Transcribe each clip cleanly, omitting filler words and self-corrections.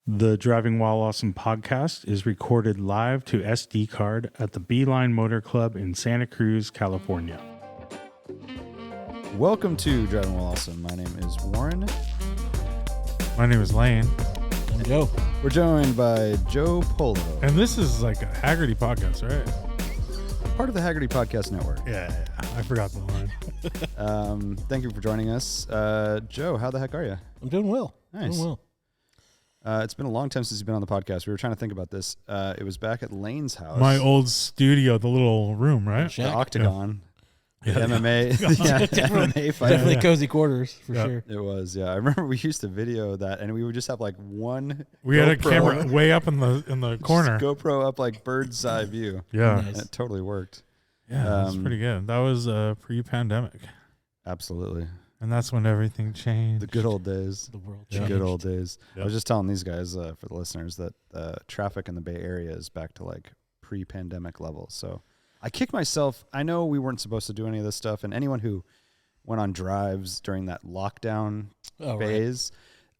The Driving While Awesome podcast is recorded live to SD card at the Beeline Motor Club in Santa Cruz, California. Welcome to Driving While Awesome. My name is Warren. My name is Lane. I'm Joe. We're joined by Joe Polo. And this is like a Haggerty podcast, right? Part of the Haggerty Podcast Network. Yeah. I forgot the line. Thank you for joining us. Joe, how the heck are you? I'm doing well. Nice. Doing well. It's been a long time since you've been on the podcast. We were trying to think about this. It was back at Lane's house. My old studio, the little room, right? The Octagon. Yeah. The MMA. MMA fight. Definitely cozy quarters for sure. It was, yeah. I remember we used to video that, and we would just have like one. We had a camera way up in the corner. GoPro up like bird's eye view. Yeah. Nice. And it totally worked. Yeah, that's pretty good. That was pre-pandemic. Absolutely. And that's when everything changed. The good old days. The world The changed. good old days. Yep. I was just telling these guys, for the listeners, that traffic in the Bay Area is back to like pre-pandemic levels. So I kick myself. I know we weren't supposed to do any of this stuff, and anyone who went on drives during that lockdown phase,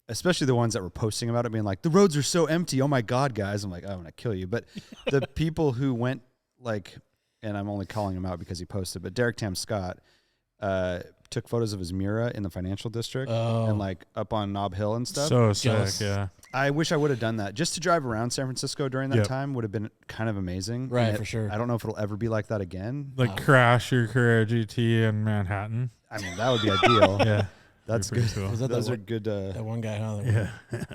especially the ones that were posting about it, being like, the roads are so empty. Oh my God, guys. I'm like, I'm going to kill you. But the people who went like, and I'm only calling him out because he posted, but Derek Tam Scott took photos of his Mira in the financial district and like up on Nob Hill and stuff. So Jealous. sick, yeah. I wish I would have done that. Just to drive around San Francisco during that time would have been kind of amazing. Right, And for sure. I don't know if it'll ever be like that again. Like crash your Carrera GT in Manhattan. I mean, that would be ideal. Yeah. That's Pretty good. cool. Was that Those that are good. That one guy, huh? Yeah.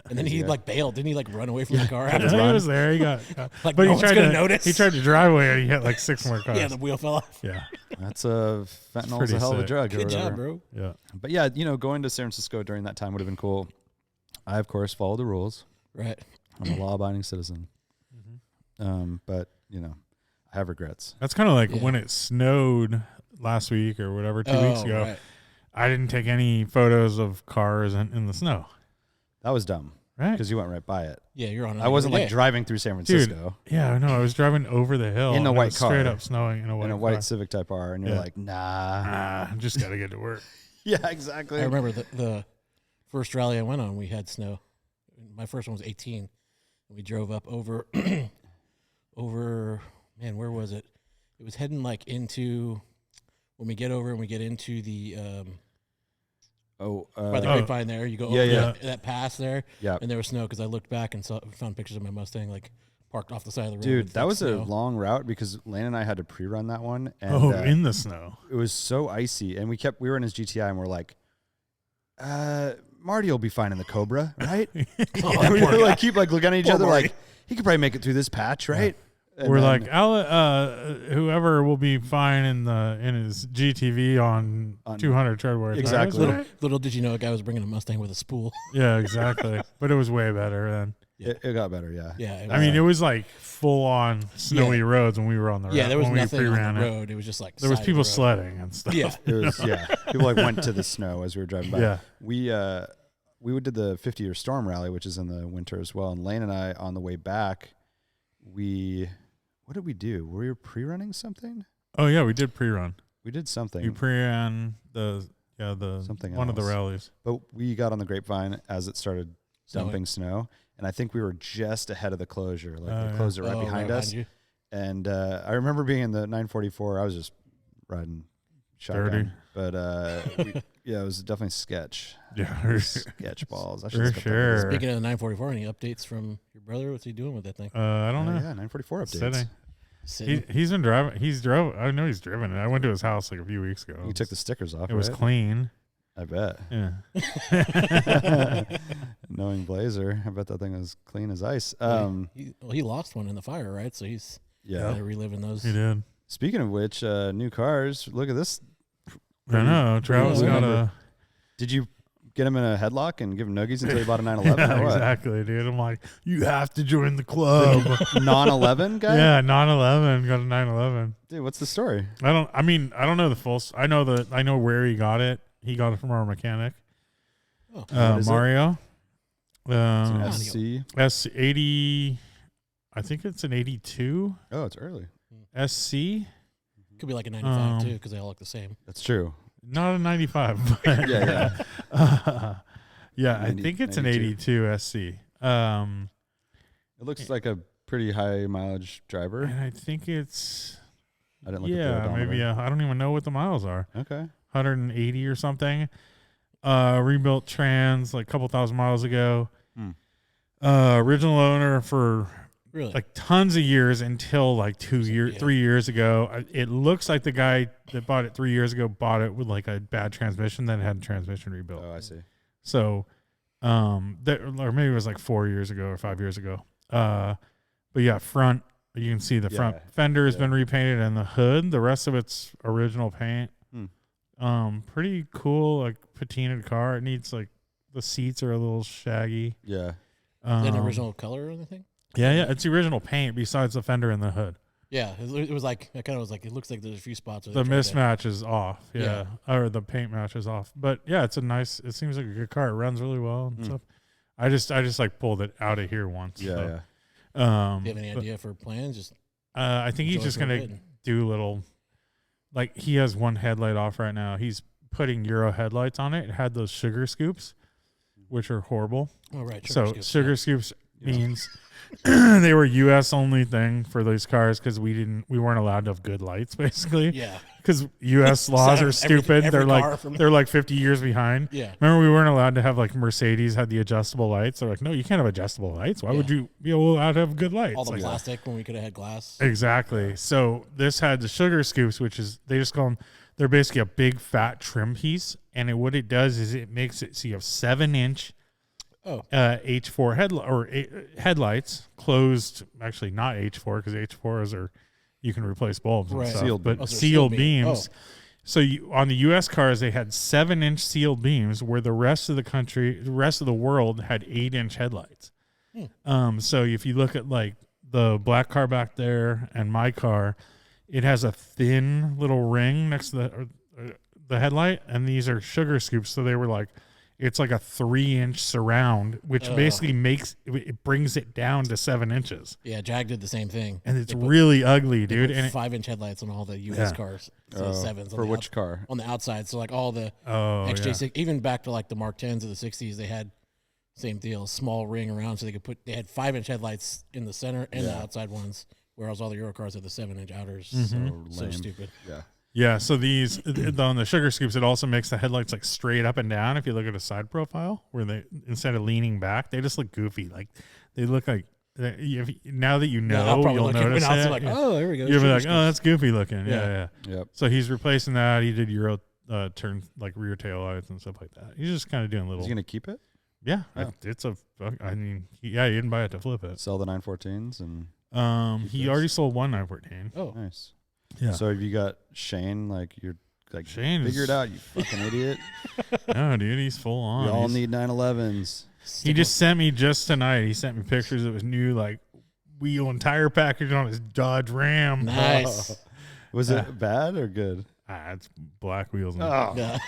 And then he like bailed. Didn't he like run away from the car He after? was there. He got Like, but no he one's tried gonna to notice. He tried to drive away and he hit like 6 more cars. Yeah, the wheel fell off. Yeah. That's a fentanyl's pretty a hell of a sick. drug. or Good whatever. job, bro. Yeah. But yeah, going to San Francisco during that time would have been cool. I, of course, follow the rules. Right. I'm a law-abiding citizen. But, I have regrets. That's kind of like when it snowed last week or whatever, 2 weeks ago. Right. I didn't take any photos of cars in the snow. That was dumb Right? because you went right by it. Yeah, you're on it. I wasn't every like day. driving through San Francisco Yeah, no, I was driving over the hill In a and it white was straight car. up snowing in a white car. Civic Type R, and you're Yeah. like, nah. I just got to get to work. Yeah, exactly. I remember the first rally I went on, we had snow. My first one was 18. And we drove up over, man, where was it? It was heading like into, when we get over and we get into the, by the grapevine there, you go over that pass there, Yeah. and there was snow because I looked back and found pictures of my Mustang like parked off the side of the road. Dude, with, that like, was snow. a long route because Lane and I had to pre-run that one. And, In the snow. it was so icy, and we were in his GTI, and we're like, Marty will be fine in the Cobra, right? And we were like, keep like looking at each other Marty. like, he could probably make it through this patch, right? And We're then- like, whoever will be fine in his GTV on 200 treadwear. Exactly. tires, right? Little did you know a guy was bringing a Mustang with a spool. Yeah, exactly. But it was way better then. it got better, yeah. Yeah. I mean, it was like full on snowy roads when we were on the road. Yeah, there was when we nothing on pre-ran the it. road. It was just like There was side of people the road. sledding and stuff. Yeah. It was, people like went to the snow as we were driving by. Yeah. We did the 50-year storm rally, which is in the winter as well. And Lane and I, on the way back, what did we do? Were we pre-running something? Oh yeah, we did pre-run. We did something. You pre-ran the Something one of the else. rallies. But we got on the grapevine as it started dumping snow. And I think we were just ahead of the closure. Like they closed it right behind us. you. And I remember being in the 944. I was just riding shotgun. Dirty. But it was definitely sketch. Yeah, Sketch balls. I for should've kept that with us. sure. Speaking of the 944, any updates from your brother? What's he doing with that thing? I don't know. Yeah, 944 updates. Sitting. Sitting? He's been driving. I know he's driven it. I went to his house like a few weeks ago. You took the stickers off. It was right? clean. I bet. Yeah. Knowing Blazer, I bet that thing was clean as ice. He lost one in the fire, right? So he's Yeah. kind of reliving those. He did. Speaking of which, new cars. Look at this. I know. Travis Yeah, got remember. a. Did you get him in a headlock and give him nuggies until he bought a 911? Yeah, or what? exactly, dude. I'm like, you have to join the club. Non-11 guy? Yeah, 911 got a 911. Dude, what's the story? I don't know the full. I know where he got it. He got it from our mechanic, Oh. What is it? Mario. It's an SC. S80. I think it's an 82 Oh, it's early. SC. Could be like a 95 too, because they all look the same. That's true. Not a 95. But Yeah. yeah, I 90, think it's an 92. 82 SC. It looks like a pretty high mileage driver. And I think it's I didn't look at the odometer. maybe I don't even know what the miles are. Okay. 180 or something. Rebuilt trans like a couple thousand miles ago. Original owner for Really? like tons of years until like 3 years ago. It looks like the guy that bought it 3 years ago bought it with like a bad transmission, then had the transmission rebuilt. Oh, I see. So, or maybe it was like 4 years ago or 5 years ago. But yeah, front, you can see the front fender has been repainted, and the hood, the rest of it's original paint. Pretty cool, like patinaed car. It needs like the seats are a little shaggy. Yeah. Is that an original color or anything? Yeah, it's the original paint besides the fender and the hood. Yeah, it was like, I kind of was like, it looks like there's a few spots where The mismatch is off, or the paint match is off. But yeah, it seems like a good car. It runs really well and stuff. I just like pulled it out of here once. Yeah, so. yeah. Do you have any idea for plans? Just I think he's just gonna do little, like he has one headlight off right now. He's putting Euro headlights on it. It had those sugar scoops, which are horrible. Oh right, sugar scoops means they were U.S. only thing for these cars because we weren't allowed to have good lights basically. Yeah. Because U.S. laws are stupid. They're like 50 years behind. Yeah. Remember, we weren't allowed to have like Mercedes had the adjustable lights. They're like, no, you can't have adjustable lights. Why would you be allowed to have good lights? All the plastic when we could have had glass. Exactly. So this had the sugar scoops, which is they just call them. They're basically a big fat trim piece, and what it does is it makes it so you have 7-inch. H4 headlights closed. Actually, not H4 because H4s are you can replace bulbs and stuff, sealed, but sealed beams. So on the U.S. cars, they had 7-inch sealed beams, where the rest of the world had 8-inch headlights. So if you look at like the black car back there and my car, it has a thin little ring next to the headlight, and these are sugar scoops. So they were like. It's like a 3-inch surround, which basically brings it down to 7 inches. Yeah, Jag did the same thing. And it's really ugly, dude. And 5-inch headlights on all the U.S. cars. So 7s. For which car? On the outside. So like all the XJ6, even back to like the Mark 10s of the 60s, they had same deal, small ring around so they had 5-inch headlights in the center and the outside ones, whereas all the Euro cars had the 7-inch outers. So stupid. Yeah. Yeah, so these on the sugar scoops, it also makes the headlights like straight up and down. If you look at a side profile, where they instead of leaning back, they just look goofy. Like they look like now that you know, you'll notice it. Like, oh, there we go. You'll be like, oh, that's goofy looking. Yeah. Yep. So he's replacing that. He did Euro turn like rear tail lights and stuff like that. He's just kind of doing little. He's gonna keep it. Yeah, it's a. I mean, he didn't buy it to flip it. Sell the 914s and. He already sold one 914. Oh, nice. Yeah. So have you got Shane? Like you're like Shane figure it out, you fucking idiot. No, dude, he's full on. We all need 911s. He just sent me just tonight. He sent me pictures of his new like wheel and tire package on his Dodge Ram. Nice. Was it bad or good? It's black wheels. And God.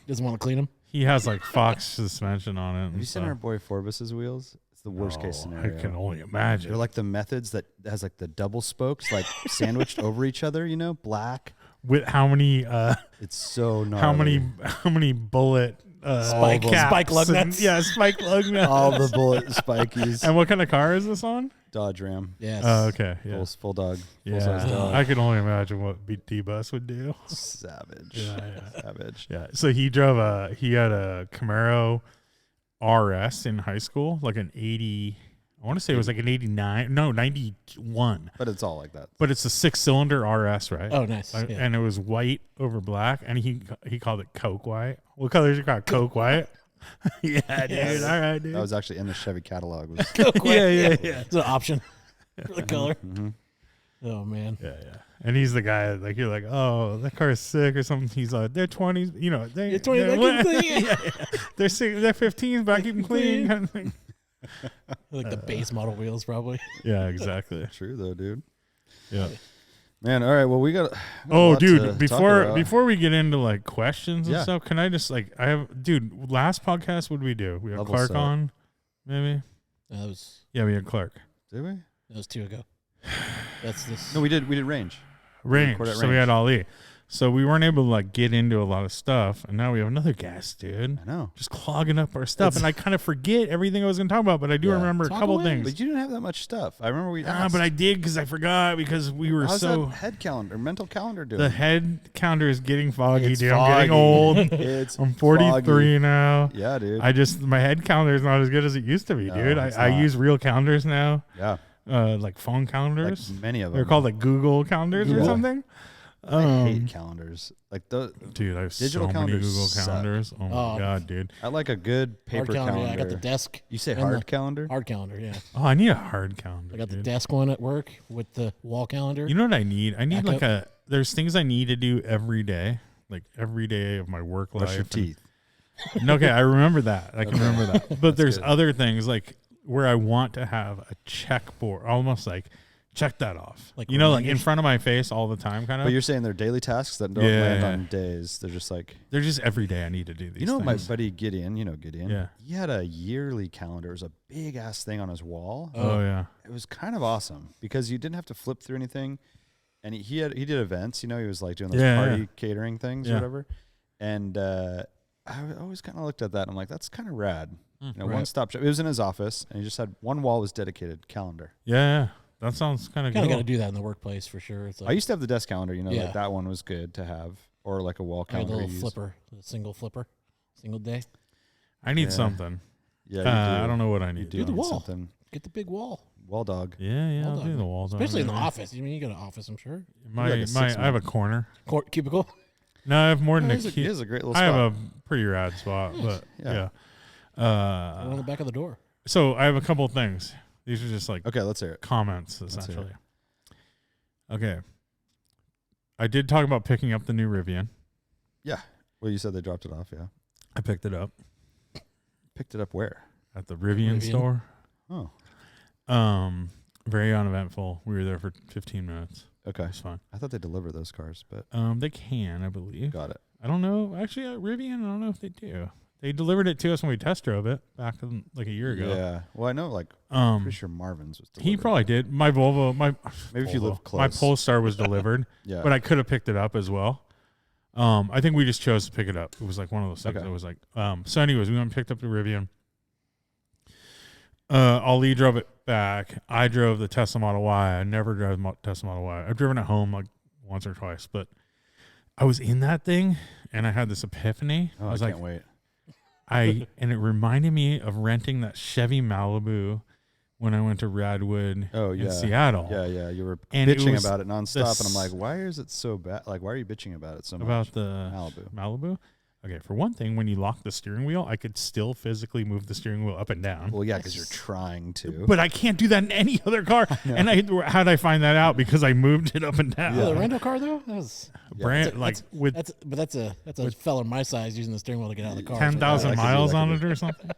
Doesn't want to clean them. He has like Fox suspension on it. Have you seen our boy Forbes's wheels? It's the worst case scenario. I can only imagine. They're like the methods that has like the double spokes like sandwiched over each other, black. With how many it's so gnarly. how many bullet spike lug nuts? Yeah, spike lug nuts. All the bullet spikies. And what kind of car is this on? Dodge Ram. Yes. Okay. Yeah. Full dog. Yeah. Full-size dog. I can only imagine what D-Bus would do. Savage. Yeah. Savage. Yeah. So he had a Camaro RS in high school, like an 80. I want to say it was like an 89. No, 91. But it's all like that. But it's a 6-cylinder RS, right? Oh, nice. Yeah. And it was white over black, and he called it Coke White. What color is your car? Coke White. Yeah, dude. All right, dude. That was actually in the Chevy catalog. Yeah. It's an option for the color. Mm-hmm. Oh man. Yeah. And he's the guy like you're like, oh, that car is sick or something. He's like, they're 20s, they're 20s, they're 15s, but I keep them clean. Kind of thing. Like the base model wheels, probably. Yeah, exactly. True though, dude. Yeah. Man, all right. Well, we got. Dude, before we get into like questions and stuff, can I just last podcast, what did we do? We had Level Clark set. on, maybe. We had Clark. Did we? That was 2 ago. That's this. No, we did. We did range. Range. So we had Ali. So we weren't able to like get into a lot of stuff, and now we have another guest, dude. I know. Just clogging up our stuff, and I kind of forget everything I was going to talk about, but I do remember a couple things. But you didn't have that much stuff. I remember we asked. But I did because I forgot because we were How's so that head calendar, mental calendar doing? The head counter is getting foggy, It's dude. foggy. I'm getting old. I'm 43 foggy. now. Yeah, dude. My head calendar is not as good as it used to be, dude. I use real calendars now. Yeah. Like phone calendars. Like many of them. They're called like Google calendars or something. I hate calendars. Like the dude, I have digital so many Google suck. calendars. Oh my god, dude. I like a good paper calendar. Yeah, I got the desk. You say hard calendar? Hard calendar, yeah. Oh, I need a hard calendar. I got the desk one at work with the wall calendar. You know what I need? I need there's things I need to do every day, like every day of my work life. Brush your teeth. Okay, I remember that. I can remember that. But there's other things like where I want to have a checkboard, almost like check that off. Like like in front of my face all the time, kind of. But you're saying they're daily tasks that don't land on days. They're just like every day I need to do these. things. My buddy Gideon, Gideon. Yeah. He had a yearly calendar. It was a big ass thing on his wall. Oh yeah. It was kind of awesome because you didn't have to flip through anything. And he did events, he was like doing those party catering things or whatever. And I always kind of looked at that and I'm like, that's kind of rad. One stop shop. It was in his office and he just had one wall was dedicated calendar. Yeah. That sounds kind of good. Kind of got to do that in the workplace for sure. It's like, I used to have the desk calendar, like that one was good to have, or like a wall calendar. A little flipper, a single flipper, single day. I need something. Yeah, I don't know what I need. Do the wall. Something. Get the big wall. Wall dog. Yeah, I'll do the wall dog. Especially in the office. You got an office, I'm sure. I have a corner. Cubicle? No, I have more than It is a great little spot. I have a pretty rad spot, but yeah. On the back of the door. So I have a couple of things. These are just like okay. Let's hear it. Comments essentially. Okay. I did talk about picking up the new Rivian. Yeah. Well, you said they dropped it off. Yeah. I picked it up. Picked it up where? At the Rivian store. Oh. Very uneventful. We were there for 15 minutes. Okay. It's fine. I thought they deliver those cars, but they can, I believe. Got it. I don't know. Actually, Rivian, I don't know if they do. They delivered it to us when we test drove it back like a year ago. Yeah. Well, I know, I'm pretty sure Marvin's was delivered. He probably did. My Volvo, maybe if you live close. My Polestar was delivered, but I could have picked it up as well. I think we just chose to pick it up. It was like one of those things that was like, so anyways, we went and picked up the Rivian. Ali drove it back. I drove the Tesla Model Y. I never drove the Tesla Model Y. I've driven it home like once or twice, but I was in that thing and I had this epiphany. Oh, I was can't wait. and it reminded me of renting that Chevy Malibu when I went to Radwood in Seattle. Yeah. You were bitching about it nonstop, and I'm like, why is it so bad? Like, why are you bitching about it so much? About the Malibu? Okay, for one thing, when you lock the steering wheel, I could still physically move the steering wheel up and down. Well, yeah, because you're trying to. But I can't do that in any other car. And how'd I find that out? Because I moved it up and down. Yeah, the rental car though, that was that's a fella my size using the steering wheel to get out of the car. 10,000 miles on it or something.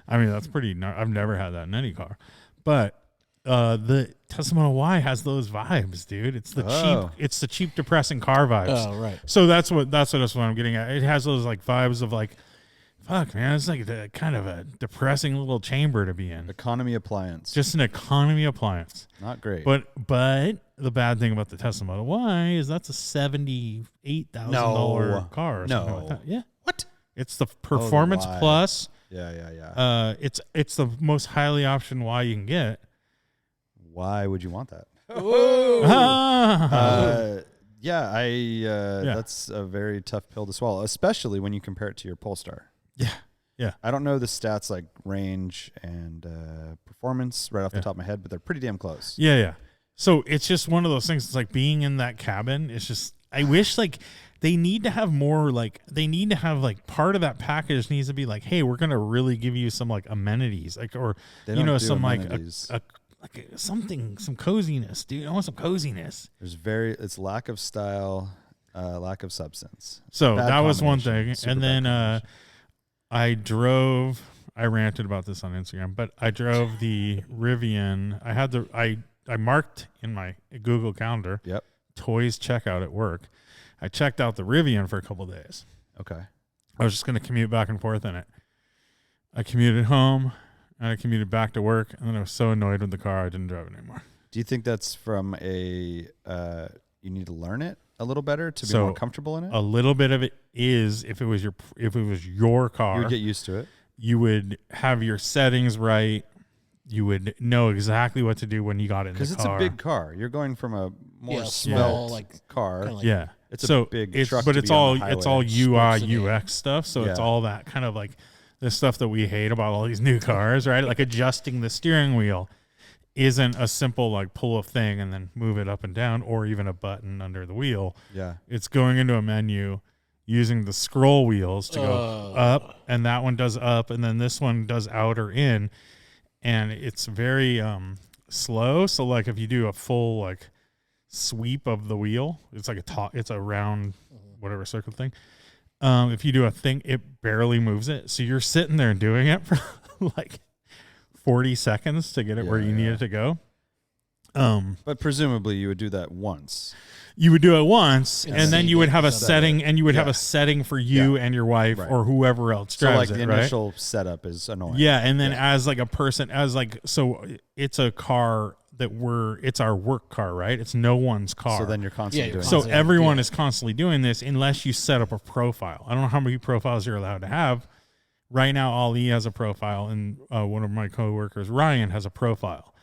I mean, that's pretty. I've never had that in any car, but the Tesla Model Y has those vibes, dude. It's the cheap, depressing car vibes. Oh, right. So that's what I'm getting at. It has those like vibes of like, fuck, man, it's like a kind of a depressing little chamber to be in. Economy appliance. Just an economy appliance. Not great. But the bad thing about the Tesla Model Y is that's a $78,000 car. Or something like that. Yeah. What? It's the Performance Plus. Yeah. It's the most highly optioned Y you can get. Why would you want that? That's a very tough pill to swallow, especially when you compare it to your Polestar. Yeah. I don't know the stats like range and performance right off the top of my head, but they're pretty damn close. Yeah. So it's just one of those things. It's like being in that cabin. It's just, I wish like they need to have more, like they need to have like part of that package needs to be like, hey, we're going to really give you some like amenities, like, or, some amenities. Like something, some coziness, dude. I want some coziness. It's lack of style, lack of substance. So that was one thing. And then I ranted about this on Instagram, but I drove the Rivian. I marked in my Google Calendar, toys checkout at work. I checked out the Rivian for a couple of days. Okay. I was just going to commute back and forth in it. I commuted home. And I commuted back to work, and then I was so annoyed with the car, I didn't drive it anymore. Do you think that's from a you need to learn it a little better to be more comfortable in it? A little bit of it is if it was your car, you would get used to it. You would have your settings right. You would know exactly what to do when you got in the car. Because it's a big car. You're going from a more small car. It's a big truck. But it's all UI Sports UX stuff. So it's all that kind of like the stuff that we hate about all these new cars, right? Like adjusting the steering wheel isn't a simple like pull a thing and then move it up and down, or even a button under the wheel. Yeah, it's going into a menu, using the scroll wheels to go up, and that one does up, and then this one does out or in, and it's very slow. So like if you do a full like sweep of the wheel, it's like it's a round whatever circle thing. If you do a thing, it barely moves it. So you're sitting there doing it for like 40 seconds to get it where you need it to go. But presumably you would do that once. You would do it once, and then you would have a setting, and you would have a setting for you and your wife or whoever else drives it. So like the initial setup is annoying. Yeah, and then as like a person, so it's a car that it's our work car, right? It's no one's car. So then you're constantly doing it. So everyone is constantly doing this unless you set up a profile. I don't know how many profiles you're allowed to have. Right now, Ali has a profile, and one of my coworkers, Ryan, has a profile.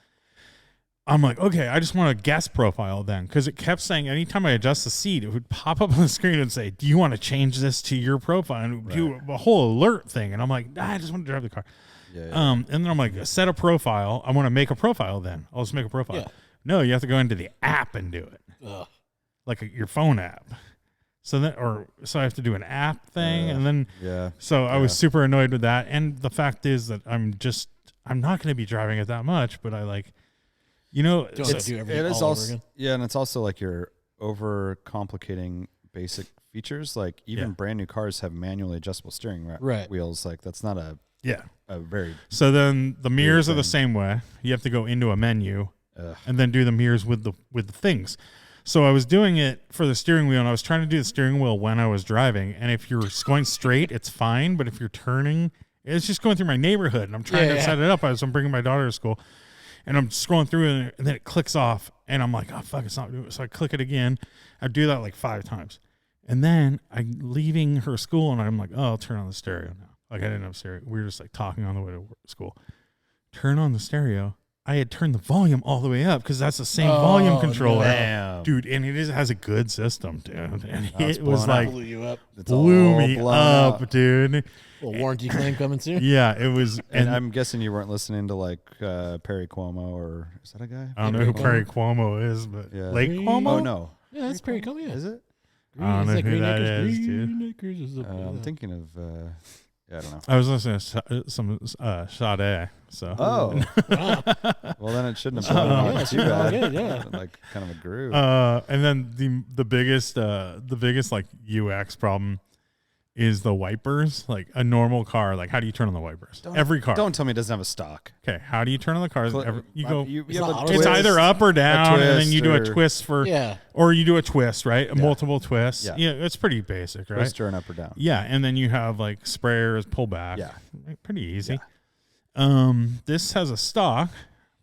I'm like, okay, I just want a guest profile then, because it kept saying anytime I adjust the seat, it would pop up on the screen and say, do you want to change this to your profile? And do a whole alert thing. And I'm like, nah, I just want to drive the car. And then I'm like, set a profile. I want to make a profile then. I'll just make a profile. Yeah. No, you have to go into the app and do it. Like your phone app. So I have to do an app thing. And then, I was super annoyed with that. And the fact is that I'm not going to be driving it that much, but I like, and it's also like you're over complicating basic features. Like even brand new cars have manually adjustable steering wheels. Like that's not a very. So then the mirrors are the same way. You have to go into a menu and then do the mirrors with the things. So I was doing it for the steering wheel, and I was trying to do the steering wheel when I was driving. And if you're going straight, it's fine. But if you're turning, it's just going through my neighborhood, and I'm trying to set it up as I'm bringing my daughter to school. And I'm scrolling through it, and then it clicks off, and I'm like, oh, fuck, it's not doing it. So I click it again. I do that like 5 times. And then I'm leaving her school, and I'm like, oh, I'll turn on the stereo now. Like, I didn't have stereo. We were just like talking on the way to school. Turn on the stereo. I had turned the volume all the way up because that's the same volume controller. Damn. Dude, and it has a good system, dude. And it was like, blew me up, dude. Well, warranty claim coming soon. Yeah, it was. And I'm guessing you weren't listening to like Perry Cuomo, or is that a guy? I don't know who Perry Cuomo is, but Lake Cuomo? Oh, no. Yeah, that's Perry Cuomo. Yeah. Is it? I don't know who that is, dude. I'm thinking of, I don't know. I was listening to some Sade. So. Oh. Well, then it shouldn't have been too bad. Like kind of a groove. And then the biggest like UX problem is the wipers. Like a normal car, like how do you turn on the wipers? Every car. Don't tell me it doesn't have a stock. Okay, how do you turn on the cars? It's it's either up or down, and then you do a twist or you do a twist, right? Multiple twists. Yeah, it's pretty basic, right? Twist or an up or down. Yeah, and then you have like sprayers, pull back. Yeah, pretty easy. Yeah. This has a stock,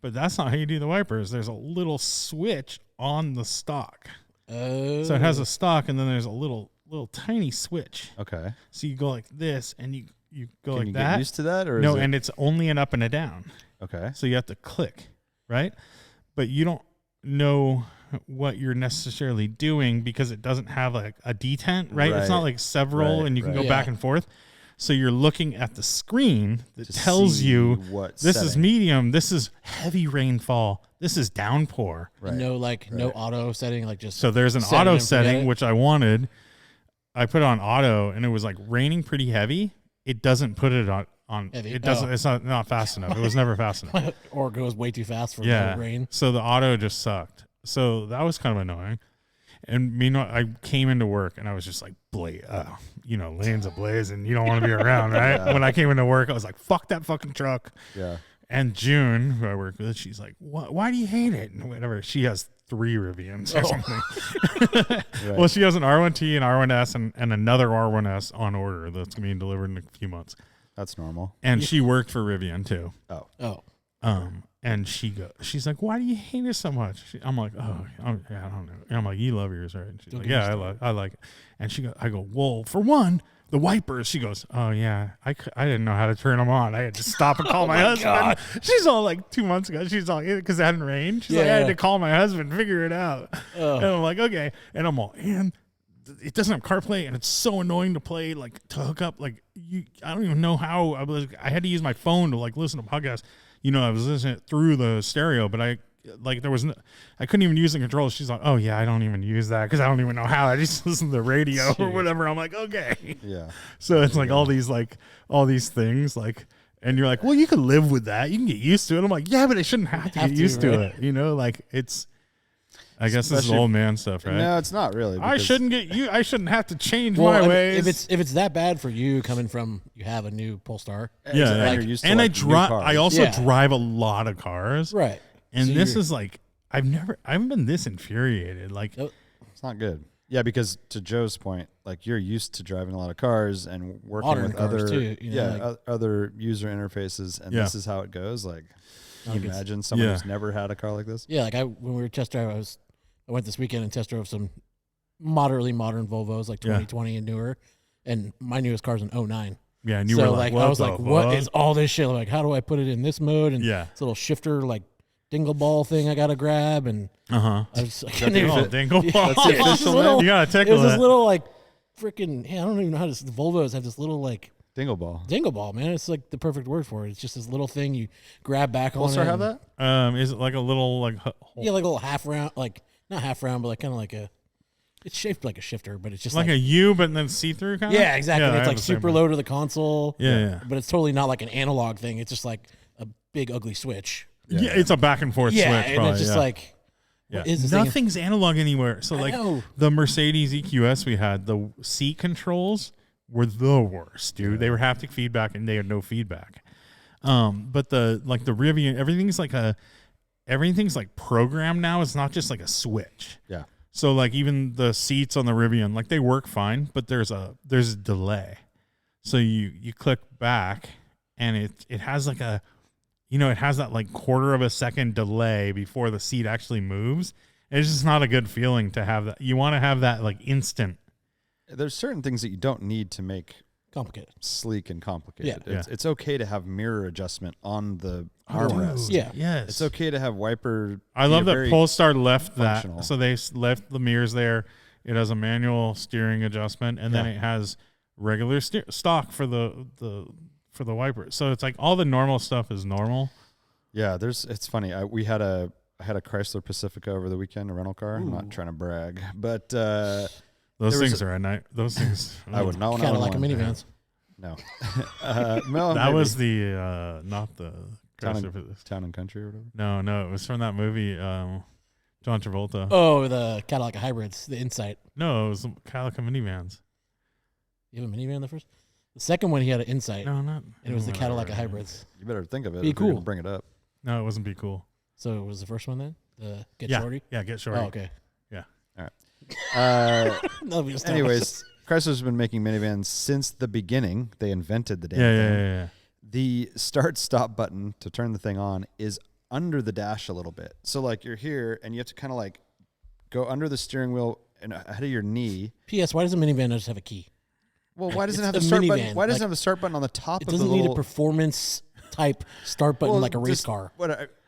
but that's not how you do the wipers. There's a little switch on the stock. So it has a stock, and then there's a little tiny switch. Okay. So you go like this, and you go like that. Can you get used to that, or no? And it's only an up and a down. Okay. So you have to click, right? But you don't know what you're necessarily doing because it doesn't have like a detent, right? It's not like several, and you can go back and forth. So you're looking at the screen that tells you this is medium, this is heavy rainfall, this is downpour. Right. No auto setting, like just. So there's an auto setting which I wanted. I put it on auto, and it was like raining pretty heavy. It doesn't put it on heavy. It doesn't. It's not fast enough. It was never fast enough. Or it goes way too fast for rain. So the auto just sucked. So that was kind of annoying. And meanwhile, I came into work, and I was just like, lanes ablaze, and you don't want to be around, right? Yeah. When I came into work, I was like, fuck that fucking truck. Yeah. And June, who I work with, she's like, why do you hate it? And whatever. She has 3 Rivians or something. Right. Well, she has an R1T, an R1S, and another R1S on order that's going to be delivered in a few months. That's normal. And she worked for Rivian, too. Oh. And And she's like, why do you hate it so much? I'm like, yeah, I don't know. And I'm like, you love yours, right? And she's like, yeah, I like it. And I go, well, for one, the wipers. She goes, oh yeah, I didn't know how to turn them on. I had to stop and call my husband. God. She's all like 2 months ago. She's all, because it hadn't rained. She's like, I had to call my husband, figure it out. And I'm like, okay. And I'm all, and it doesn't have CarPlay, and it's so annoying to play, like to hook up. Like I don't even know how. I had to use my phone to like listen to podcasts. I was listening through the stereo, but I couldn't even use the controller. She's like, oh yeah, I don't even use that because I don't even know how. I just listen to the radio or whatever. I'm like, okay. Yeah. So it's like all these things like, and you're like, well, you can live with that. You can get used to it. I'm like, yeah, but I shouldn't have to get used to it. Like it's, I guess this is old man stuff, right? No, it's not really. I shouldn't have to change my ways. If it's that bad for you coming from, you have a new Polestar. Yeah. You're used to and like I also drive a lot of cars. Right. And so this is like, I haven't been this infuriated. Like, it's not good. Yeah, because to Joe's point, like you're used to driving a lot of cars and working with other, other user interfaces, and this is how it goes. Like, can you imagine someone who's never had a car like this? Yeah, like when we were test driving, I went this weekend and test drove some moderately modern Volvos, like 2020 and newer, and my newest car's an 09. Yeah, and you were like, I was like, what is all this shit? Like, how do I put it in this mode? And this little shifter, like, dingle ball thing I gotta grab, and I was like, dingle ball. That's the official name. You gotta tickle it. It was this little like freaking. I don't even know how to. The Volvos have this little like dingle ball, man. It's like the perfect word for it. It's just this little thing you grab back on. Polestar have that? Is it like a little like like a little half round, like not half round, but like kind of like a. It's shaped like a shifter, but it's just like a U, but then see through kind of. Yeah, exactly. It's like super low to the console. Yeah, but it's totally not like an analog thing. It's just like a big ugly switch. Yeah, it's a back and forth switch. And probably, it's just like, what is this nothing's analog anywhere. So like the Mercedes EQS we had, the seat controls were the worst, dude. They were haptic feedback and they had no feedback. But the Rivian, everything's like programmed now. It's not just like a switch. Yeah. So like even the seats on the Rivian, like they work fine, but there's a delay. So you click back and it has like a, it has that like quarter of a second delay before the seat actually moves. It's just not a good feeling to have that. You want to have that like instant. There's certain things that you don't need to make complicated, sleek and complicated. Yeah. It's okay to have mirror adjustment on the armrest. Yeah. Yes. It's okay to have wiper. I love that Polestar left functional. that. So they left the mirrors there. It has a manual steering adjustment, and then it has regular stock for the wiper. So it's like all the normal stuff is normal. Yeah, it's funny. I had a Chrysler Pacifica over the weekend, a rental car. I'm not trying to brag, but those things are at night. Those things I would not want to kind of like a minivans. No. That was the not the Town and Country or whatever. No, it was from that movie John Travolta. Oh, the Cadillac Hybrids, the Insight. No, it was Cadillac minivans. You have a minivan the first? The second one, he had an Insight. No, not. And it was the Cadillac Hybrids. You better think of it. Be if you're cool. gonna bring it up. No, it wasn't Be Cool. So it was the first one then? The Get yeah. Shorty? Yeah, Get Shorty. Oh, okay. Yeah. All right. Anyways, Chrysler's been making minivans since the beginning. They invented the damn thing. Yeah. The start-stop button to turn the thing on is under the dash a little bit. So like you're here and you have to kind of like go under the steering wheel and ahead of your knee. P.S. Why does a minivan not just have a key? Well, why doesn't it have a start button? Why doesn't it have a start button on the top of the little... It doesn't need a performance type start button like a race car.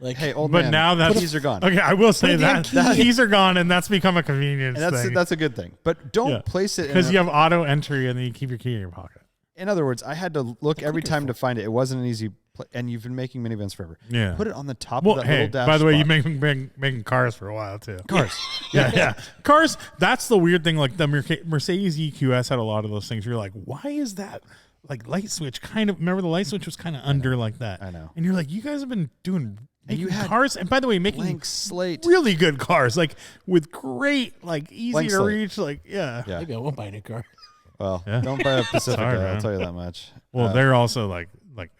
Hey, old but man, now that keys are gone. Okay, I will say that keys are gone, and that's become a convenience thing. That's a good thing. But don't place it... Because you have auto entry, and then you keep your key in your pocket. In other words, I had to look every time to find it. It wasn't an easy... And you've been making minivans forever. Yeah. Put it on the top of that little dash by the way, spot. you've been making cars for a while, too. Cars. Yeah. Cars, that's the weird thing. Like, the Mercedes EQS had a lot of those things. You're like, why is that, like, light switch kind of... Remember, the light switch was kind of under like that. I know. And you're like, you guys have been doing... And you had cars, and by the way, making blank slate, really good cars, like with great, like easy blank to slate. reach, like Maybe I won't buy a new car. Well, don't buy a Pacifica. Sorry, I'll tell you that much. Well, they're also like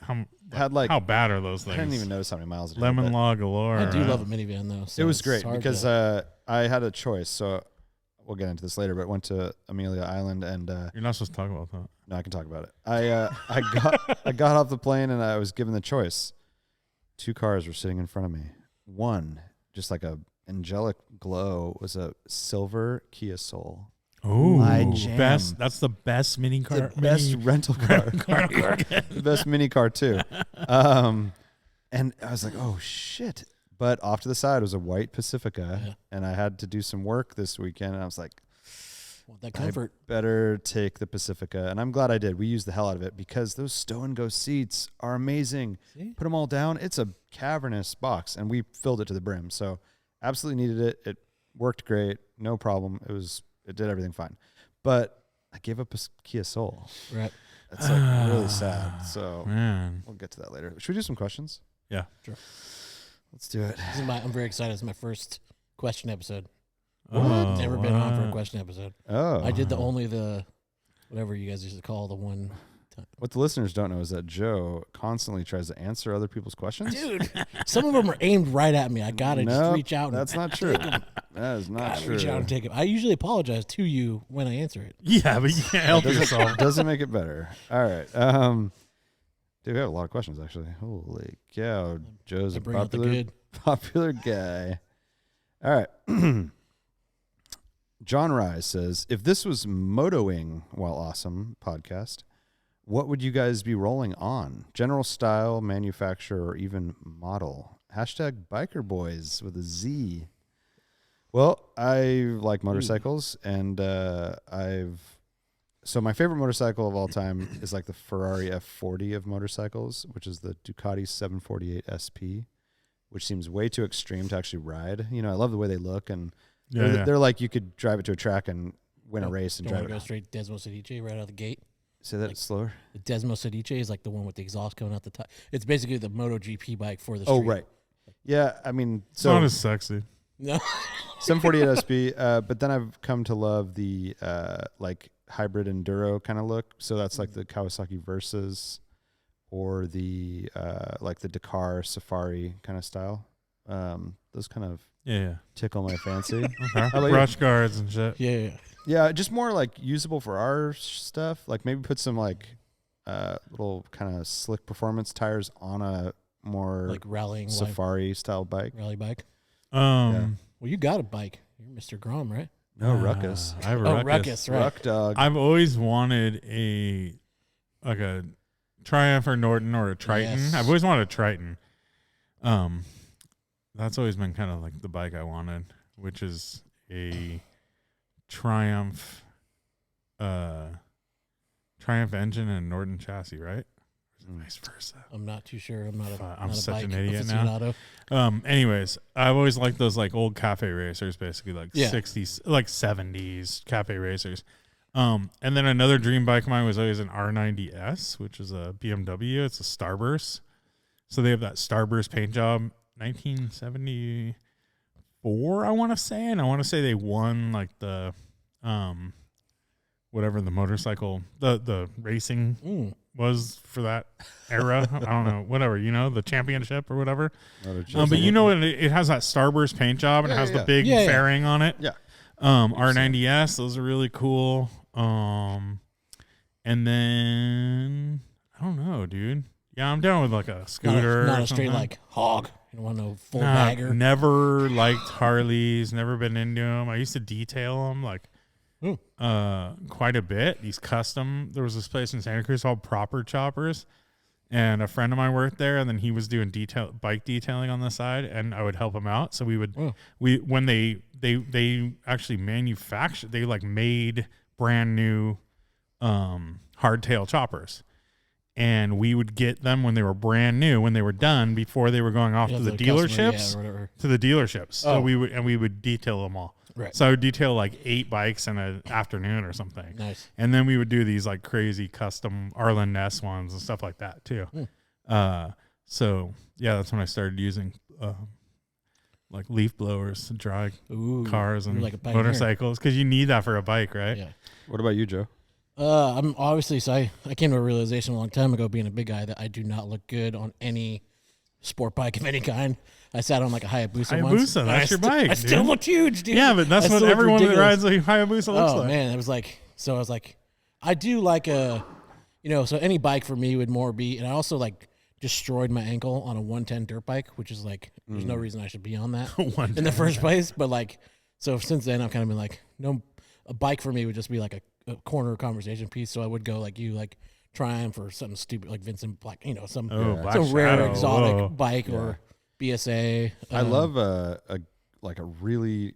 how bad are those things? I didn't even notice how many miles it did. Lemon law galore. I do love a minivan though. So it was great because I had a choice. So we'll get into this later, but went to Amelia Island and you're not supposed to talk about that. No, I can talk about it. I got off the plane and I was given the choice. 2 cars were sitting in front of me. One, just like a angelic glow, was a silver Kia Soul. Oh, my jam. best! That's the best mini car. The best rental car. The best mini car too. And I was like, oh shit. But off to the side was a white Pacifica, and I had to do some work this weekend, and I was like, want that comfort. I better take the Pacifica. And I'm glad I did. We used the hell out of it because those stow and go seats are amazing. See? Put them all down. It's a cavernous box, and we filled it to the brim. So absolutely needed it. It worked great. No problem. It did everything fine. But I gave up a Kia Soul. Right. That's like really sad. So Man. we'll get to that later. Should we do some questions? Yeah. Sure. Let's do it. I'm very excited. It's my first question episode. Oh, Never been on for a question episode. Oh. I did whatever you guys used to call the one time. What the listeners don't know is that Joe constantly tries to answer other people's questions. Dude, some of them are aimed right at me. I gotta just reach out. That's not true. That is not true. Reach out and take it. I usually apologize to you when I answer it. Yeah, but you can't help yourself. Doesn't make it better. All right. Dude, we have a lot of questions actually. Holy cow, Joe's a popular guy. All right. John Rye says, if this was Motoing While Awesome podcast, what would you guys be rolling on? General style, manufacturer, or even model? Hashtag biker boys with a Z. Well, I like motorcycles, and so my favorite motorcycle of all time is like the Ferrari F40 of motorcycles, which is the Ducati 748 SP, which seems way too extreme to actually ride. You know, I love the way they look, and they're like you could drive it to a track and win a race and drive it. Go straight Desmo Sedici right out of the gate. Say that slower. The Desmo Sedici is like the one with the exhaust coming out the top. It's basically the MotoGP bike for the street. Oh, right. Yeah, I mean, so not as sexy. No. 748 SP, but then I've come to love the like hybrid enduro kind of look. So that's like the Kawasaki Versas or the like the Dakar Safari kind of style. Those kind of tickle my fancy. Brush guards and shit. Yeah, just more like usable for our stuff. Like maybe put some like little kind of slick performance tires on a more like rallying safari style bike. Rally bike. Yeah. Well, you got a bike. You're Mr. Grom, right? No, Ruckus. I have a Ruckus, right? Ruck dog. I've always wanted a Triumph or Norton or a Triton. Yes. I've always wanted a Triton. That's always been kind of like the bike I wanted, which is a Triumph engine and Norton chassis, right? Vice versa. I'm not too sure. I'm not a. I'm not such a bike an idiot now. Anyways, I've always liked those like old cafe racers, basically like 60s, like 70s cafe racers. And then another dream bike of mine was always an R90S, which is a BMW. It's a Starburst. So they have that Starburst paint job, 1974, I want to say, and I want to say they won like the whatever the motorcycle the racing was for that era. I don't know, whatever, the championship or whatever. But you know what? It has that Starburst paint job and it has the big fairing on it. Yeah. R90S, those are really cool. And then I don't know, dude. Yeah, I'm down with like a scooter. Not a straight like hog. You don't want no full bagger. Never liked Harleys. Never been into them. I used to detail them like quite a bit. These custom. There was this place in Santa Cruz called Proper Choppers, and a friend of mine worked there. And then he was doing bike detailing on the side, and I would help him out. So we would when they actually manufactured. They like made brand new hardtail choppers. And we would get them when they were brand new, when they were done, before they were going off to the dealerships. To the dealerships. So we would detail them all. Right. So I would detail like 8 bikes in an afternoon or something. Nice. And then we would do these like crazy custom Arlen Ness ones and stuff like that too. So yeah, that's when I started using like leaf blowers to dry cars and like motorcycles, because you need that for a bike, right? Yeah. What about you, Joe? I'm obviously, so I came to a realization a long time ago, being a big guy, that I do not look good on any sport bike of any kind. I sat on like a Hayabusa once. Hayabusa, that's your bike. I still look huge, dude. Yeah, but that's what everyone that rides a Hayabusa looks like. Oh man, it was like, so I was like, I do like so any bike for me would more be, and I also like destroyed my ankle on a 110 dirt bike, which is like there's no reason I should be on that in 110. the first place. But like, so since then I've kind of been like, no, a bike for me would just be like a corner conversation piece. So I would go like you, like Triumph or something stupid like Vincent Black, you know, some Black rare Shadow. exotic bike or BSA. I love a really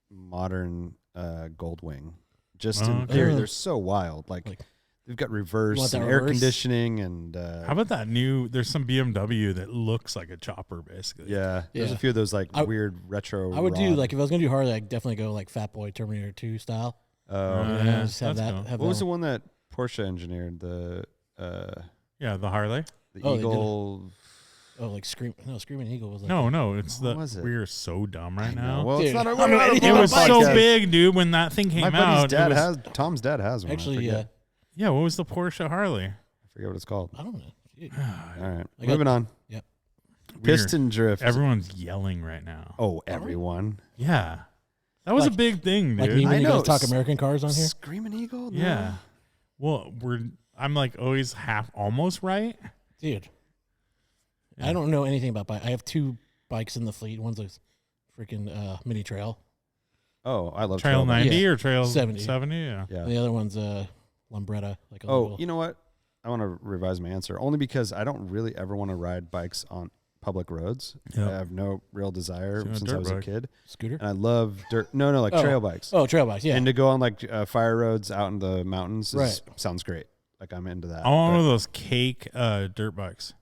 modern Goldwing. Just in theory, they're so wild. Like they've got reverse and air conditioning and. How about that new? There's some BMW that looks like a chopper, basically. Yeah, there's a few of those like weird retro. I would do like if I was gonna do Harley, I'd definitely go like Fat Boy Terminator 2 style. Yeah, just have that. cool. Have what was the one that Porsche engineered? The the Harley. the Eagle. like Screaming Eagle was like No, it's What was it? we're so dumb right now. Well, Dude, it's not I don't know anything It about was bikes. so podcast. big, dude. When that thing came My buddy's out, dad it was, has Tom's dad has one. Actually, I forget. Yeah, what was the Porsche Harley? I forget what it's called. I don't know. Dude. All right, I got- moving on. Yep. Piston drift. Everyone's yelling right now. Oh, everyone. Yeah, that was a Like- big thing, dude. Like me I when you know. guys talk American cars on here. Screaming Eagle. No. Yeah. Well, I'm like always almost right. Dude. Yeah. I don't know anything about bike. I have 2 bikes in the fleet. One's a freaking mini trail. Oh, I love Trail bikes. 90 Yeah. or Trail 70. 70? Yeah. Yeah. And the other one's a Lambretta. Like a Oh, little, you know what? I want to revise my answer only because I don't really ever want to ride bikes on public roads. Yep. I have no real desire So a since I dirt was a bike. kid, scooter. and I love dirt. No, like Oh. trail bikes. Oh, trail bikes. Yeah. And to go on like fire roads out in the mountains Right. sounds great. Like I'm into that. I want But one of those cake dirt bikes.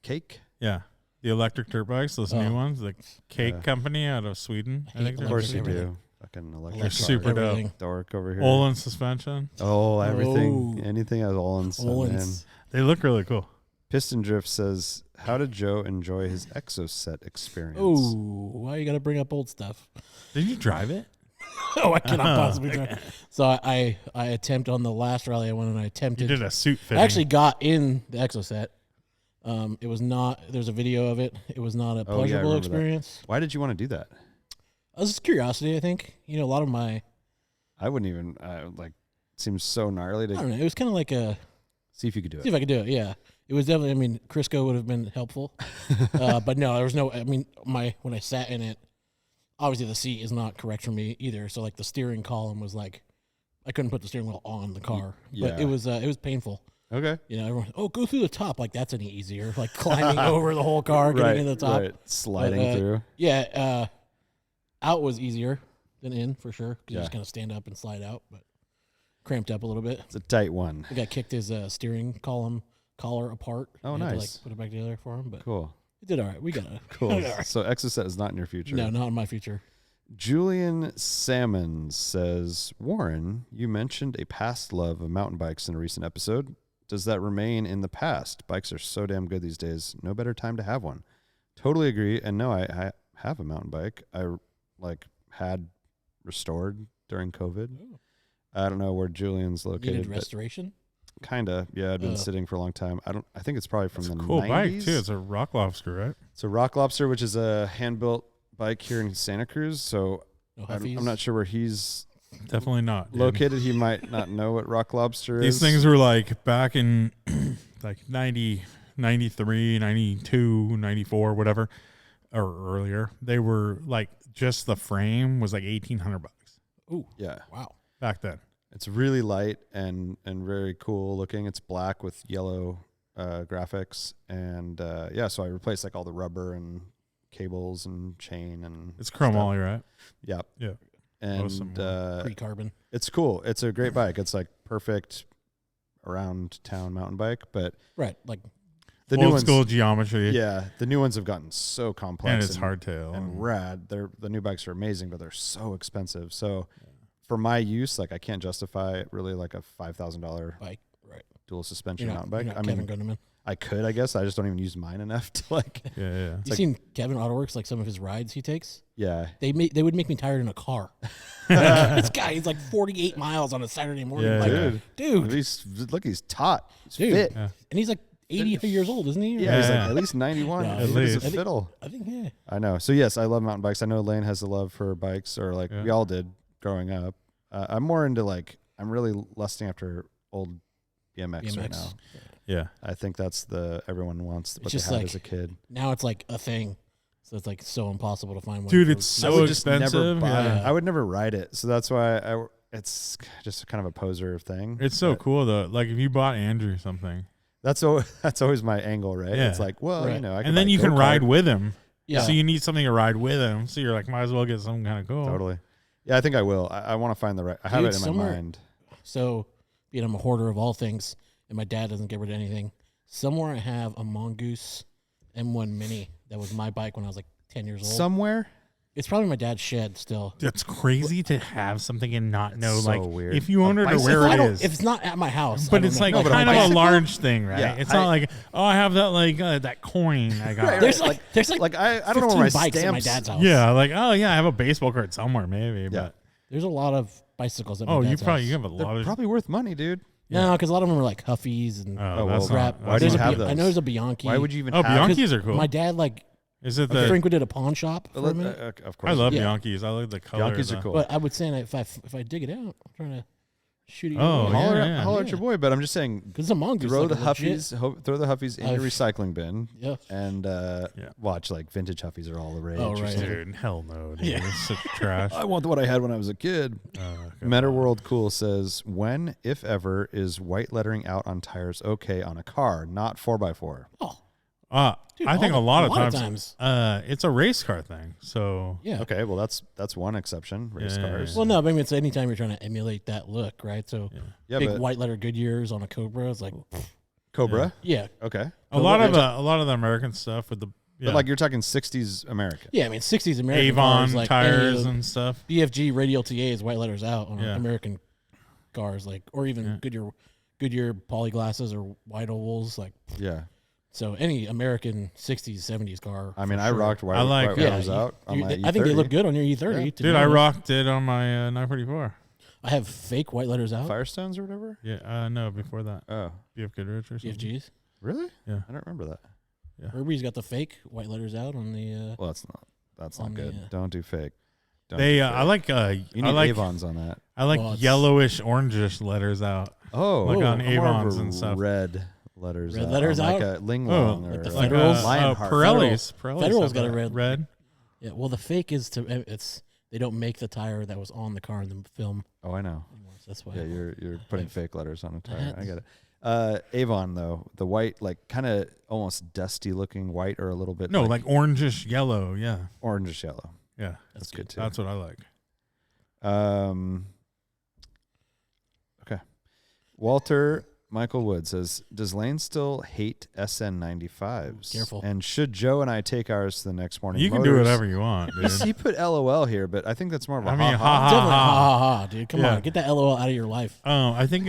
cake. Yeah. The electric dirt bikes, those Oh. new ones, the Cake Yeah. Company out of Sweden. I I think hate Of they're course you everything. do. Fucking electric. They're super dope. everything. Dork over here. Olin suspension. Oh, everything. Oh. Anything has Olin's. I'm in. Olin's. They look really cool. Piston Drift says, "How did Joe enjoy his Exoset experience?" Oh, why you got to bring up old stuff? Did you drive it? Oh, I cannot possibly drive. So I attempt on the last rally I went and I You attempted. did a suit I fitting. actually got in the Exoset. It was not. There's a video of it. It was not a Oh, yeah, I pleasurable remember that. experience. Why did you want to do that? It was just curiosity. I think a lot of my. I wouldn't even like. Seems so gnarly I to don't know. It was kind of like a see if you could do see it. if I could do it. Yeah, it was definitely. I mean, Crisco would have been helpful, but no, there was no. I mean, when I sat in it, obviously the seat is not correct for me either. So like the steering column was like, I couldn't put the steering wheel on the car. Yeah. But it was painful. Okay. Everyone, go through the top. Like that's any easier. Like climbing over the whole car, getting in the top. Right. Sliding But, through. Yeah, out was easier than in for sure. Because you Yeah. just kind of stand up and slide out, but cramped up a little bit. It's a tight one. I got kicked his steering collar apart. Oh, I had to, nice. put it back together for him, but Cool. it did all right. We got it. Cool. So Exoset is not in your future. No, not in my future. Julian Salmon says, Warren, you mentioned a past love of mountain bikes in a recent episode. Does that remain in the past? Bikes are so damn good these days. No better time to have one. Totally agree. And no, I have a mountain bike. I had restored during COVID. Oh. I don't know where Julian's You located. did restoration? Kinda. Yeah, I'd been Oh. sitting for a long time. I think it's probably from It's a the cool 90s. bike, too. It's a Rock Lobster, right? It's a Rock Lobster, which is a hand-built bike here in Santa Cruz. So No I'm huffies? not sure where he's Definitely not. dude. located. He might not know what Rock Lobster is. These things were like back in like 90, 93, 92, 94, whatever, or earlier. They were like just the frame was like $1,800 Ooh, Yeah, wow. back then. it's really light and very cool looking. It's black with yellow graphics, and so I replaced like all the rubber and cables and chain and It's chromoly, stuff. right? Yeah, Yeah. and Awesome. Pre-carbon. it's cool. It's a great bike. It's like perfect around town mountain bike, but Right, like the new Old ones, school geometry. yeah, the new ones have gotten so complex And it's hardtail. and rad. The new bikes are amazing, but they're so expensive. So for my use, like I can't justify really like a $5,000 bike. Right. dual suspension You're mountain not, bike. you're I not mean, Kevin Gunderman. I could, I guess. I just don't even use mine enough to like. Yeah. You seen Kevin Autoworks, like some of his rides he takes? Yeah, They would make me tired in a car. This guy, he's like 48 miles on a Saturday morning. Yeah, like, yeah. dude, he's taut. He's Dude. fit. Yeah. and he's like 80 years old, isn't he? Yeah, he's like Yeah. at least 91. Yeah, He at plays least. a fiddle. I think, yeah. I know. So yes, I love mountain bikes. I know Lane has a love for bikes, or like Yeah. we all did growing up. I'm more into like I'm really lusting after old BMX right BMX. now. Yeah. I think that's everyone wants what just they had like- as a kid. Now it's like a thing, so it's like so impossible to find one. Dude, for- it's so I would just never expensive. buy Yeah. it. I would never ride it, so that's why it's just kind of a poser thing. It's so But cool though. Like if you bought Andrew something, that's always my angle, right? Yeah. It's like, well, Right. you know, I and then buy you can go-kart. ride with him. Yeah. So you need something to ride with him. So you're like, might as well get something kind of cool. Totally. Yeah, I think I will. I want to find the right. I have Dude, it in my somewhere- mind. So, being I'm a hoarder of all things, and my dad doesn't get rid of anything. Somewhere I have a Mongoose M1 Mini that was my bike when I was like 10 years old. Somewhere. It's probably my dad's shed still. That's crazy to have something and not know. so like weird. if you A own it or bicycle? where I it don't- is. If it's not at my house, I But don't it's know. like No, but a kind of a bicycle? large thing, right? Yeah, It's not I- like, oh, I have that that coin I got. Right, There's right. like I don't know where 15 my bikes at my stamps. dad's house. Yeah, like oh yeah, I have a baseball card somewhere maybe. Yeah. But There's a lot of bicycles at my oh, dad's you probably house. you have a lot They're of. probably worth money, dude. No, because a lot of them are like Huffies and Oh, Oh, that's well, crap. not. why do that's you not- have I those? know there's a Bianchi. Why would you even Oh, have? Bianchis are cool. My dad Is it the? frequented a pawn shop for a minute. Of course. I love Yeah. Bianchis. I like the color. Bianchis of are the- cool. But I would say if I dig it out, I'm trying to shoot it. Oh, yeah. Holler at your boy, but I'm just saying, Because the Mongoose throw like the a legit- Huffies, throw the Huffies in your I've- recycling bin, Yeah. and watch like vintage Huffies are all the rage. Oh, or right. something. Dude, hell no, dude. Yeah. It's such trash. I want what I had when I was a kid. Okay. Meta World Cool says, when, if ever, is white lettering out on tires okay on a car, not 4x4? Oh, dude, I think all a lot the- of times, it's a race car thing. So yeah. Okay, well that's one exception. Race Yeah. cars. Well, no, but I mean, it's anytime you're trying to emulate that look, right? So yeah, big but white letter Goodyears on a Cobra is like, Cobra. yeah, Okay, a lot of the American stuff with the but like you're talking 60s American. yeah. I mean, 60s American Avon cars, like tires any and stuff. BFG radial TAs, white letters out on Yeah. American cars, like, or even Goodyear poly glasses or white ovals, like. Yeah. So any American 60s, 70s car. I mean, for I sure. rocked white, I like- white yeah, letters out on my I think they E30. look good on your E30. Yeah. to Dude, be I honest. rocked it on my 944. I have fake white letters out. Firestones or whatever. Yeah, no, before that. Oh, BF Goodrich or something. BFGs. really? Yeah. I don't remember that. Herbie's got the fake white letters out on the. Well, that's not On the, good. Don't do fake. Don't They, do I fake. like, You need I like, Avons on that. I like Well, it's- yellowish, orangish letters out. Oh, Like on I'm more of Avons a and stuff. Red letters. Red out, letters on like out? a Ling Oh, Long like or the like Federals? Lionheart. Pirelli's Federal's have got a that. red. Red. Yeah, well, the fake is it's they don't make the tire that was on the car in the film Oh, I know. anymore. So that's why. Yeah, you're putting I've- fake letters on a tire. had- I get it. Avon though, the white, like kind of almost dusty looking white, or a little bit No, like orangish yellow. Yeah. orangish yellow. Yeah. That's good too. That's what I like. Okay. Walter Michael Wood says, does Lane still hate SN95s? Careful. And should Joe and I take ours to the next morning? You can do whatever you want, dude. He put LOL here, but I think that's more of a I mean, ha-ha. Definitely, ha ha ha, dude. Come Yeah. on, get that LOL out of your life. I think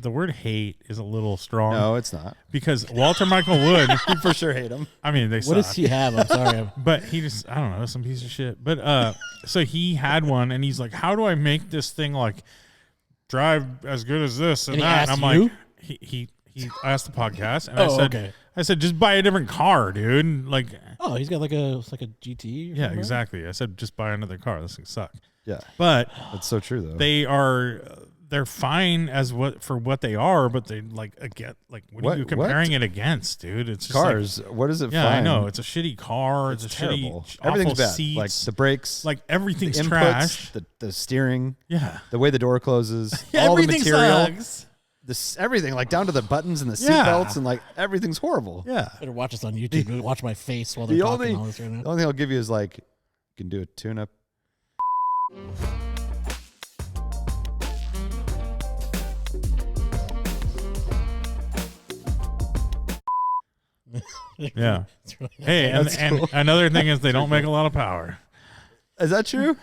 the word hate is a little strong. No, it's not. Because Walter Michael Wood, You for sure hate him. I mean, they What does suck. he have? I'm sorry. But he just, I don't know, some piece of shit. But so he had one, and he's like, "How do I make this thing like drive as good as this and And he that?" And asked I'm you? like, he asked the podcast, and Oh, I said, just buy a different car, dude. Like, Oh, he's got like a GT. Or yeah, something, exactly. I said, just buy another car. This thing suck. Yeah, But that's so true though. they're fine as what they are, but they like again, like what are you What? comparing it against, dude? It's just Cars. Like, what is it? yeah, fine? I know it's a shitty car. It's a terrible. shitty, Everything's awful bad. seats. Like the brakes, like everything's the inputs, trash. the steering, Yeah, the way the door closes, all the everything material, sucks. everything, like down to the buttons and the seat Yeah. belts, and like everything's horrible. Yeah, Better watch us on YouTube. Watch my face while they're The talking only, all this right now. the only thing I'll give you is like, you can do a tune-up. yeah. It's really- Hey, That's and cool. another thing is they don't make a lot of power. Is that true?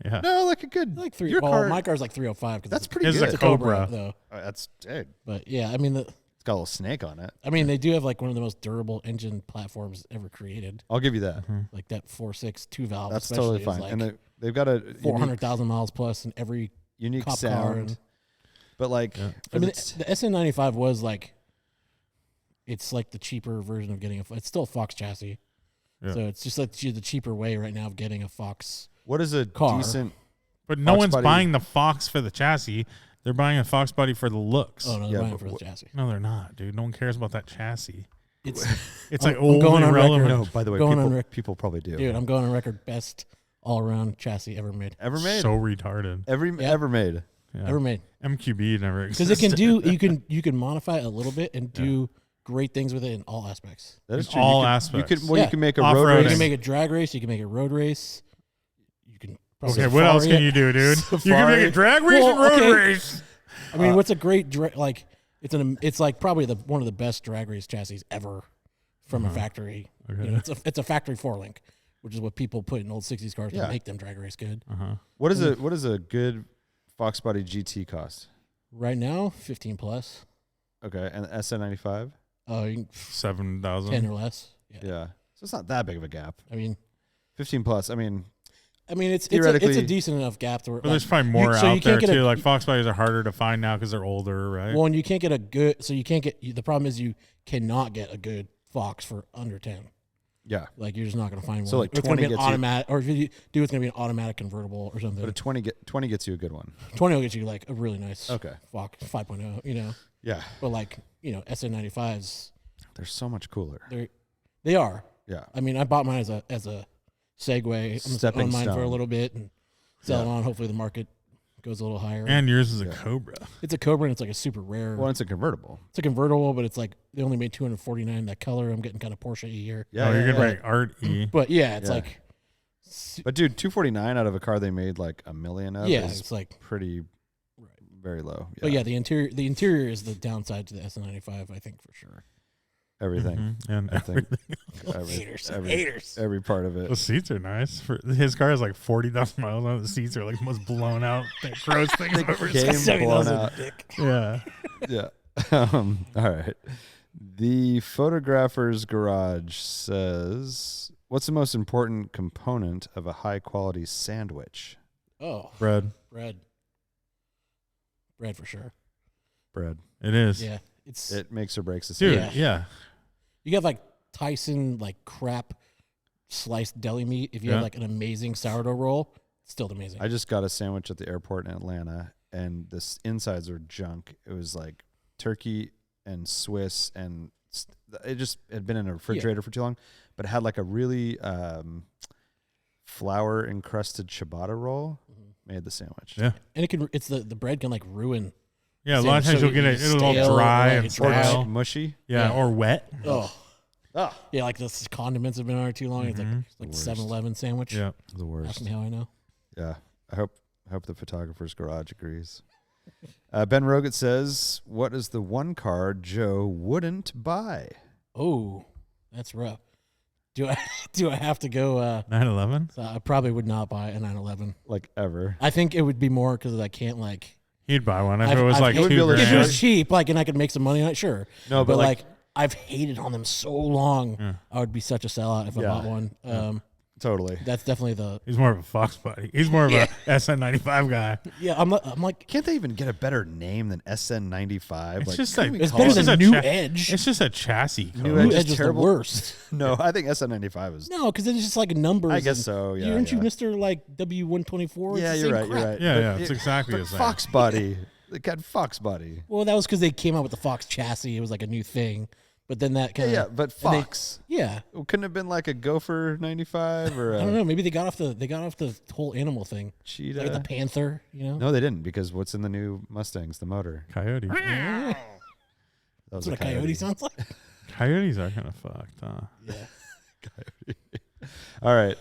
Yeah, No, like a good. like three. Your Well, car. my car's like 305 because That's pretty It's good. a It's a Cobra Cobra. though. That's dude. But yeah, I mean, It's got a little snake on it. they do have like one of the most durable engine platforms ever created. I'll give you that. Like that 4.6 2 valve. That's especially totally fine. Is And like they've got a 400,000 miles plus in every. unique cop car sound. and- But like, I mean, the SN95 was like, it's like the cheaper version of getting it's still a Fox chassis. Yeah. So it's just like the cheaper way right now of getting a Fox. what is a car. decent? but no Fox one's body- buying the Fox for the chassis. They're buying a Fox body for the looks. Oh no, Yeah, they're buying but for the chassis. No, they're not, dude. No one cares about that chassis. It's like I'm old going and on record. irrelevant. No, by the way, Going on people probably do. Dude, I'm going on record. Best all around chassis ever made. Ever made? So retarded. Ever made. Yeah. Ever made. MQB never Because existed. it can you can modify it a little bit and do great things with it in all aspects. That is In true. all you aspects. You can make a road Off-roading. You race. can make a drag race. You can make a road race. You can. Okay, what else can you do, dude? You can make a drag race and road race. I mean, what's a great like? It's like probably one of the best drag race chassis ever from a factory. Okay. You know, it's a factory 4-link, which is what people put in old 60s cars to make them drag race good. What is a good Fox body GT cost? Right now, 15 plus. Okay, and SN95? Oh, 7,000. 10 or less. Yeah. So it's not that big of a gap. I mean, 15 plus. I mean, it's theoretically- a decent enough gap to. But there's probably more so you out there can't get too. Like Fox bodies are harder to find now because they're older, right? Well, and you can't get a good. So you can't get. The problem is you cannot get a good Fox for under 10. yeah. Like you're just not going to find one. So, like, Or it's going to 20 be an gets you- automatic, or if you do, it's going to be an automatic convertible or something. But a 20 gets you a good one. 20 will get you like a really nice Okay. Fox 5.0. You know, Yeah. but like SN95s, They're so much cooler. they are. Yeah. I mean, I bought mine as a Segway. I'm gonna Stepping own mine for a stone. little bit and sell it on. Hopefully, the market goes a little higher. And yours is a Cobra. It's a Cobra, and it's like a super rare. Well, it's a convertible. It's a convertible, but it's like they only made 249 that color. I'm getting kind of Porsche here. Yeah. Oh, you're yeah, gonna yeah. make Art E. But yeah, it's Yeah. like But dude, 249 out of a car they made like $1 million of yeah, is it's like pretty very low. But yeah, the interior is the downside to the SN95, I think for sure. Everything. And I think Haters. every part of it. the seats are nice. His car is like 40,000 miles on. The seats are like the most blown out. That gross things I've ever Game seen. blown out. Yeah. Yeah. All right. The photographer's garage says, "What's the most important component of a high quality sandwich?" Oh, Bread. bread for sure. Bread. It is. Yeah, it's It makes or breaks the Dude, sandwich. yeah. you got like Tyson like crap sliced deli meat. If you Yeah. have like an amazing sourdough roll, it's still amazing. I just got a sandwich at the airport in Atlanta, and the insides are junk. It was like turkey and Swiss, and it just had been in a refrigerator for too long. But it had like a really flour encrusted ciabatta roll. Made the sandwich. Yeah. And it's the bread can like ruin. Yeah, a lot of Sandwich, times so you'll get it. it's It'll all stale, dry like and it's Or dry. stale. mushy. Yeah, Yeah. or wet. Oh, Ah, yeah, like the condiments have been on it too long. It's like worst. 7-Eleven sandwich. Yeah. the Ask worst. me how I know. Yeah, I hope the photographer's garage agrees. Ben Roget says, "What is the one car Joe wouldn't buy?" Oh, that's rough. Do I have to go? 911. So I probably would not buy a 911. Like ever. I think it would be more because I can't like. He'd buy one if I've- it was I've like hated- be able to If it $2,000. was cheap, like, and I could make some money on it, sure. No, but like I've hated on them so long. Yeah. I would be such a sellout if I Yeah. bought one. Totally. That's definitely the. He's more of a Fox buddy. He's more of a SN95 guy. Yeah, I'm like. Can't they even get a better name than SN95? It's Like, just can like we It's call better it- than a New cha- Edge. It's just a chassis code. New New Edge is Edge is the terrible. worst. No, I think SN95 is. No, because it's just like numbers. I guess and- so. Yeah. Aren't you yeah. Mr. like W124? Yeah, you're right. You're right. Yeah, But yeah, it's exactly but the same. Fox body. They got Fox body. Well, that was because they came out with the Fox chassis. It was like a new thing. But then that kind of. Yeah, but and they- Fox. Yeah. It couldn't have been like a Gopher 95 or I don't a know. Maybe they got off the whole animal thing. cheetah. Like the panther, you know? No, they didn't, because what's in the new Mustangs? The motor. Coyote. Yeah. That was That's what a coyote sounds like. Coyotes are kind of fucked, huh? Yeah. All right.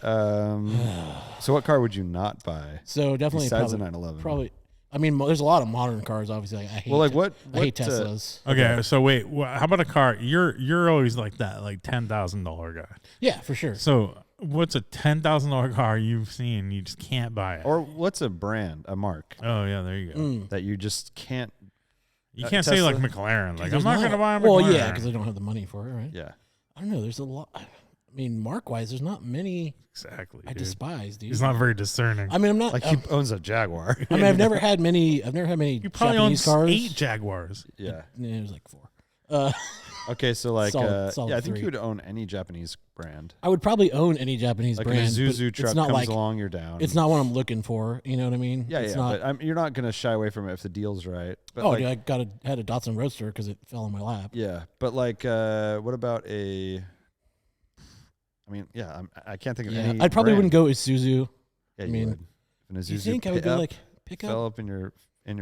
So what car would you not buy So definitely besides probably, the 911? probably. I mean, there's a lot of modern cars. Obviously, I hate. Well, like what? I hate what, Teslas. Okay, so wait, how about a car? You're always like that, like $10,000 guy. Yeah, for sure. So what's a $10,000 car you've seen you just can't buy it? or what's a brand, a mark Oh yeah, there you go. Mm. that you just can't? You can't say Tesla? like McLaren. Like I'm There's not not- gonna buy a Well, McLaren. yeah, because they don't have the money for it, right? Yeah. I don't know. There's a lot. I mean, mark wise, there's not many exactly. I Dude. despise, dude. He's not very discerning. I mean, I'm not. Like he owns a Jaguar. I mean, I've never had many You probably Japanese own cars. 8 Jaguars. Yeah. Yeah, it was like 4. Okay, so like, Solid I think 3. you would own any Japanese brand. I would probably own any Japanese Like brand. an Isuzu but truck it's not comes like, along, you're down. It's not what I'm looking for. You know what I mean? Yeah, it's yeah. not, But you're not gonna shy away from it if the deal's right. But oh, like, dude, I had a Datsun Roadster because it fell in my lap. yeah, but like, what about a? I mean, yeah, I can't think of any. I probably brand. wouldn't go Isuzu. Yeah, I you mean, would. If an Do you Isuzu think I would go like pickup fell up in your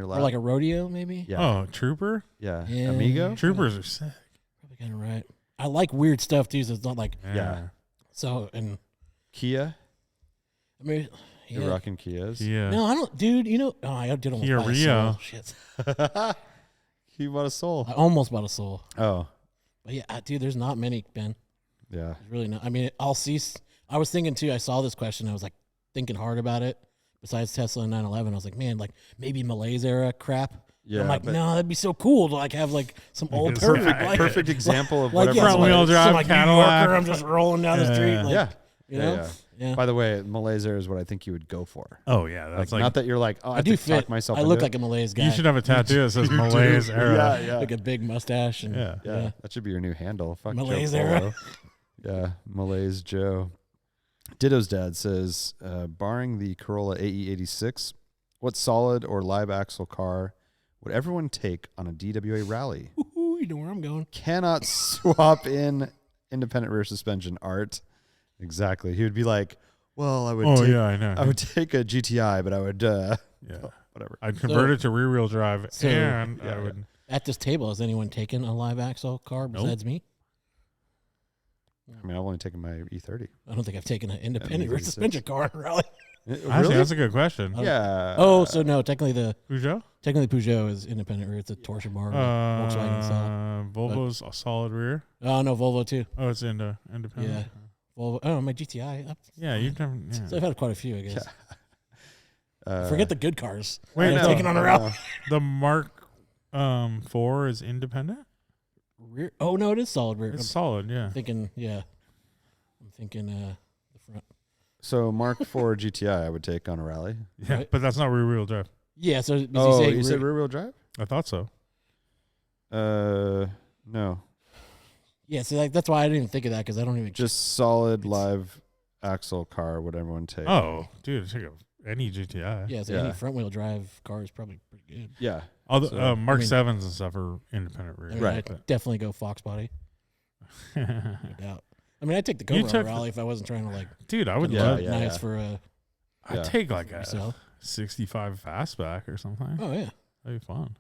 lap, or like a rodeo maybe? yeah, Oh, Trooper. yeah, Yeah. Amigo. Troopers are sick. Probably kind of right. I like weird stuff too, so it's not like Yeah. so. And Kia. I mean, You're rocking Kias. Yeah. No, I don't, dude. You know, oh, I did almost Kia buy a Rio. Soul. Shit, He bought a Soul. I almost bought a Soul. Oh, But yeah, dude, there's not many, Ben. yeah. There's really not. I mean, I'll see. I was thinking too. I saw this question. I was like thinking hard about it. Besides Tesla and 911, I was like, man, like maybe Malaise era crap. Yeah, I'm like, but- no, that'd be so cool to like have like some old It's perfect, perfect- like, Perfect example of like whatever. yeah, Front some, wheel like, drive some, like New Cadillac. Yorker, I'm just rolling down the street. Like, yeah. you know? Yeah. By the way, Malaise is what I think you would go for. Oh yeah, that's Like, like not that you're like, oh, I, I have do to talk fit. myself. I look into like a Malaise guy. you should have a tattoo that says Malaise it. era. Yeah, yeah. like a big mustache and Yeah. Yeah, that should be your new handle. Fuck Malaise Joe era. Polo. Yeah, Malaise Joe. Ditto's dad says, barring the Corolla AE86, what solid or live axle car would everyone take on a DWA rally? Ooh, you know where I'm going. Cannot swap in independent rear suspension. Art, exactly. He would be like, well, I would. Oh take, yeah, I know. I would take a GTI, but I would. Yeah. Whatever. I'd convert it to rear wheel drive, So- and Yeah, I would. At this table, has anyone taken a live axle car besides me? I mean, I've only taken my E30. I don't think I've taken an independent rear 36. suspension car in a rally. Actually, that's a good question. Yeah. Oh, so no, technically Peugeot. Peugeot is independent rear. It's a torsion bar. Volkswagen style. Volvo's a solid rear. Oh no, Volvo too. Oh, it's independent. Yeah. Volvo. Oh, my GTI. Yeah, you've done. Yeah. So I've had quite a few, I guess. Yeah. Forget the good cars. Wait, I've no. taken on a rally. The Mark 4 is independent. Rear. Oh no, it is solid rear. It's solid. Yeah. I'm thinking the front. So Mark IV GTI I would take on a rally. Yeah, Right. but that's not rear wheel drive. Yeah. So is Oh, he saying you said rear wheel drive? I thought so. No. Yeah. So that's why I didn't even think of that because I don't even. Just solid live axle car would everyone take? Oh, dude, take any GTI. Yeah. So Yeah. any front wheel drive car is probably pretty good. Yeah. All the So, Mark I mean- 7s and stuff are independent rear. I mean, Right. I'd definitely go Fox body. No doubt. I mean, I'd take the You Cobra on took a rally if I wasn't trying to like. Dude, I would Yeah, love. yeah. nice for a. I'd Yeah. take like a Yourself. 65 fastback or something. Oh yeah. That'd be fun.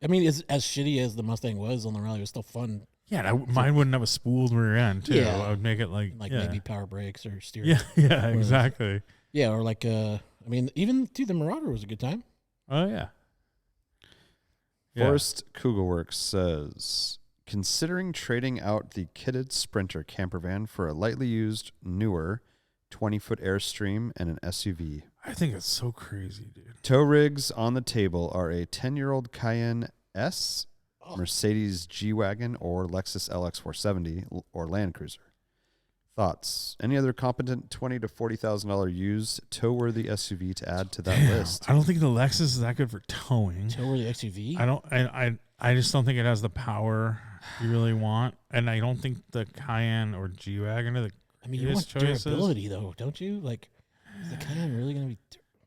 I mean, as shitty as the Mustang was on the rally, it was still fun. Yeah, and mine wouldn't have a spooled rear end too. Yeah. I would make it like Like yeah. maybe power brakes or steering. Yeah, yeah, exactly. Yeah, or like I mean, even the Marauder was a good time. Oh yeah. Yeah. Forrest Kugelworks says, considering trading out the kitted Sprinter camper van for a lightly used, newer 20-foot Airstream and an SUV. I think it's so crazy, dude. Tow rigs on the table are a 10-year-old Cayenne S, Mercedes G-Wagon, or Lexus LX 470 or Land Cruiser. Thoughts? Any other competent $20,000 to $40,000 used tow-worthy SUV to add to that Damn, list? I don't think the Lexus is that good for towing. So were the XUV. I don't. I just don't think it has the power you really want, and I don't think the Cayenne or G Wagon are the. I mean, you greatest want choices. durability though, don't you? Like, is the Cayenne really going to be?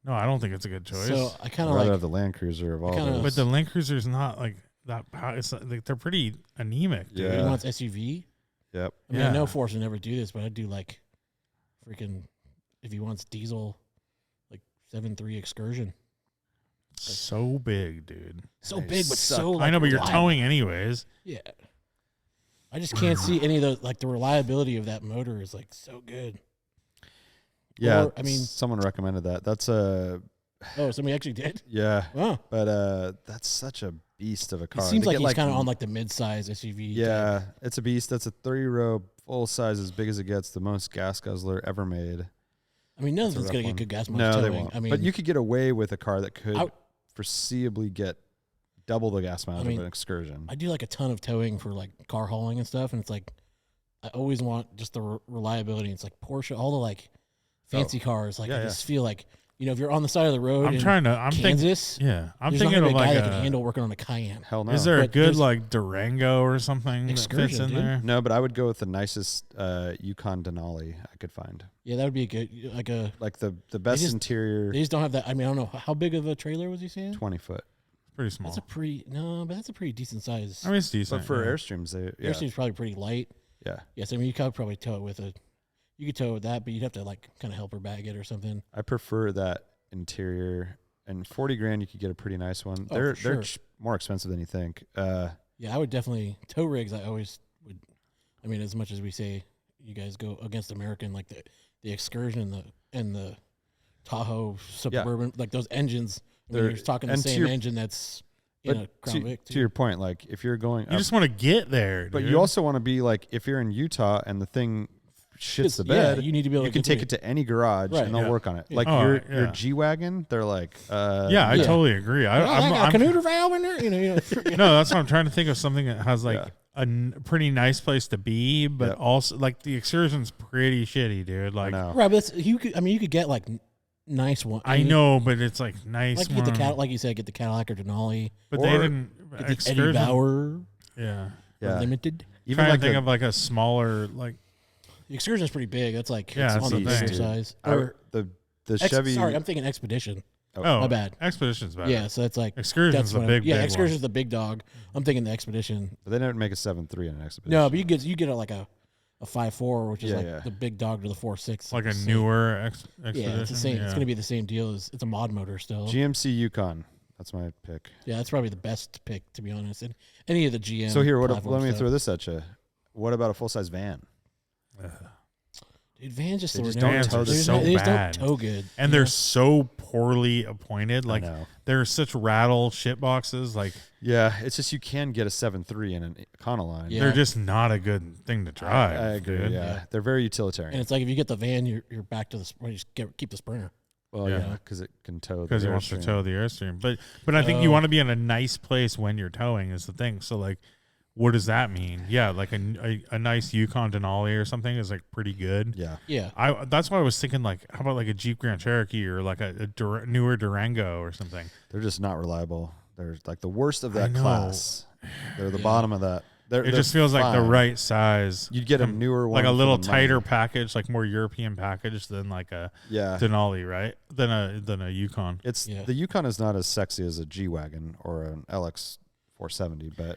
No, I don't think it's a good choice. So I kind I'd of rather like. have the Land Cruiser of all kinda- those. but the Land Cruiser's not like that. It's like they're pretty anemic, dude. He Yeah. wants SUV. Yep. I mean, Yeah. I know Force would never do this, but I'd do like, freaking, if he wants diesel, like 7.3 Excursion. So big, dude. So They big, but suck. so. Like, I know, but you're reliable. towing anyways. Yeah. I just can't see any of those. Like the reliability of that motor is like so good. Yeah, Or, I mean- someone recommended that. That's a Oh, somebody actually did. yeah, Oh, but that's such a beast of a it car. seems They like get, he's kind of on like the mid-size SUV. type. yeah, it's a beast. That's a 3-row full size, as big as it gets. The most gas guzzler ever made. I mean, none of It's a them's rough gonna one. get good gas mileage No, towing. they won't. I mean, but you could get away with a car that could I- foreseeably get double the gas mileage mean, of an Excursion. I do like a ton of towing for like car hauling and stuff, and it's like I always want just the reliability. It's like Porsche, all the like fancy cars. Like Yeah, I yeah. just feel like if you're on the side of the road, I'm Kansas. I'm thinking of a like guy that can handle working on a Cayenne. Hell no. Is there a good like Durango or something that fits in there? No, but I would go with the nicest Yukon Denali I could find. Yeah, that would be a good like the best interior. They just don't have that. I mean, I don't know how big of a trailer was he saying? 20 foot. Pretty small. But that's a pretty decent size. I mean, it's decent. But for Airstreams, Airstream's probably pretty light. Yeah. Yes, I mean you could probably tow it with you could tow it with that, but you'd have to like kind of help her bag it or something. I prefer that interior, and $40,000 you could get a pretty nice one. They're more expensive than you think. Yeah, I would definitely tow rigs. I always would. I mean, as much as we say you guys go against American, like the Excursion and the Tahoe Suburban, like those engines. You're talking the same engine that's in a Crown Vic. To your point, like if you're going, you just want to get there, but dude. you also want to be like if you're in Utah and the thing shits the bed, you need to be able. You can take it to any garage and they'll work on it. Like your G-Wagon, they're like, I totally agree. I'm got a canoe valve in there. No, that's what I'm trying to think of, something that has like a pretty nice place to be, but also like the Excursion's pretty shitty, dude. Like, right, but you could get like nice one. I know, but it's like nice. Like get the like you said, get the Cadillac or Denali. But they didn't. Get the Eddie Bauer. Yeah. Limited. Even like think of like a smaller like. The Excursion's pretty big. That's like it's on the bigger size. Or the Chevy. Sorry, I'm thinking Expedition. Oh, my bad. Expedition's bad. Yeah, so it's like Excursion's the big. Yeah, Excursion's the big dog. I'm thinking the Expedition. But they didn't make a 7.3 in an Expedition. No, but you get like a 5.4, which is the big dog to the 4.6. Like a newer Expedition. Yeah, it's the same. Yeah. It's going to be the same deal. It's a mod motor still. GMC Yukon. That's my pick. Yeah, that's probably the best pick, to be honest. And any of the GM. So here, let me throw this at you. What about a full size van? Dude, vans just don't tow don't tow good, and they're so poorly appointed. Like they're such rattle shit boxes. Like it's just you can get a 7.3 in an Econoline. Yeah. They're just not a good thing to drive. I agree. Dude. Yeah, they're very utilitarian. And it's like if you get the van, you're back to the keep the Sprinter. Well, because it can tow. Because it wants to tow the Airstream, but I think you want to be in a nice place when you're towing is the thing. So like. What does that mean? Yeah, like a nice Yukon Denali or something is like pretty good. Yeah. That's why I was thinking like, how about like a Jeep Grand Cherokee or like a newer Durango or something? They're just not reliable. They're like the worst of that class. They're the bottom of that. It just feels like the right size. You'd get a newer one, like a little tighter package, like more European package than like a Denali, right? Than a Yukon. The Yukon is not as sexy as a G-Wagon or an LX 470, but.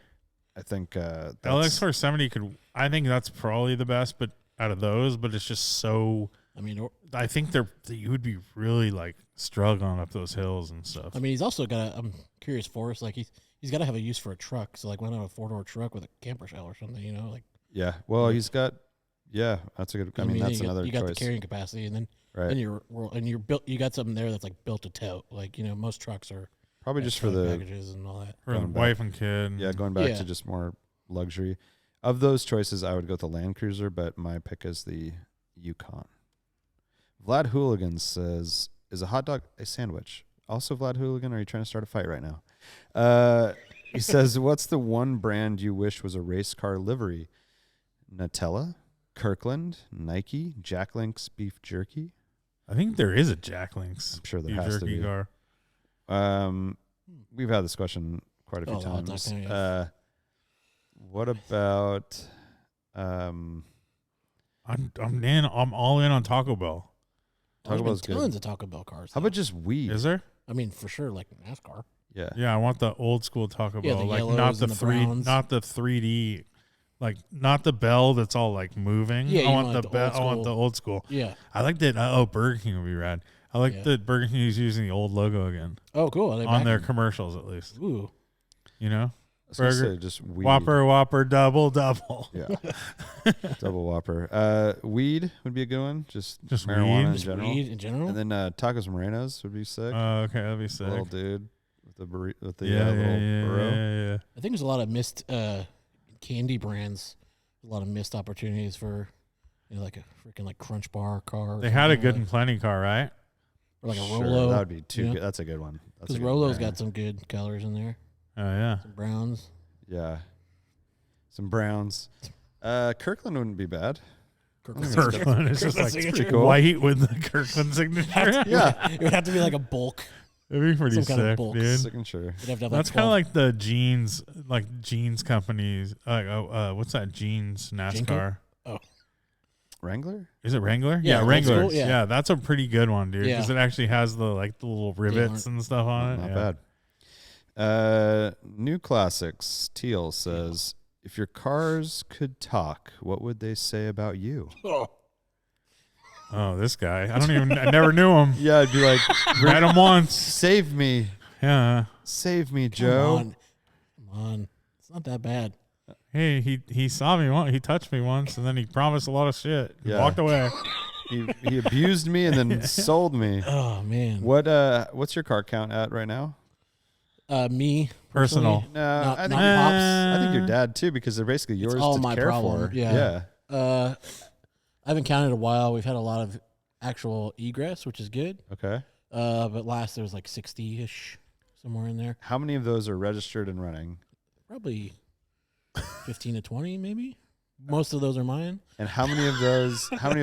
I think LX 470 I think that's probably the best, but out of those, but it's just so. I mean, I think you would be really like struggling up those hills and stuff. I mean, he's also got I'm curious for us, like he's got to have a use for a truck. So like, why not a 4-door truck with a camper shell or something? Like. Yeah, well, he's got. Yeah, that's a good. I mean, that's another. You got the carrying capacity, and then you're built. You got something there that's like built to tow. Like most trucks are. Probably just for the packages and all that. For the wife and kid. Yeah, going back to just more luxury. Of those choices, I would go with the Land Cruiser, but my pick is the Yukon. Vlad Hooligan says, "Is a hot dog a sandwich?" Also, Vlad Hooligan, are you trying to start a fight right now? He says, "What's the one brand you wish was a race car livery? Nutella, Kirkland, Nike, Jack Link's beef jerky." I think there is a Jack Link's. I'm sure there has to be. Car. We've had this question quite a few times. What about? I'm all in on Taco Bell. Taco Bell's good. Tons of Taco Bell cars. How about just weed? Is there? I mean, for sure, like NASCAR. Yeah. Yeah, I want the old school Taco Bell, like not the 3D, like not the bell that's all like moving. Yeah, I want the bell. I want the old school. Yeah. I like that. Burger King would be rad. I like that Burger King is using the old logo again. Oh, cool. On their commercials, at least. Ooh. Burger, just weed. Whopper, double. Yeah. Double Whopper. Weed would be a good one. Just marijuana in general. And then Tacos Morenos would be sick. Okay, that'd be sick. Little dude with the little burro. Yeah. I think there's a lot of missed candy brands. A lot of missed opportunities for like a freaking like Crunch Bar car. They had a Good and Plenty car, right? Or like a Rolo. That would be too good. That's a good one. Because Rolo's got some good colors in there. Oh, yeah. Some browns. Yeah. Some browns. Kirkland wouldn't be bad. Kirkland. It's just like signature. cool. white with the Kirkland signature. Yeah. It would have to be like a bulk. It'd be pretty Some kind of sick, bulk. dude. Signature. You'd have to have That's like kind of 12 like the jeans companies. What's that jeans NASCAR? Wrangler? Is it Wrangler? Yeah, Yeah, old Wrangler. school, yeah. Yeah, that's a pretty good one, dude. Yeah. Because it actually has the little rivets and stuff on it. Not Yeah. bad. New Classics. Teal says, if your cars could talk, what would they say about you? Oh, this guy. I never knew him. Yeah, I'd be like, Met him once. save me. Yeah. Save me, Joe. Come on. It's not that bad. Hey, he saw me once. He touched me once, and then he promised a lot of shit. He Yeah. walked away. He abused me and then sold me. Oh man. What's your car count at right now? Me Personal. personally, No, Not- I think not pops. I think your dad too, because they're basically yours all to my care problem. for. Yeah. I haven't counted in a while. We've had a lot of actual egress, which is good. Okay. But last there was like 60-ish, somewhere in there. How many of those are registered and running? Probably 15 to 20, maybe. Most of those are mine. And how many of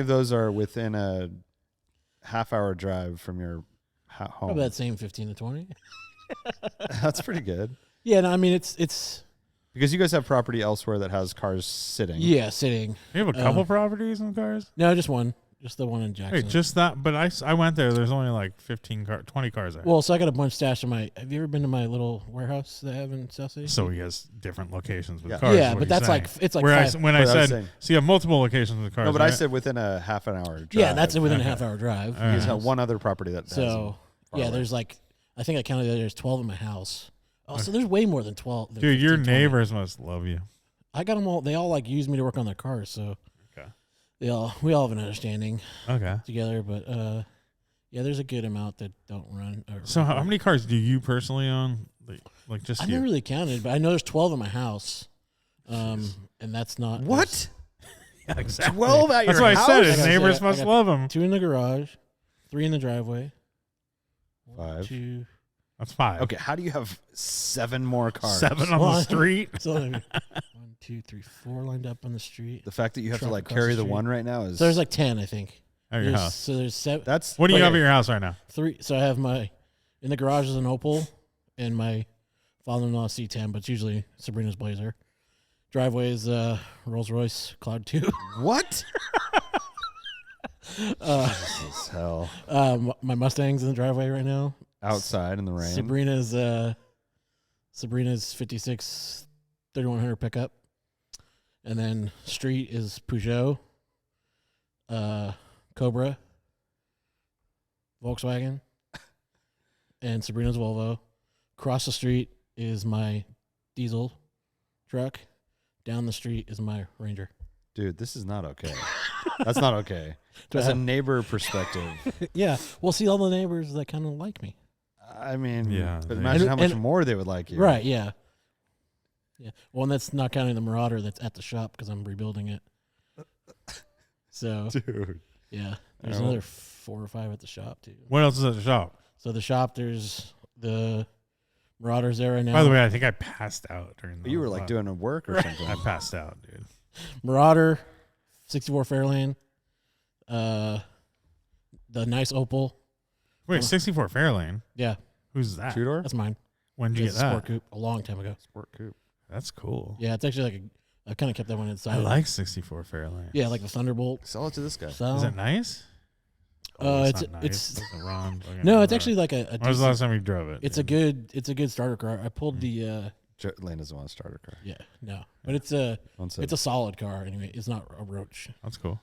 those are within a half-hour drive from your home? Probably that same 15 to 20. That's pretty good. Yeah, no, I mean it's Because you guys have property elsewhere that has cars sitting. sitting. You have a couple properties in cars? No, just one. Just the one in Jackson. Wait, just that? But I went there. There's only like 20 cars there. Well, so I got a bunch stashed in my. Have you ever been to my little warehouse that I have in South City? So he has different locations with Yeah. cars. Yeah, is what but he's that's saying. like it's like Where five. when I But I was said, saying- so you have multiple locations with cars. No, but I right? said within a half an hour drive. Yeah, that's within a Okay. half-hour drive. All You just right. have one other property that has them So far yeah, away. there's like I think I counted that there's 12 in my house. Oh, so there's way more than 12. than Dude, your 15, 20. neighbors must love you. I got them all. They all like use me to work on their cars, so Okay. we all have an understanding Okay. together. But yeah, there's a good amount that don't run. So how many cars do you personally own? Like just I you? never really counted, but I know there's 12 in my house, and that's not What? Yeah, exactly. 12 at That's your why I house? said I his got- neighbors I must got love him. 2 in the garage, 3 in the driveway. 5. 2. That's 5. Okay, how do you have 7 more cars? 7 on the One. street. So 1, 2, 3, 4 lined up on the street. The fact that you have to Truck like across carry the the street. one right now is So there's like 10, I think. At your house. So there's 7. that's What do you like have a- at your house right now? 3. So I have in the garage is an Opal, and my father-in-law C10, but it's usually Sabrina's Blazer. Driveway is Rolls Royce Cloud 2. What? Jesus is hell. My Mustang's in the driveway right now. Outside in the rain. Sabrina's 56 3100 pickup, and then street is Peugeot, Cobra, Volkswagen, and Sabrina's Volvo. Across the street is my diesel truck. Down the street is my Ranger. Dude, this is not okay. That's not okay. As a neighbor perspective, Yeah, well, see all the neighbors that kind of like me. I mean, Yeah, but they- imagine how much and- more they would like you. Right? Yeah. Yeah. Well, and that's not counting the Marauder that's at the shop because I'm rebuilding it. So Dude. yeah, there's Oh. another 4 or 5 at the shop too. What else is at the shop? So the shop, there's the Marauders there right now. By the way, I think I passed out during the. You were like doing a work or something. I passed out, dude. Marauder, 64 Fairlane, the nice Opal. Wait, 64 Fairlane. Yeah, Who's that? Two-door? that's mine. When did you It's get a Sport that? Coupe a long time ago. Sport coupe. That's cool. Yeah, it's actually like I kind of kept that one inside. I like 64 Fairlane. Yeah, like the Thunderbolt. Sell it to this guy. So, Is it nice? It's- not nice. it's- Doesn't run. Fucking no, it's whatever. actually like a When was the decent- last time you drove it? it's a good starter car. I pulled the Lane doesn't want a starter car. yeah, no. But it's a One said, it's a solid car anyway. It's not a roach. That's cool.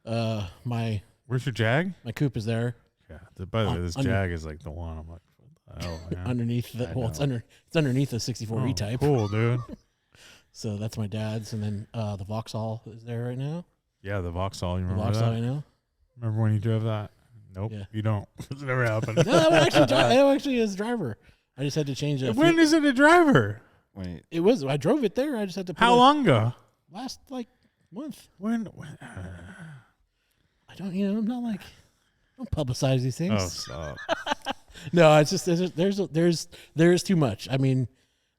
My Where's your Jag? coupe is there Yeah. By the way, this Under- Jag is like the one. I'm like, what the hell, man? underneath the I it's know. underneath the 64 Oh, E-Type. Cool, dude. So that's my dad's, and then the Vauxhall is there right now. Yeah, the Vauxhall. You The remember Vauxhall, that? I know. Remember when you drove that? Nope, Yeah. you don't. It's never happened. No, I actually is driver. I just had to change it. When is it a driver? wait, It was. I drove it there. I just had to. Put How long ago? Last month. When I don't. I'm not like. Don't publicize these things. oh, stop. No, it's just there's too much. I mean,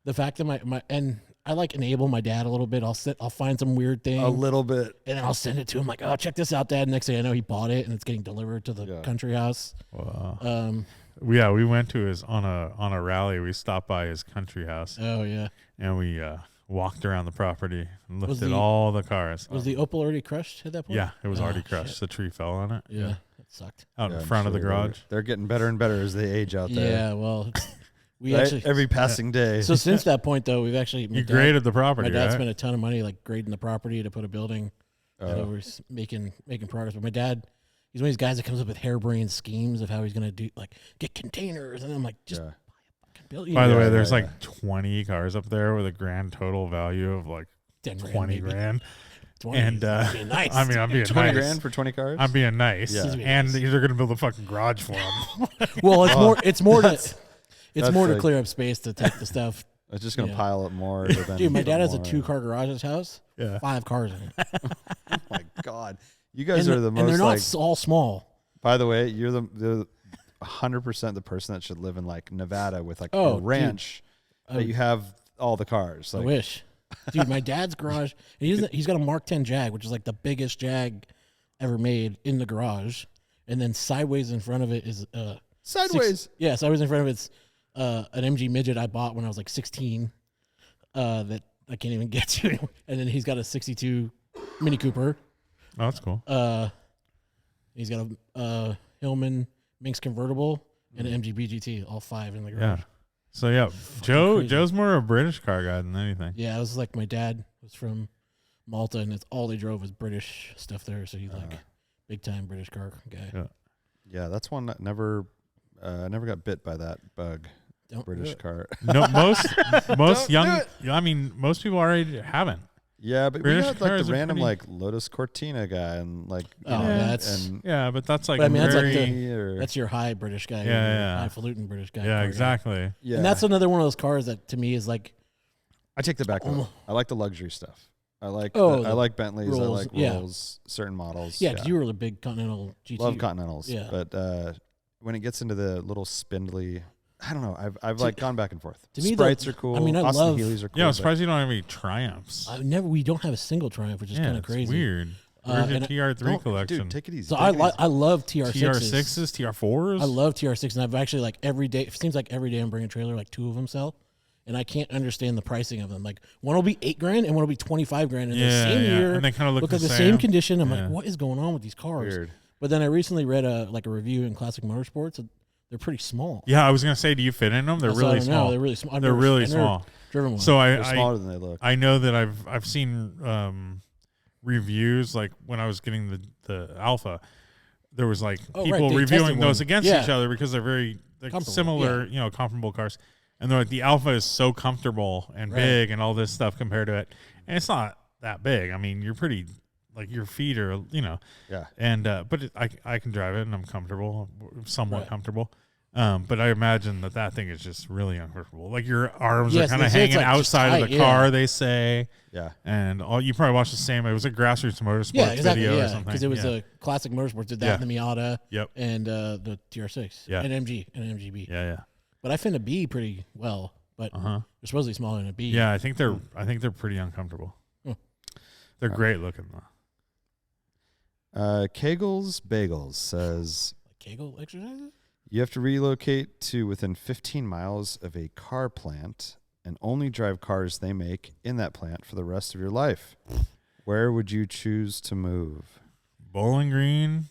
the fact that my and I like enable my dad a little bit. I'll find some weird thing A little bit. and then I'll send it to him like, oh, check this out, Dad. Next thing I know, he bought it and it's getting delivered to the country house. Wow. We went to his on a rally. We stopped by his country house. Oh yeah. And we walked around the property and looked at all the cars. Was the Opal already crushed at that point? Yeah, it was already crushed. Shit. The tree fell on it. Yeah, that sucked. Out in front of the garage. They're getting better and better as they age out there. Yeah, well, we Right? actually Every passing day. So since that point, though, we've actually graded the property. My dad right? spent a ton of money like grading the property to put a building. So we're making progress. But my dad, he's one of these guys that comes up with harebrained schemes of how he's gonna do like get containers, and I'm like, just buy a fucking building. By the way, there's like 20 cars up there with a grand total value of like 20 grand. 20, and nice. I mean, I'm being 20 nice. grand for 20 cars? I'm being nice. Yeah. And they're gonna build a fucking garage for him. Well, it's more to like, clear up space to take the stuff. It's just gonna pile up more. Dude, my dad has a 2-car garage at his house. Yeah, 5 cars in it. Oh my god, you guys are the most. And they're not like, all small. By the way, you're the 100% the person that should live in like Nevada with like a ranch that you have all the cars. Like, I wish. Dude, my dad's garage, and he's got a Mark 10 Jag, which is like the biggest Jag ever made in the garage. And then sideways in front of it is sideways. Sideways in front of it's an MG midget I bought when I was like 16 that I can't even get to. And then he's got a 62 Mini Cooper. Oh, that's cool. He's got a Hillman Minx convertible and an MG BGT, all 5 in the garage. Yeah. So yeah, Joe's more a British car guy than anything. Yeah, it was like my dad was from Malta, and it's all they drove was British stuff there. So he's like big time British car guy. Yeah, that's one that never got bit by that bug. British car. No, most young. I mean, most people already haven't. Yeah, but British we had like the random pretty... like Lotus Cortina guy and like but that's like but I mean very, that's your high British guy, highfalutin British guy. Yeah, exactly. Guy. Yeah, and that's another one of those cars that to me is like. I take the back. I like the luxury stuff. I like I like Bentleys. Rolls, I like Rolls, certain models. Yeah, because you were a big Continental GT. Love Continentals. Yeah, but when it gets into the little spindly. I don't know. I've like gone back and forth. To me, Sprites are cool. I mean, Austin Healey's are cool. Yeah, I'm surprised you don't have any Triumphs. We don't have a single Triumph, which is kind of crazy. It's weird. Where's your TR3 collection? Dude, take it easy. So I love TR6s. TR6s, TR4s? I love TR6s, and I've actually like every day, it seems like every day I'm bringing a trailer, like 2 of them sell, and I can't understand the pricing of them. Like one will be $8,000 and one will be $25,000 in the same year. And they kind of look at the same condition. I'm like, what is going on with these cars? Weird. But then I recently read a review in Classic Motorsports. They're pretty small. Yeah, I was gonna say, do you fit in them? They're really small. No, they're really small. They're really small. Driven one. So they're smaller than they look. I know that I've seen reviews like when I was getting the Alpha, there was like people reviewing those against each other because they're very similar, comparable cars. And they're like, the Alpha is so comfortable and big and all this stuff compared to it, and it's not that big. I mean, you're pretty. Like your feet are, and but I can drive it and I'm comfortable, somewhat comfortable. But I imagine that thing is just really uncomfortable. Like your arms are kind of hanging outside of the car. They say, and you probably watched the same. It was a Grassroots Motorsports video or something. Because it was a Classic Motorsports did that in the Miata, and the TR6, and MG and MGB. Yeah. But I find a B pretty well, but they're supposedly smaller than a B. Yeah, I think they're pretty uncomfortable. They're great looking though. Kegel's Bagels says Kegel exercises? You have to relocate to within 15 miles of a car plant and only drive cars they make in that plant for the rest of your life. Where would you choose to move? Bowling Green,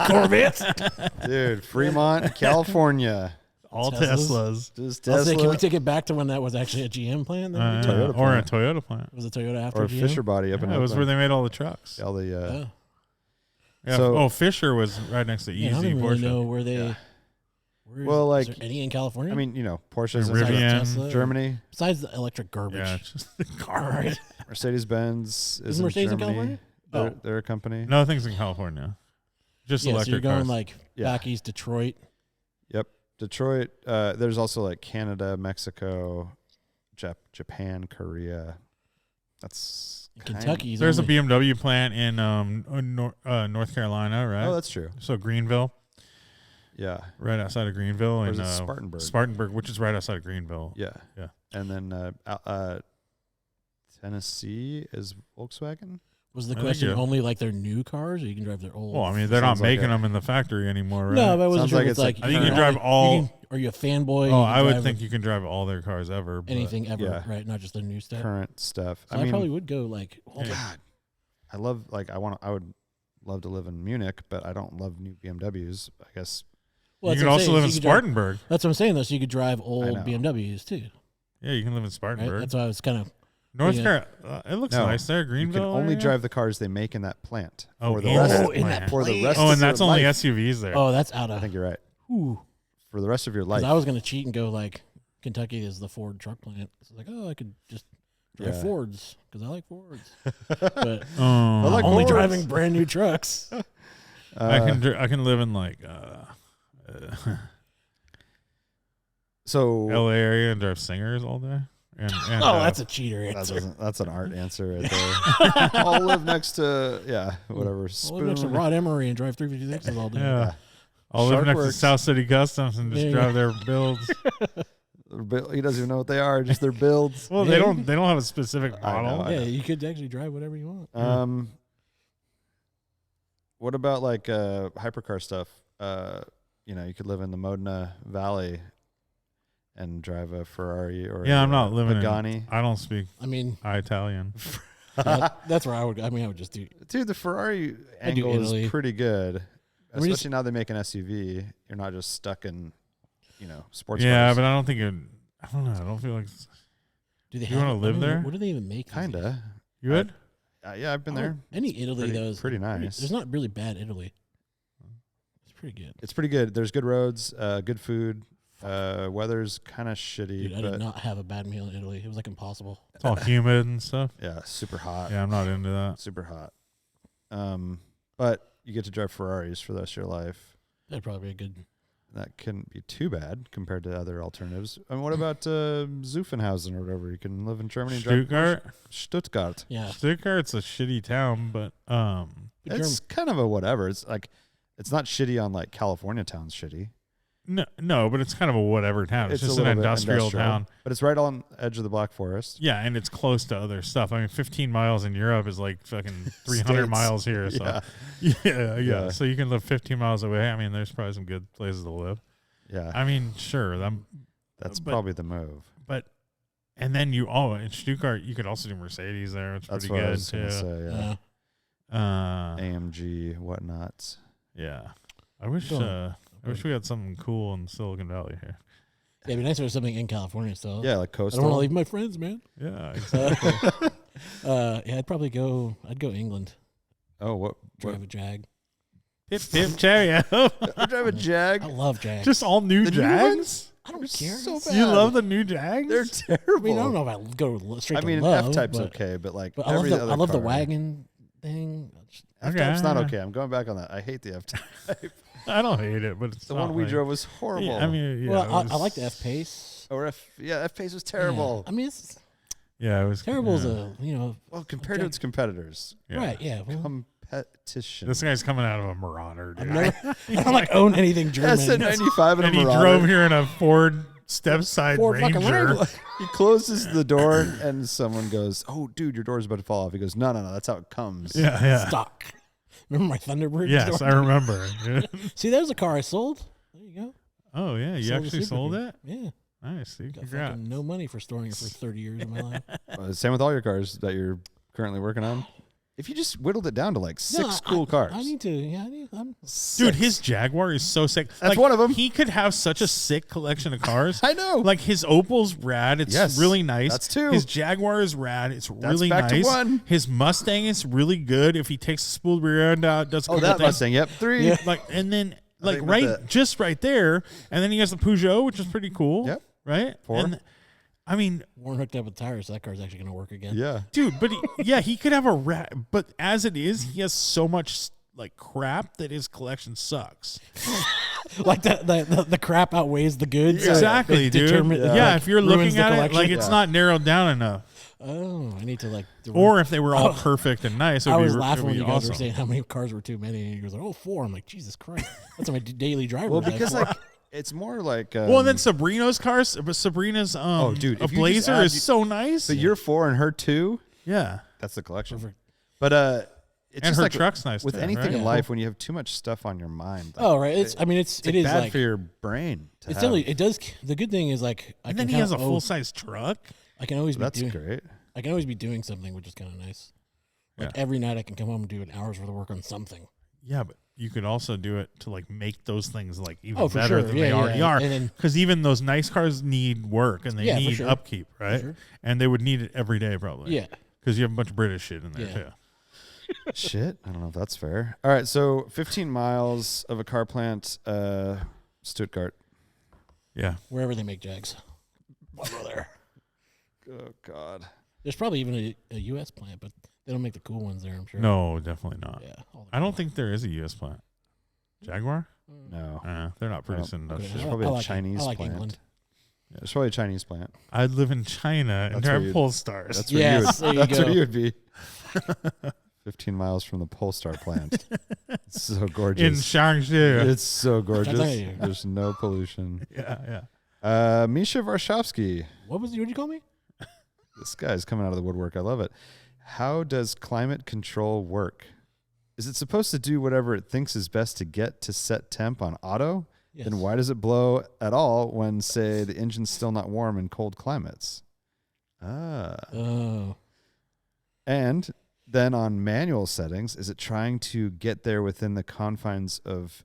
Corvette, dude. Fremont, California. All Teslas. Just Tesla. Can we take it back to when that was actually a GM plant? Toyota or a Toyota plant. Was it Toyota after or GM? Fisher Body up in It was where they made all the trucks. All the Yeah. So, Fisher was right next to Easy. I don't really Porsche. know where they. Yeah. Well, like any in California. I mean, Porsche's in Rivian, Germany. Besides the electric garbage. Yeah, it's just the car. Right? Mercedes-Benz is Mercedes in Germany. in California? They're a company. Nothing's in California. Just electric so you're going cars. like back east, Detroit. Yep, Detroit. There's also like Canada, Mexico, Japan, Korea. That's Kentucky. There's a BMW plant in North Carolina, right? Oh, that's true. So Greenville. Yeah. Right outside of Greenville. Or and is it Spartanburg? Spartanburg, which is right outside of Greenville. Yeah. Yeah. And then Tennessee is Volkswagen. Was the I question think, yeah. only like their new cars, or you can drive their old? Well, I mean, they're not Sounds like making a- them in the factory anymore, right? No, but I wasn't Sounds sure like if it's it's like like- I think you can drive all. Are you a fanboy? Oh, You can I would drive think you can drive all their cars ever. But anything ever, Yeah. right? Not just their new stuff. Current stuff. So I I, mean, probably would go like. Oh, Yeah. God, I love I would love to live in Munich, but I don't love new BMWs. I guess. well, you that's can what I'm also saying, live so in you could drive- Spartanburg. That's what I'm saying, though. So you could drive old know. BMWs too, Yeah, you can live in right? Spartanburg. That's why I was kind of. North yeah. Carolina. It looks No, nice there. You Greenville. can only area? drive the cars they make in that plant. Oh, for the in rest that of, in that plant. for the plant. rest Oh, of and that's your only life. SUVs there. Oh, that's out I of. think you're right. Ooh. For the rest of your life. Because I was going to cheat and go like Kentucky is the Ford truck plant. So like, oh, I could just drive Yeah. Fords because I like Fords. But Oh. like only Fords. driving brand new trucks. I can live in like so LA area and drive Singers all day. And Oh, that's a cheater that answer. that's an art answer right there. I'll live next to whatever I'll spoon. live next to Rod Emery and drive 356s all day. yeah. I'll live next to Sharkworks. South City Customs and just Yeah. drive their builds. He doesn't even know what they are, just their builds. Well, Yeah. they don't have a specific I know, model. Yeah, you could actually drive whatever you want. What about like hypercar stuff? You could live in the Modena Valley and drive a Ferrari or Yeah, a I'm not living Pagani. in. I don't speak I mean, Italian. that's where I would. I mean, I would just do. Dude, the Ferrari I do angle Italy. is pretty good. I mean, Especially now they make an SUV. You're not just stuck in, sports Yeah, cars. but I don't think it. I don't know. I don't feel like Do they You have? wanna live I mean, there? What do they even make? these days? Kinda. you would. Yeah, I've been there. Any Italy Pretty- though is pretty nice. There's not really bad Italy. It's pretty good. It's pretty good. There's good roads, good food. Weather's kind of shitty, Dude, I but did not have a bad meal in Italy. It was like impossible. It's all humid and stuff. yeah, super hot. Yeah, I'm not into that. Super hot. But you get to drive Ferraris for the rest of your life. That'd probably be a good. That couldn't be too bad compared to other alternatives. And what about Zuffenhausen or whatever? You can live in Germany and drive Stuttgart. Stuttgart. Yeah. Stuttgart's a shitty town, but But It's kind of a whatever. It's like it's not shitty on like California towns shitty. no, but it's kind of a whatever town. It's a just an little bit industrial town. But it's right on the edge of the Black Forest. Yeah, and it's close to other stuff. I mean, 15 miles in Europe is like fucking 300 States. miles here. So Yeah. yeah. So you can live 15 miles away. I mean, there's probably some good places to live. Yeah. I mean, sure. That's but- probably the move. But and then in Stuttgart, you could also do Mercedes there. It's That's pretty what I good was going to too. say. Yeah. AMG, whatnot. Yeah. I wish we had something cool in Silicon Valley here. Yeah, it'd be nice if there was something in California still. Yeah, like I don't want to coastal. leave my friends, man. Yeah, exactly. Yeah, I'd go England. Oh, what? Drive a Jag. Pip pip cherry. I drive a Jag. I love Jags. Just all new The new Jags. ones? I don't care. So bad. You love the new Jags? They're I terrible. mean, I don't know if I go straight I to mean, love, F-Type's but, okay, but like But I love every the other I love the car. wagon thing. F-Type's not Okay. okay. I'm going back on that. I hate the F-Type. I don't hate it, but it's The not one we like- drove was horrible. Yeah, I mean, yeah, Well, it I was- like the F Pace. or F-Pace was terrible. I mean, it's Yeah, it was terrible as yeah. Well, compared to its competitors, Yeah. right. Yeah. Well, competition. This guy's coming out of a Marauder, dude. I don't like own anything German. S95 and and a he Marauder. drove here in a Ford step-side Ford fucking Ranger. Wrangler. He closes the door and someone goes, "Oh, dude, your door's about to fall off." He goes, "No, that's how it comes." Yeah, yeah. Stock. Remember my Thunderbird? Yes, store? I remember. See, there's a car I sold. There you go. Oh yeah, you Sold a actually Super sold Duty. it? Yeah. Nice. See, Got congrats. fucking no money for storing it for 30 years of my life. Same with all your cars that you're currently working on. If you just whittled it down to like six cool cars, I need to. Yeah, I'm Dude, his Jaguar is so sick. That's one of them. He could have such a sick collection of cars. I know. Like his Opal's rad. It's Yes, really nice. that's two. His Jaguar is rad. It's really back to nice. one. His Mustang is really good. If he takes the spooled rear end out, does a Oh, couple that things. Mustang. Yep, 3. Yeah. Like and then like think about right that. just right there, and then he has the Peugeot, which is pretty cool. Yep. Right. 4. And I mean, Warren hooked up with tires, so that car's actually going to work again. Yeah. dude, but he could have a rat. But as it is, he has so much like crap that his collection sucks. Like the crap outweighs the goods. so Exactly, it dude. determine- Yeah, like, if you're ruins looking the at it, collection. like it's not narrowed down enough. Oh, I need to like. Or if they were all perfect and nice, it I would was be, laughing it would when be you guys awesome. were saying how many cars were too many, and he goes like, "Oh, 4." I'm like, Jesus Christ, that's my daily driver. Well, because like it's more like. Well, and then Sabrina's cars, but Sabrina's Oh, dude, a if you just Blazer add- is so nice. so you're 4 and her 2. Yeah. That's the collection. Perfect. But it's And just her like truck's nice with too, anything right? in life when you have too much stuff on your mind. Oh, right. It It's is bad like for your brain. it's definitely it does. The good thing is like And then he has a full size truck. I can always That's be doing. great. I can always be doing something, which is kind of nice. Like every night, I can come home and do an hour's worth of work on something. Yeah, but you could also do it to like make those things like even for better sure. than Yeah, they already yeah. are. And then- Because even those nice cars need work and they Yeah, for need sure. upkeep, right? sure. And they would need it every day probably. Yeah. Because you have a bunch of British shit in there Yeah. too. Shit. I don't know if that's fair. All right. So 15 miles of a car plant, Stuttgart. Yeah. Wherever they make Jags. I'll go there. Oh, God. There's probably even a U.S. plant, but they don't make the cool ones there, I'm sure. No, definitely not. Yeah. I don't think there is a U.S. plant. Jaguar? No. They're not producing that Okay. shit. There's probably I a like- Chinese I like plant. England. Yeah, there's probably a Chinese plant. I'd live in China and That's where drive you'd- Polestars. That's where Yes, you would, there you that's where go. you would be. 15 miles from the Polestar plant. It's so gorgeous. in Shangshu. It's so gorgeous. tell you. There's no pollution. Yeah, yeah. Misha Varshavsky. What'd you call me? This guy's coming out of the woodwork. I love it. How does climate control work? Is it supposed to do whatever it thinks is best to get to set temp on auto? Yes. Then why does it blow at all when, say, the engine's still not warm in cold climates? Oh. And then on manual settings, is it trying to get there within the confines of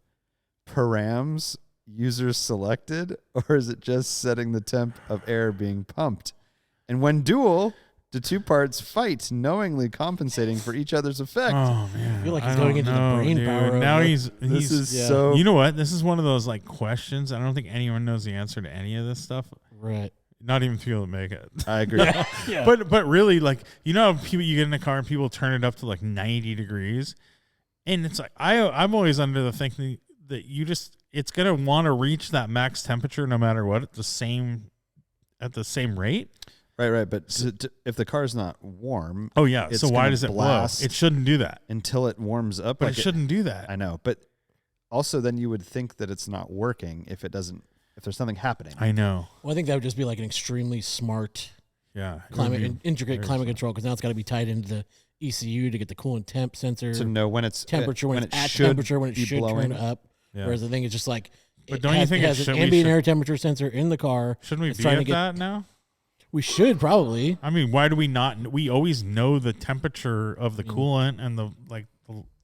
params users selected, or is it just setting the temp of air being pumped? And when dual, do two parts fight, knowingly compensating for each other's effect? Oh man, I feel like he's I going don't into the know, brain dude. power of Now it. he's This is yeah. so... You know what? This is one of those like questions. I don't think anyone knows the answer to any of this stuff. Right. Not even people that make it. I agree. Yeah. But really, like, you know, how people, you get in a car and people turn it up to like 90 degrees, and it's like I'm always under the thinking that it's gonna want to reach that max temperature no matter what at the same rate. Right. But if the car's not warm, Oh yeah. It's So why gonna does it blast blow? It shouldn't do that. until it warms up. But like it shouldn't do that. I know, but also then you would think that it's not working if there's something happening. I know. Well, I think that would just be like an extremely smart Yeah. intricate very climate smart. control, because now it's got to be tied into the ECU to get the coolant temp sensor, To know when it's temperature, when it's at should temperature, when it be should blowing. turn up. Yeah. Whereas the thing is just like, But don't you think it it has should- an we ambient should- air temperature sensor in the car? Shouldn't we It's be trying to at get- that now? We should probably. I mean, why do we not? We always know the temperature of the coolant and the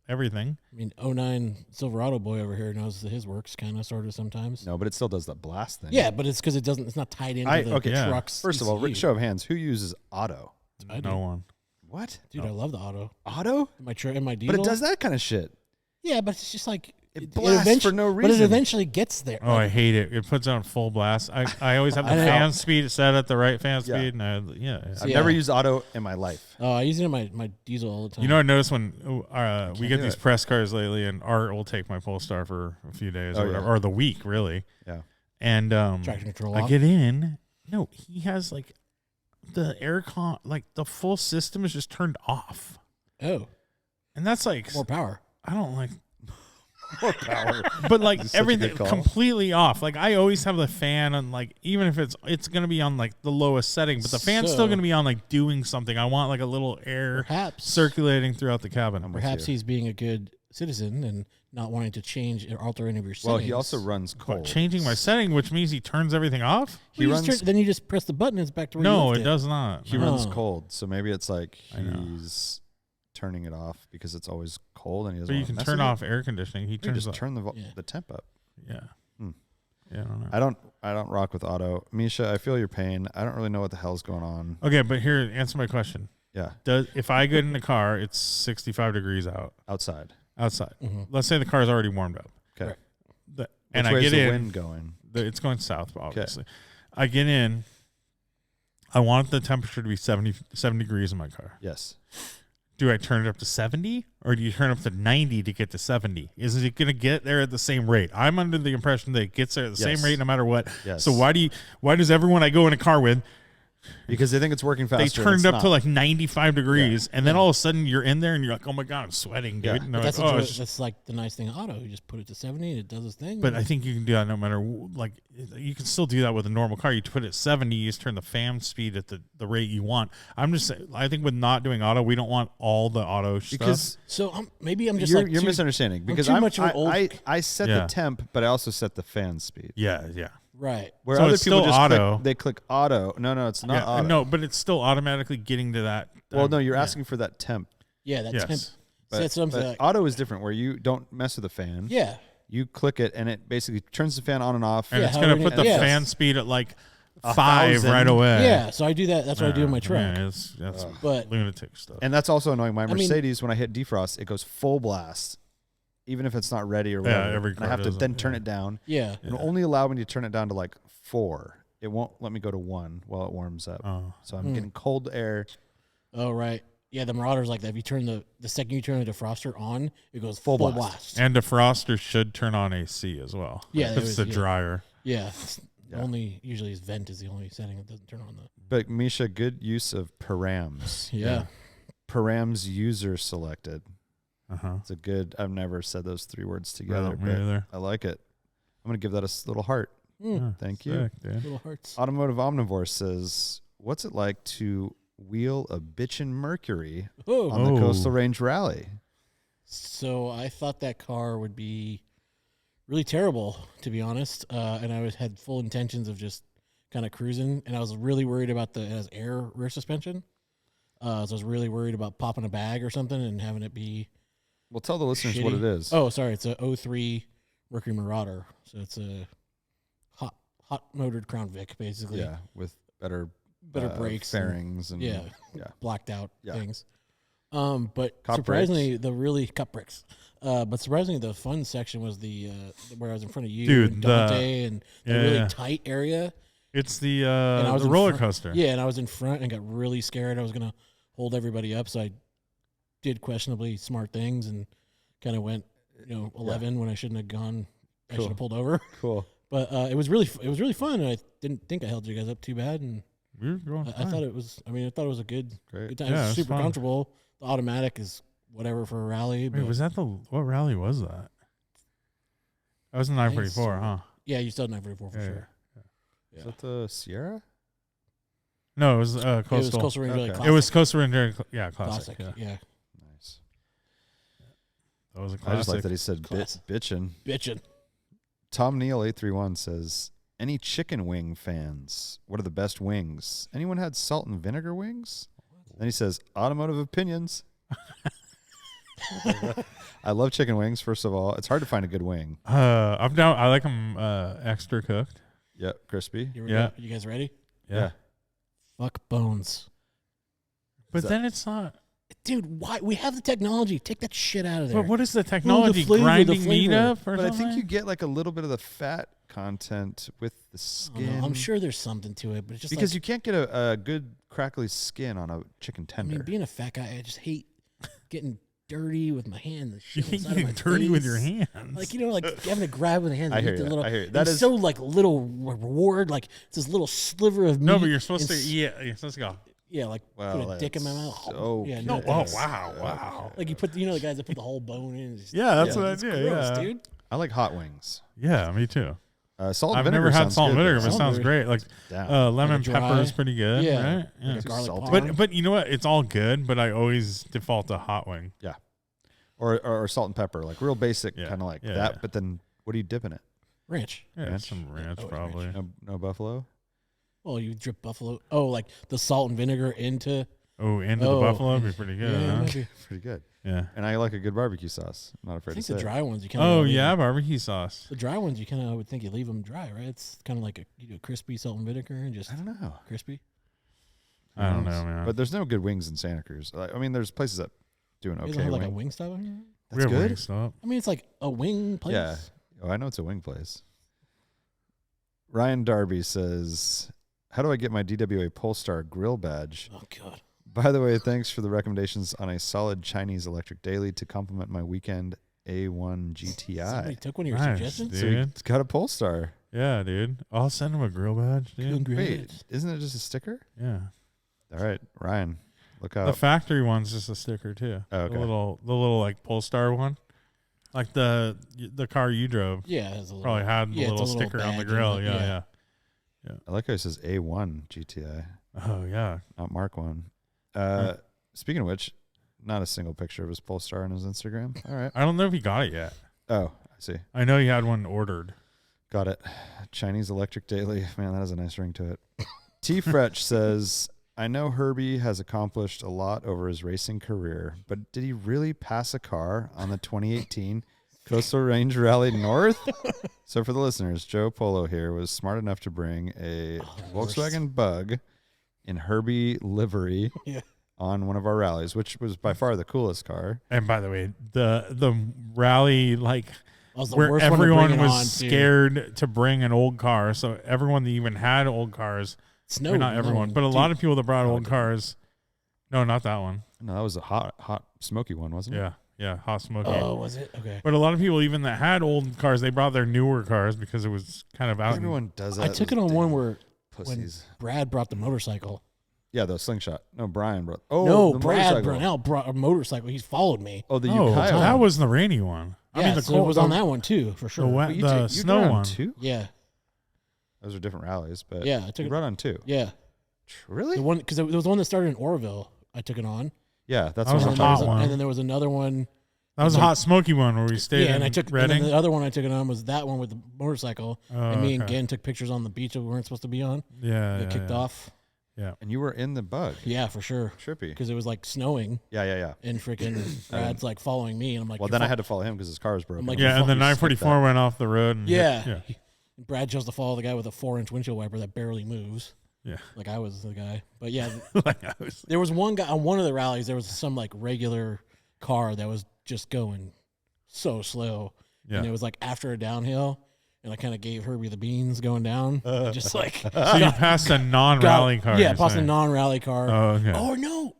everything. I mean, 09 Silverado boy over here knows that his works kind of sort of sometimes. No, but it still does that blast thing. Yeah, but it's because it's not tied into the okay, yeah. truck's First of all, ECU. show of hands, who uses auto? I do. No one. What? Dude, I love the auto. Auto? In my diesel. But it does that kind of shit. Yeah, but it's just like It blasts for no But it reason. eventually gets there. Oh, I hate it. It puts on full blast. I always have the I know. fan speed set at the right fan Yeah. speed. And I've Yeah. never used auto in my life. Oh, I use it in my diesel all the time. You know, I noticed when we get do these it. press cars lately, and Art will take my Polestar for a few days Oh, or, whatever, yeah. or the week, really. Yeah. And traction control I off. get in. No, he has like the aircon, like the full system is just turned off, Oh, and that's like more power. I don't like. More power. But like Such a everything good call. completely off. Like I always have the fan on, like even if it's gonna be on like the lowest setting, but the fan's still So- gonna be on like doing something. I want like a little air Perhaps circulating throughout the cabin. with Perhaps you. he's being a good citizen and not wanting to change or alter any of your settings. Well, he also runs But cold. changing my setting, which means he turns everything off. He Well, you just runs. then you just press the button and it's back to where you No, left it does not. He No. runs Oh. cold, so maybe it's like I know. he's turning it off because it's always cold and he doesn't. But you wanna can mess turn with it. off air conditioning. He You turns just off. turn Yeah. the temp up. Yeah. Hmm. Yeah, I don't know. I don't rock with auto. Misha, I feel your pain. I don't really know what the hell's going on. Okay, but here, answer my question. Yeah, If I get in the car, it's 65 degrees outside. outside. Mhm. Let's say the car's already warmed up. Okay. Right. And Which I way get is the in. wind going? It's going south, obviously. I get in. I want the temperature to be 70 degrees in my car. Yes. Do I turn it up to 70 or do you turn it up to 90 to get to 70? Is it going to get there at the same rate? I'm under the impression that it gets there at the Yes. same rate no matter what. Yes. So why does everyone I go in a car with because they think it's working faster. They turned up to to like 95 degrees, and then all of a sudden you're in there and you're like, oh my God, I'm sweating, dude. Yeah. And But they're that's like, that's like the nice thing of auto. You just put it to 70 and it does its thing. But I think you can do that no matter, like, you can still do that with a normal car. You put it at 70, you just turn the fan speed at the rate you want. I'm just saying, I think with not doing auto, we don't want all the auto because stuff. So maybe I'm just you're misunderstanding because too much of an old. I set the temp, but I also set the fan speed. Yeah. Right. Where So other it's people still just auto. they click auto. No, it's not auto. No, but it's still automatically getting to that. Well, no, you're asking for that temp. Yeah, that Yes. temp. But, That's what I'm but saying. auto is different where you don't mess with the fan. Yeah. You click it and it basically turns the fan on and off. And Yeah, it's going to put the yes. fan speed at like 5 1,000. right away. Yeah. So I do that. That's what I do in my truck. Man, that's But lunatic stuff. And that's also annoying. My mean- Mercedes, when I hit defrost, it goes full blast, even if it's not ready or whatever. every and I car have to does it, then turn yeah. it down. yeah. It'll only allow me to turn it down to like 4. It won't let me go to 1 while it warms up. Oh. So I'm getting cold air. Oh right. Yeah, the Marauder's like that. If you turn the second you turn the defroster on, it goes Full full blast. blast. And defroster should turn on AC as well. Yeah, It's the dryer. Yeah. It's only usually his vent is the only setting that doesn't turn on the. But Misha, good use of params. Yeah. Params user selected. Uh-huh. It's a good. I've never said those 3 words together, me but either. I like it. I'm gonna give that a little heart. Thank you. Sick, dude. Little hearts. Automotive Omnivore says, "What's it like to wheel a bitchin' Mercury on the Coastal Range Rally?" So I thought that car would be really terrible, to be honest. And I had full intentions of just kind of cruising, and I was really worried about it has air rear suspension. So I was really worried about popping a bag or something and having it be. Well, tell the listeners shitty. what it is. Oh, sorry, it's a 03 Mercury Marauder. So it's a hot motored Crown Vic, basically. Yeah, with better brakes, fairings, and yeah, yeah. blacked out Yeah. things. But Cop surprisingly, the really cup brakes. But surprisingly, the fun section was the where I was in front of you, Dude, and Dante, and the yeah. really tight area. It's the And I was the in roller front- coaster. Yeah, and I was in front and got really scared. I was gonna hold everybody up, so I did questionably smart things and kind of went, 11 when I shouldn't have gone. I Cool. should have pulled over. Cool. But it was really fun, and I didn't think I held you guys up too bad, and We were going I fine. thought it was. I mean, I thought it was a good Great. time. Yeah, it it was was super fun. comfortable. The automatic is whatever for a rally. Wait, But was that what rally was that? That was in 944, huh? yeah, you still had 944 for Yeah, sure. Is that the Sierra? No, it was It was coastal. Coastal Range Rally Okay. Classic. It was Coastal Range, classic. classic. Yeah, Yeah. Nice. that was a I just classic. like that he said Classic. bitchin'. Bitchin'. Tom Neal 831 says, "Any chicken wing fans? What are the best wings? Anyone had salt and vinegar wings?" Then he says, "Automotive opinions." I love chicken wings. First of all, it's hard to find a good wing. I'm down. I like them extra cooked. Yep, crispy. Yeah. You guys ready? Yeah. Fuck bones. But that- then it's not. Dude, why? We have the technology. Take that shit out of there. But what is the technology? flavor, the Grinding meat flavor. up or But I something? think you get like a little bit of the fat content with the I don't skin. know. I'm sure there's something to it, but it's just because like, you can't get a good crackly skin on a chicken I tender. mean, being a fat guy, I just hate getting dirty with my hand. The You shit think inside you of my get dirty with face. your hands. Like, like having to grab with the hands. I and hear eat the you. little, I hear you. and That it's is- so like little reward. Like it's this little sliver of meat. no, but you're supposed to. and Yeah, you're supposed to go. Yeah, like Wow, put a dick in my that's mouth. so yeah, No, no, oh Yes. wow. like you put the guys that put the whole bone in. It's just- Yeah, that's what I it's do. gross, Yeah, dude. I like hot wings. Yeah, me too. Salt and I've vinegar never had sounds salt and good, vinegar, though. but it sounds great. Like Down. lemon Like a dry- pepper is pretty good. Yeah. Right? Yeah. Like a garlic salty. parm. But you know what? It's all good, but I always default to hot wing. Yeah. Or salt and pepper, like real basic, Yeah. kind of like Yeah, that. yeah. But then, what do you dip in it? ranch. Yeah, Ranch? some ranch Oh, it's probably. ranch. No buffalo. Oh, you drip buffalo. Oh, like the salt and vinegar into. Oh, into Oh. the buffalo would be pretty good. Yeah, huh? maybe. Pretty good. Yeah. And I like a good barbecue sauce. I'm not I afraid think to the say. dry ones you kind of. Oh yeah, barbecue sauce. The dry ones you kind of would think you leave them dry, right? It's kind of like a crispy salt and vinegar and just I don't know. crispy. I don't know, man. But there's no good wings in Santa Cruz. I mean, there's places that do an You don't okay have like a wing. wing stop in here? That's we have good. Wingstop. I mean, it's like a wing place. Yeah. Oh, I know it's a wing place. Ryan Darby says, "How do I get my DWA Polestar grill badge? Oh God. By the way, thanks for the recommendations on a solid Chinese electric daily to complement my weekend A1 Somebody GTI. took one of your Nice, suggestions. dude. So it's got a Polestar. Yeah, dude. I'll send him a grill badge, dude. Wait, isn't it just a sticker? Yeah. All right, Ryan, look out. The factory one's just a sticker too. Oh, okay. The little like Polestar one, like the car you drove. Yeah, it has a little, Probably had the it's a little sticker on the badge grill. in it, Yeah. I like how it says A1 GTI, Oh yeah. not Mark 1. Speaking of which, not a single picture of his Polestar on his Instagram. All right. I don't know if he got it yet. Oh, I see. I know he had one ordered. Got it. Chinese Electric Daily. Man, that has a nice ring to it. T. Fretch says, I know Herbie has accomplished a lot over his racing career, but did he really pass a car on the 2018 Coastal Range Rally North? So for the listeners, Joe Polo here was smart enough to bring a Volkswagen Bug in Herbie livery on one of our rallies, which was by far the coolest car. And by the way, the rally, like, was where everyone was scared to bring an old car. So everyone that even had old cars, not everyone, but a lot of people that brought old cars. No, not that one. No, that was a hot, smoky one, wasn't it? Yeah, hot smoky. Oh, was it? Okay. But a lot of people even that had old cars, they brought their newer cars because it was kind of out. Everyone does that. I took it on one where pussies. when Brad brought the motorcycle. Yeah, the slingshot. No, Brian brought. Oh, no, the Brad motorcycle. Brunel brought a motorcycle. He's followed me. Oh, the Oh, Ukiah. that was the rainy one. Yeah, I mean, the so it was on that one too, for sure. the snow one. Two? Yeah, Those are different rallies, but yeah. I took you it. brought on two. Yeah, Really? the one because it was the one that started in Oroville. I took it on. Yeah, that's That was what a I'm hot talking one. about. And then there was another one. That was a hot smoky one where we stayed Yeah, in and I took. And Reading. then the other one I took it on was that one with the motorcycle. And me and okay. Gen took pictures on the beach that we weren't supposed to be on. Yeah, It kicked off. Yeah. And you were in the Bug. Yeah, for sure. Trippy. Because it was like snowing Yeah. and freaking Brad's like following me, and I'm like, Well, then I had to follow him because his car was broken. I'm like, Yeah, and the fucking 944 went off the road. And Yeah. Brad chose to follow the guy with a 4-inch windshield wiper that barely moves. Yeah. Like I was the guy. But yeah, Like I was. there was one guy on one of the rallies, there was some like regular car that was just going so slow. Yeah. And it was like after a downhill, and I kind of gave Herbie the beans going down. And just like. So you passed a non-rally car. Yeah, you're passed a saying. non-rally car. Oh, okay. Oh, no.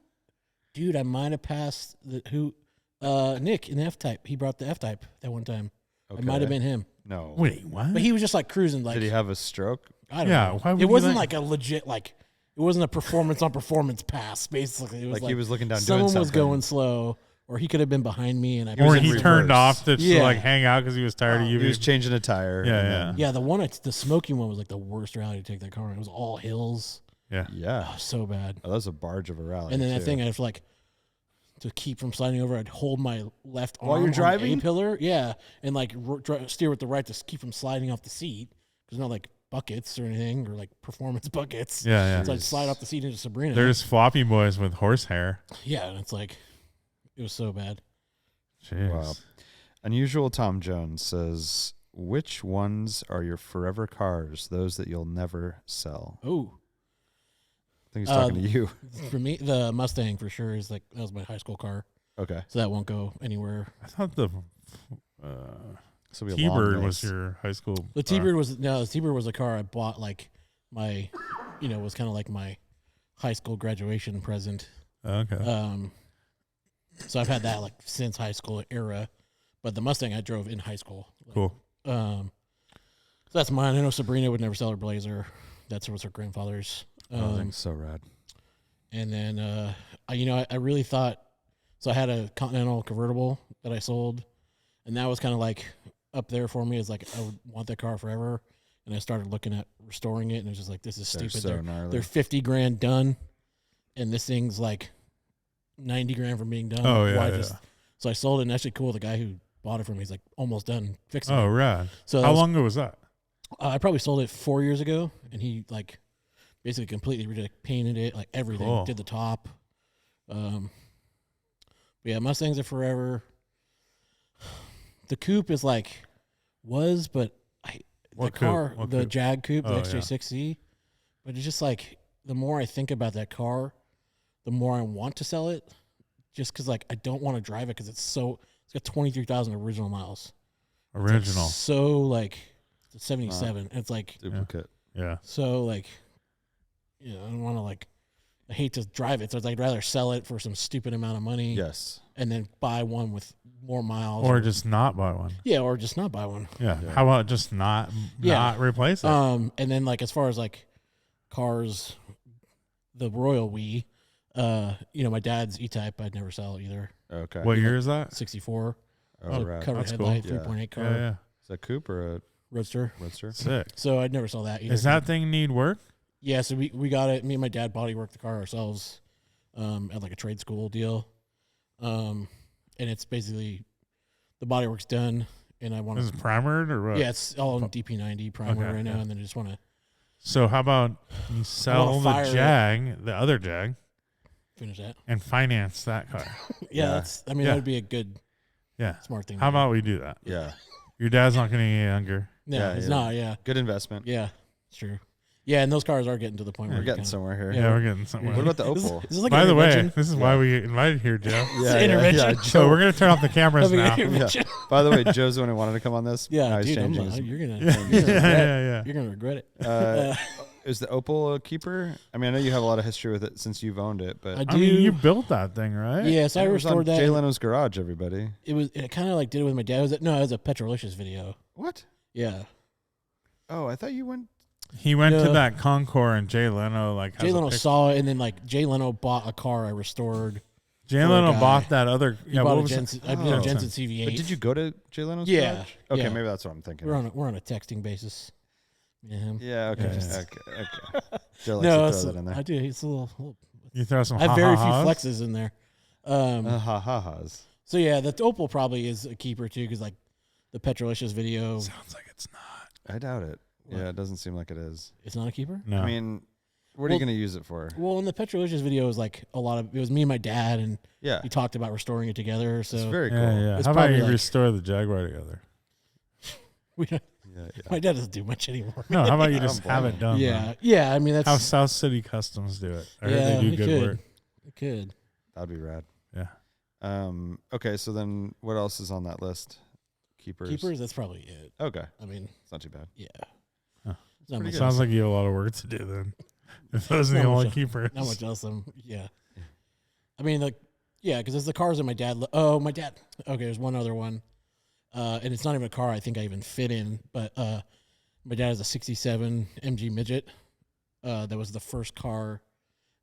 Dude, I might have passed Nick in the F-Type. He brought the F-Type that one time. It might have been him. No. Wait, what? But he was just like cruising. Like, Did he have a stroke? I don't Yeah, know. why would It you wasn't like- like a legit, like, it wasn't a performance on performance pass, basically. It was Like he was looking down doing someone was something. going slow, or he could have been behind me. And I Or was in he reverse. turned off to Yeah. like hang out because he was tired of you. He was changing a tire. Yeah, and yeah. then- Yeah, the one, the smoky one was like the worst rally to take that car on. It was all hills. Yeah. Yeah. Oh, so bad. Oh, that was a barge of a rally. And then that too. thing, I was like, to keep from sliding over, I'd hold my left arm While you're on driving? the A-pillar, yeah, and like steer with the right to keep from sliding off the seat. There's not like buckets or anything, or like performance buckets. Yeah. So I'd slide off the seat into Sabrina. They're just floppy boys with horsehair. Yeah, and it's like, it was so bad. Jeez. Wow. Unusual Tom Jones says, which ones are your forever cars, those that you'll never sell? Oh, I think he's talking to you. for me, the Mustang for sure is like, that was my high school car. Okay. So that won't go anywhere. I thought the So we have a long T-Bird was list. your high school. The T-Bird was a car I bought like my, was kind of like my high school graduation present. Okay. So I've had that like since high school era, but the Mustang I drove in high school. Cool. So that's mine. I know Sabrina would never sell her Blazer. That was her grandfather's. Oh, that thing's so rad. And then, I really thought, so I had a Continental convertible that I sold, and that was kind of like up there for me. It's like, I would want that car forever. And I started looking at restoring it, and it was just like, this is They're stupid. so gnarly. They're $50,000 done, and this thing's like $90,000 from being done. Oh, Like, yeah, why yeah. So I sold it, and actually cool. The guy who bought it from me, he's like almost done fixing Oh, it. rad. So How long ago was that? I probably sold it 4 years ago, and he like basically completely painted it, like everything, Cool. did the top. Yeah, Mustangs are forever. The coupe is like but What the coupe? car, What the coupe? Jag coupe, the Oh, XJ6C. But it's just like the more I think about that car, the more I want to sell it. Just because like I don't want to drive it because it's got 23,000 original miles. Original. It's like, so like it's 77. It's like Duplicate. Yeah. so like, I don't want to like. I hate to drive it, so I'd rather sell it for some stupid amount of money. Yes. And then buy one with more miles. Or just not buy one. Yeah, or just not buy one. Yeah. How about just not replace it? And then like as far as like cars, the Royal We, my dad's E-Type, I'd never sell either. Okay. What year is that? 64. Oh, right. Covered That's headlight, cool. 3.8 car. Yeah. Is that coupe or a Roadster. Roadster? Sick. So I'd never sell that either. Does that thing need work? Yeah, so we got it. Me and my dad body worked the car ourselves at like a trade school deal. And it's basically the body work's done, and I want Is it primered or what? Yeah, it's all in DP90 primer right now, and then I just want to. So how about you sell the other Jag, finish that, and finance that car? that would be a good, smart thing. How about we do that? Yeah. Your dad's not going to get younger. No, it's not. Yeah, good investment. Yeah, it's true. Yeah, and those cars are getting to the point where we're getting somewhere here. Yeah, we're getting somewhere. What about the Opal? This is like By the way, this is why we invited here, Joe. Intervention. So we're going to turn off the cameras now. By the way, Joe's the one who wanted to come on this. Yeah, now dude, you're gonna regret it. Is the Opal a keeper? I mean, I know you have a lot of history with it since you've owned it, but I mean, you built that thing, right? Yeah, so I restored that. Jay Leno's garage, everybody. It kind of like did it with my dad. It was a Petrolicious video. What? Yeah. Oh, I thought you went. He went to that Concours, and Jay Leno Jay Leno saw it, and then like Jay Leno bought a car I restored. Jay Leno bought that other. Bought a Jensen CV8. But did you go to Jay Leno's? Yeah. garage? Okay, maybe that's what I'm thinking. We're on a texting basis. Yeah. Okay. Okay. Joe likes No, to throw that in there. I do. It's a little. You throw some. I have very few flexes in there. Ha-ha-has. So yeah, the Opal probably is a keeper too, because like the Petrolicious video sounds like it's not. I doubt it. What? Yeah, it doesn't seem like it is. It's not a keeper? No. I mean, what are you going to use it for? Well, in the Petrolicious video, it was me and my dad, and we talked about restoring it together. So it's very cool. Yeah. It's How about you like, restore the Jaguar together? My dad doesn't do much anymore. No, how about you just have it done? Yeah. I mean, that's how South City Customs do it. I heard they do good work. It could. That'd be rad. Yeah. Okay, so then what else is on that list? Keepers. That's probably it. Okay. I mean, it's not too bad. Yeah. Huh. Sounds like you have a lot of work to do then. If those are the only keepers. Not much else. Yeah. I mean, because it's the cars that my dad. My dad. Okay, there's one other one. And it's not even a car I think I even fit in, but my dad has a 67 MG Midget. That was the first car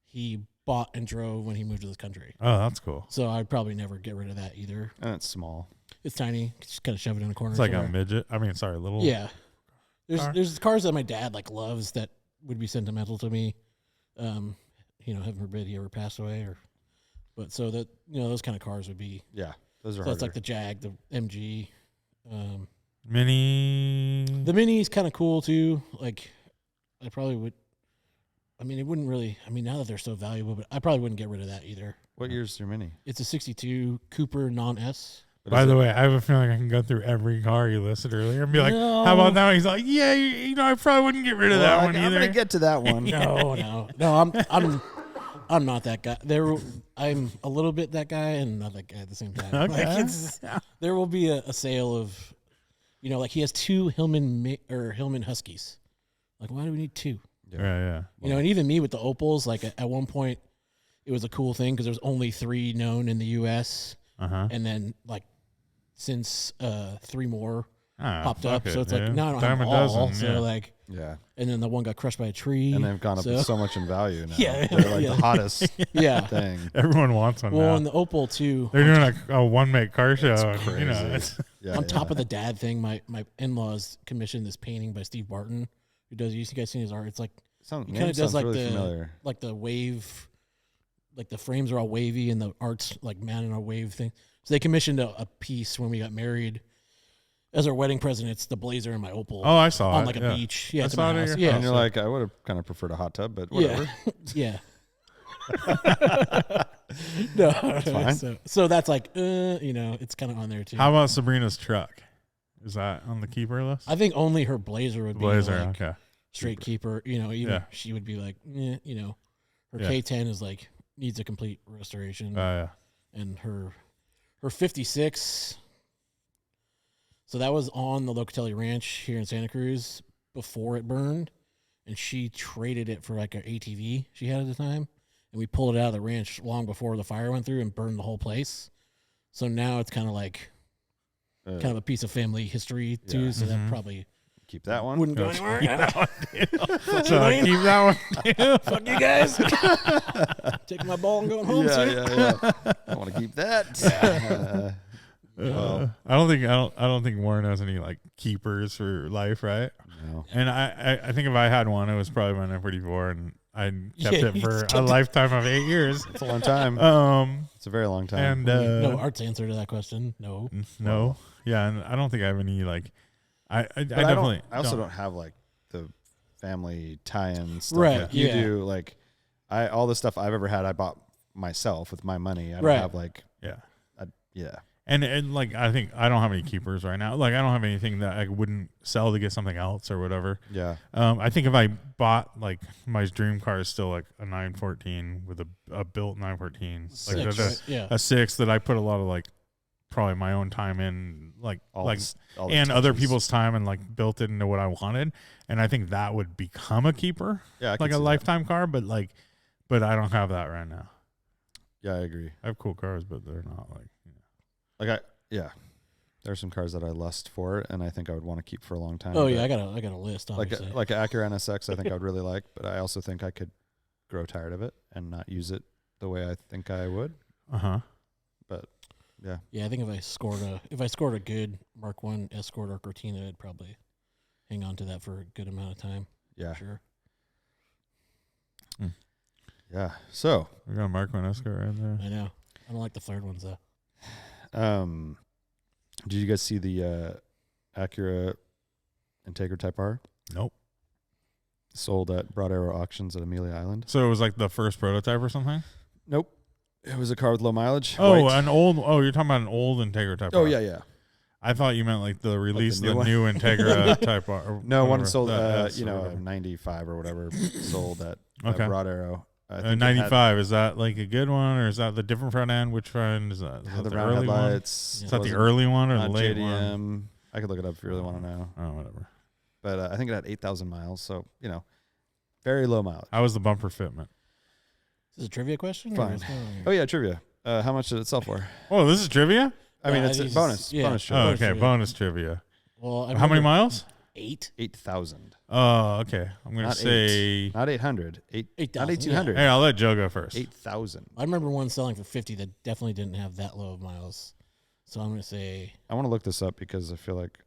he bought and drove when he moved to this country. Oh, that's cool. So I'd probably never get rid of that either. And it's small. It's tiny. Just kind of shove it in a corner. It's like a midget. I mean, sorry, little. Yeah. There's cars that my dad loves that would be sentimental to me. Heaven forbid he ever passed away, but so that those kind of cars would be. Yeah, those are. So it's like the Jag, the MG. Mini. The Mini is kind of cool too. Like, I probably would. I mean, it wouldn't really. I mean, now that they're so valuable, but I probably wouldn't get rid of that either. What year's your Mini? It's a '62 Cooper non-S. By the way, I have a feeling I can go through every car you listed earlier and be like, "How about that one?" He's like, "Yeah, I probably wouldn't get rid of that one either." I'm gonna get to that one. No. I'm not that guy. I'm a little bit that guy and not that guy at the same time. Okay. There will be a sale of, like he has two Hillman Huskies. Like, why do we need two? Yeah. And even me with the Opals, like at one point, it was a cool thing because there was only 3 known in the U.S. And then like since 3 more popped up, so it's like now I don't have all. So like. Yeah. And then the one got crushed by a tree. And they've gone up so much in value now. Yeah. They're like the hottest thing. Everyone wants one now. Well, and the Opal, too. They're doing a one-make car show. It's crazy. On top of the dad thing, my in-laws commissioned this painting by Steve Barton, who does, you guys seen his art? It's like, he kind of does like the wave, like the frames are all wavy and the art's like man in a wave thing. So they commissioned a piece when we got married. As our wedding present, it's the Blazer and my Opal. Oh, I saw on it. like a beach. Yeah, I it's saw my it. house. Yeah, and you're like, I would have kind of preferred a hot tub, but whatever. Yeah. No, it's fine. So that's like, it's kind of on there too. How about Sabrina's truck? Is that on the keeper list? I think only her Blazer would be okay. Straight keeper. Even she would be like, her K10 is like needs a complete restoration. And her 56. So that was on the Locatelli Ranch here in Santa Cruz before it burned, and she traded it for like an ATV she had at the time, and we pulled it out of the ranch long before the fire went through and burned the whole place. So now it's kind of like kind of a piece of family history too. Yeah. So that probably Keep that one. wouldn't go anywhere. Keep that one. Keep that one. Fuck you guys. Taking my ball and going home. Yeah. I want to keep that. I don't think Warren has any like keepers for life, right? No. And I think if I had one, it was probably my 944, and I kept Yeah, it for a lifetime of 8 years. It's a long time. It's a very long time. And no, Art's answer to that question. No. Yeah, and I don't think I have any like. I also don't have like the family tie-in stuff Right, like you yeah. do. Like all the stuff I've ever had, I bought myself with my money. I don't have like yeah. And like I think I don't have any keepers right now. Like I don't have anything that I wouldn't sell to get something else or whatever. Yeah. I think if I bought like my dream car is still like a 914 with a built 914, like a 6 that I put a lot of like probably my own time in, like All the and other touches. people's time, and like built it into what I wanted. And I think that would become a keeper, like a lifetime car. But I don't have that right now. Yeah, I agree. I have cool cars, but they're not like. There's some cars that I lust for, and I think I would want to keep for a long time. Oh yeah, I got a list. Obviously. Like an Acura NSX, I think I would really like, but I also think I could grow tired of it and not use it the way I think I would. But yeah, I think if I scored a good Mark I Escort or Cortina, I'd probably hang on to that for a good amount of time. Yeah, sure. Yeah. So we got a Mark I Escort right there. I know. I don't like the flared ones though. Did you guys see the Acura Integra Type R? Nope. Sold at Broad Arrow Auctions at Amelia Island. So it was like the first prototype or something? Nope. It was a car with low mileage. Oh, white. an old. Oh, you're talking about an old Integra Type R. Oh yeah. I thought you meant like the release new of the one? new Integra Type R. No, one sold. S or 95 or whatever sold at Okay. Broad Arrow. I think 95, is that like a good one, or is that the different front end? Which front end is that? Is that the the round early one? headlights. Is that the early one or the Not late JDM. one? I could look it up if you really want to know. Oh, whatever. But I think it had 8,000 miles, so very low mileage. How was the bumper fitment? Is this a trivia question? Fine. Oh yeah, trivia. How much did it sell for? Oh, this is trivia? I mean, Yeah, it's a these- bonus. yeah. Bonus Oh, trivia. okay. trivia. Bonus trivia. Well, How many miles? 8. 8,000. Oh, okay. I'm going to Not say. Not 800. 8,000, Not 1,800. Hey, I'll let Joe go first. 8,000. I remember one selling for 50 that definitely didn't have that low of miles. So I'm going to say I want to look this up because I feel like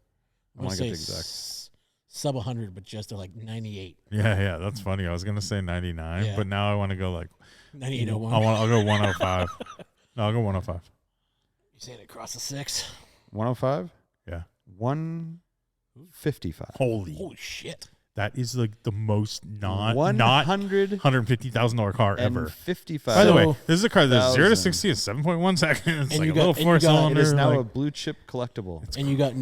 I want to get the exact. Sub 100, but just at like 98. Yeah, that's funny. I was going to say 99, Yeah. but now I want to go like. 9801. I'll go 105. No, I'll go 105. You saying it across the 6? 105? Yeah. 155. Holy shit. That is like the most not $100 $150,000 car ever. 55. By the way, this is a car that's 0 to thousand. 60 in 7.1 seconds. It's And like you a got- little and you four got- cylinder. It is now like- a blue chip collectible. And you got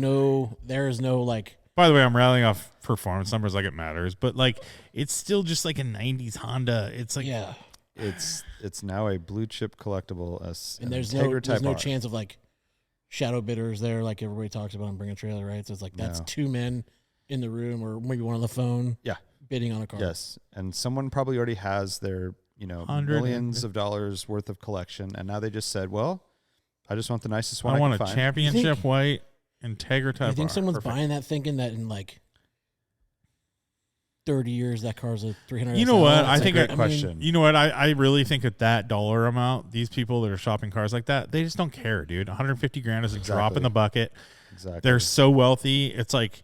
there is no like. By the way, I'm rallying off performance numbers like it matters, but like it's still just like a 90s Honda. It's like Yeah. It's now a blue chip collectible. And there's Integra Type no R. chance of like shadow bidders there, like everybody talks about on Bring a Trailer, right? So it's like that's No. 2 men in the room or maybe one on the phone. Yeah. Bidding on a car. Yes, and someone probably already has their millions of dollars worth of collection, and now they just said, "Well, I just want the nicest one I want can a find." championship white Integra Type I think R. someone's Perfect. buying that thinking that in like 30 years that car's a 300. You know what? I That's a think great I- question. You know what? I really think at that dollar amount, these people that are shopping cars like that, they just don't care, dude. 150 grand is a drop in the bucket. Exactly. They're so wealthy. It's like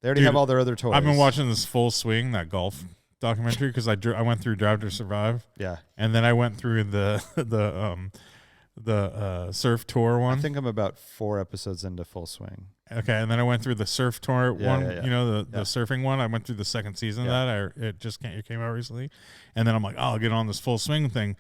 They already dude, have all their other toys. I've been watching this Full Swing, that golf documentary, because I went through Drive to Survive. Yeah, And then I went through the surf tour one. I think I'm about 4 episodes into Full Swing. Okay, and then I went through the surf tour one. yeah. You know, the surfing one. I went through the second season of that. It came out recently, and then I'm like, oh, I'll get on this Full Swing thing.